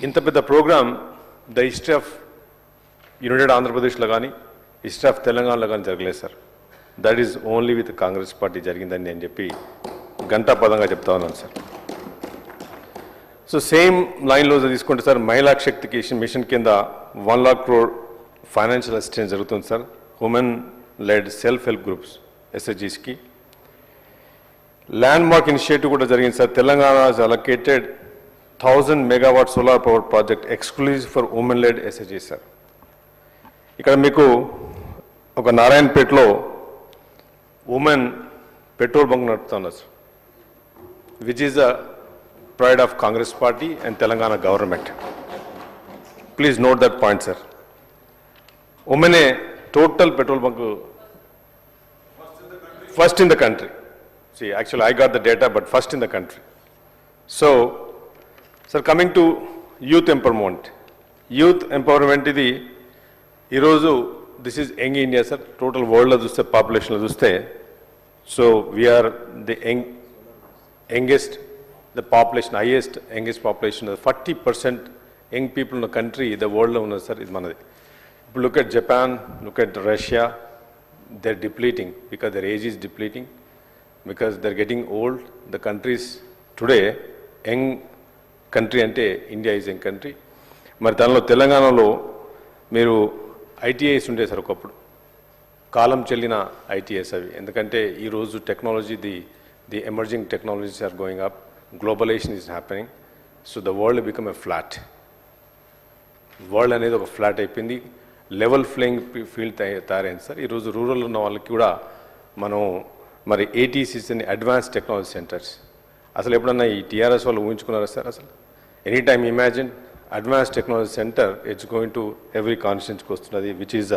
ఇంత పెద్ద programme the history of united ఆంధ్రప్రదేశ్లో కానీ హిస్టరీ ఆఫ్ తెలంగాణలో కానీ జరగలేదు sir. That is only with Congress party జరిగిందని నేను చెప్పి ఘంటాపదంగా చెప్తా ఉన్నాను సార్. సో సేమ్ లైన్లో తీసుకుంటే సార్, మహిళా శక్తికి మిషన్ కింద 1 lakh crore ఫైనాన్షియల్ అసిస్టెన్స్ జరుగుతుంది sir. Women led self help groups ఎస్హెచ్జీస్కి. ల్యాండ్ మార్క్ ఇనిషియేటివ్ కూడా జరిగింది sir. Telangana allocated 1000 megawatt solar power project exclusive for women led SHG sir. ఇక్కడ మీకు ఒక నారాయణపేటలో ఉమెన్ పెట్రోల్ బంక్ నడుపుతున్నారు sir, which is the pride of Congress party and Telangana government. Please note that point sir. ఉమెనే total petrol bunk first in the country. See, actually I got the data, but first in the country. So, sir, coming to youth empowerment. Youth empowerment ఇది ఈరోజు this is young India, sir. Total world లో చూస్తే population లో చూస్తే, so we are the youngest, the population, highest youngest population. 40% young people in the country, the world లో ఉన్నారు, sir. ఇది మనది. If you look at Japan, look at Russia, they're depleting because their age is depleting, because they're getting old. The countries today, young country ante India is young country. మరి దానిలో తెలంగాణలో మీరు ITIs ఉండే sir ఒకప్పుడు, కాలం చెల్లిన ITIs అవి. ఎందుకంటే ఈరోజు technology the emerging technologies are going up, globalization is happening. So the world become a flat. World అనేది ఒక ఫ్లాట్ అయిపోయింది, లెవెల్ ఫ్లేయింగ్ ఫీల్డ్ తయారైంది సార్. ఈరోజు రూరల్ ఉన్న వాళ్ళకి కూడా మనం మరి ఏటీసీస్ అని అడ్వాన్స్ టెక్నాలజీ సెంటర్స్, అసలు ఎప్పుడన్నా ఈ టీఆర్ఎస్ వాళ్ళు ఊహించుకున్నారా సార్? అసలు any time imagine advance technology centre it's going to every కాన్స్టిట్యూన్సీకి వస్తున్నది, which is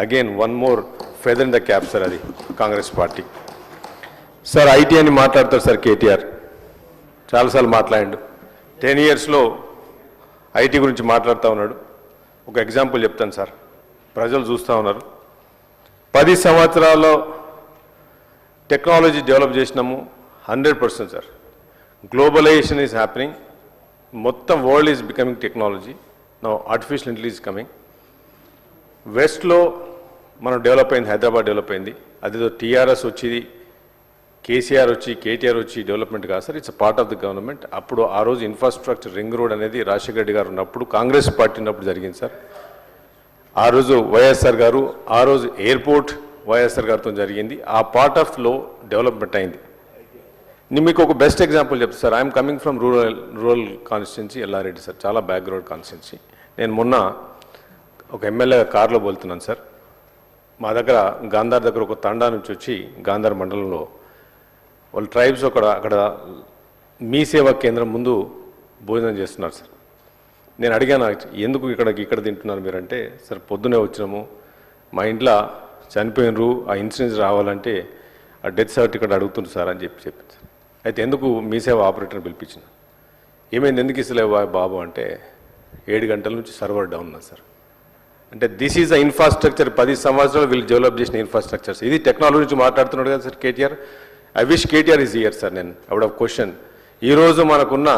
again one more feather in the cap sir. అది కాంగ్రెస్ పార్టీ. సార్ ఐటీ అని మాట్లాడతారు సార్ కేటీఆర్, చాలాసార్లు మాట్లాడాడు. 10 yearsలో ఐటీ గురించి మాట్లాడుతూ ఉన్నాడు. ఒక ఎగ్జాంపుల్ చెప్తాను సార్, ప్రజలు చూస్తూ ఉన్నారు. 10 సంవత్సరాల్లో టెక్నాలజీ డెవలప్ చేసినాము 100% సార్. గ్లోబలైజేషన్ ఈజ్ హ్యాపెనింగ్, మొత్తం world is becoming technology. Now artificial intelligence coming. వెస్ట్లో మనం డెవలప్ అయింది, హైదరాబాద్ డెవలప్ అయింది. అదేదో టీఆర్ఎస్ వచ్చి కేసీఆర్ వచ్చి కేటీఆర్ వచ్చి డెవలప్మెంట్ కాదు sir, it's part of the government. అప్పుడు ఆ రోజు ఇన్ఫ్రాస్ట్రక్చర్ రింగ్ రోడ్ అనేది రాజశేఖర రెడ్డి గారు ఉన్నప్పుడు, కాంగ్రెస్ పార్టీ ఉన్నప్పుడు జరిగింది సార్. ఆ రోజు వైఎస్ఆర్ గారు, ఆ రోజు ఎయిర్పోర్ట్ వైఎస్ఆర్ గారితో జరిగింది. ఆ పార్ట్ ఆఫ్ లో డెవలప్మెంట్ అయింది. నేను మీకు ఒక బెస్ట్ ఎగ్జాంపుల్ చెప్తాను sir. I'm coming from rural constituency Yellareddy sir, చాలా బ్యాక్గ్రౌండ్ కాన్స్టిట్యున్సీ. నేను మొన్న ఒక ఎమ్మెల్యే కార్లో వెళ్తున్నాను సార్. మా దగ్గర గాంధార్ దగ్గర ఒక తండా నుంచి వచ్చి గాంధార్ మండలంలో వాళ్ళు ట్రైబ్స్ అక్కడ మీ సేవా కేంద్రం ముందు భోజనం చేస్తున్నారు సార్. నేను అడిగాను, ఎందుకు ఇక్కడ తింటున్నారు మీరంటే, సార్ పొద్దునే వచ్చినాము, మా ఇంట్లో చనిపోయినరు, ఆ ఇన్సూరెన్స్ రావాలంటే ఆ డెత్ సర్టిఫికేట్ అడుగుతున్నారు సార్ అని చెప్పింది సార్. అయితే ఎందుకు మీ సేవ ఆపరేటర్ని పిలిపించిన, ఏమైంది ఎందుకు ఇస్తలేవు బాబు అంటే 7 గంటల నుంచి సర్వర్ డౌన్ ఉన్నది సార్. అంటే దిస్ ఈజ్ ద ఇన్ఫ్రాస్ట్రక్చర్. 10 సంవత్సరాలు వీళ్ళు డెవలప్ చేసిన ఇన్ఫ్రాస్ట్రక్చర్స్. ఇది టెక్నాలజీ నుంచి మాట్లాడుతున్నాడు కదా sir KTR. I wish KTR is here sir. నేను ఐ వుడ్ హావ్ క్వశ్చన్, ఈరోజు మనకున్న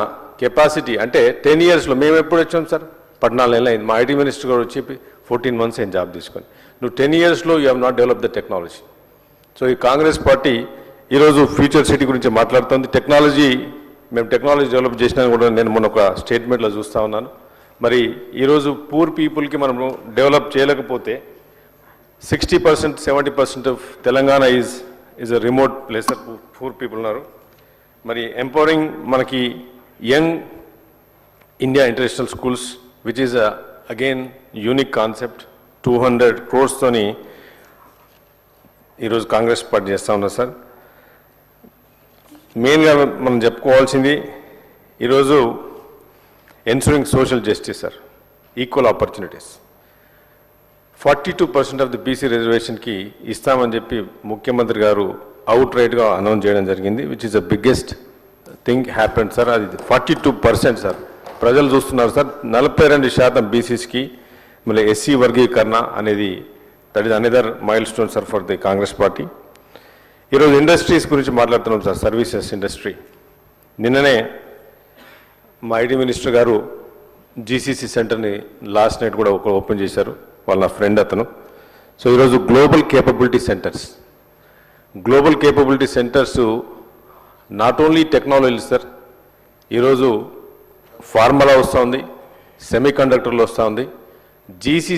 కెపాసిటీ అంటే 10 yearsలో మేము ఎప్పుడు వచ్చాం సార్? 14 నెలలు అయింది. మా ఐటీ మినిస్టర్ గారు వచ్చి 14 months అయింది జాబ్ తీసుకొని. నువ్వు 10 yearsలో you have not develop the technology. So ఈ కాంగ్రెస్ పార్టీ ఈరోజు ఫ్యూచర్ సిటీ గురించి మాట్లాడుతుంది. టెక్నాలజీ, మేము టెక్నాలజీ డెవలప్ చేసినా కూడా నేను మొన్న ఒక స్టేట్మెంట్లో చూస్తూ ఉన్నాను. మరి ఈరోజు పూర్ పీపుల్కి మనము డెవలప్ చేయలేకపోతే 60%, 70% of Telangana is a remote place, poor people ఉన్నారు. మరి ఎంపవరింగ్ మనకి young India international schools, which is again unique concept. 200 crores ఈరోజు కాంగ్రెస్ పార్టీ చేస్తూ ఉన్నారు సార్. మెయిన్గా మనం చెప్పుకోవాల్సింది ఈరోజు ensuring social justice sir, equal opportunities. 42% of the BC రిజర్వేషన్కి ఇస్తామని చెప్పి ముఖ్యమంత్రి గారు అవుట్ రైట్గా అనౌన్స్ చేయడం జరిగింది, which is the biggest thing happened sir. అది 42% సార్. ప్రజలు చూస్తున్నారు సార్. 42% బీసీస్కి మళ్ళీ ఎస్సీ వర్గీకరణ అనేది that is another mile stone sir for the Congress party. ఈరోజు ఇండస్ట్రీస్ గురించి మాట్లాడుతున్నాం సార్, సర్వీసెస్ ఇండస్ట్రీ. నిన్ననే మా ఐటీ మినిస్టర్ గారు జీసీసీ సెంటర్ని లాస్ట్ నైట్ కూడా ఓపెన్ చేశారు, వాళ్ళ నా ఫ్రెండ్ అతను. సో ఈరోజు global capability centres not only technology sir, ఈరోజు ఫార్ములా వస్తూ ఉంది, సెమీ కండక్టర్లు వస్తూ ఉంది. జీసీ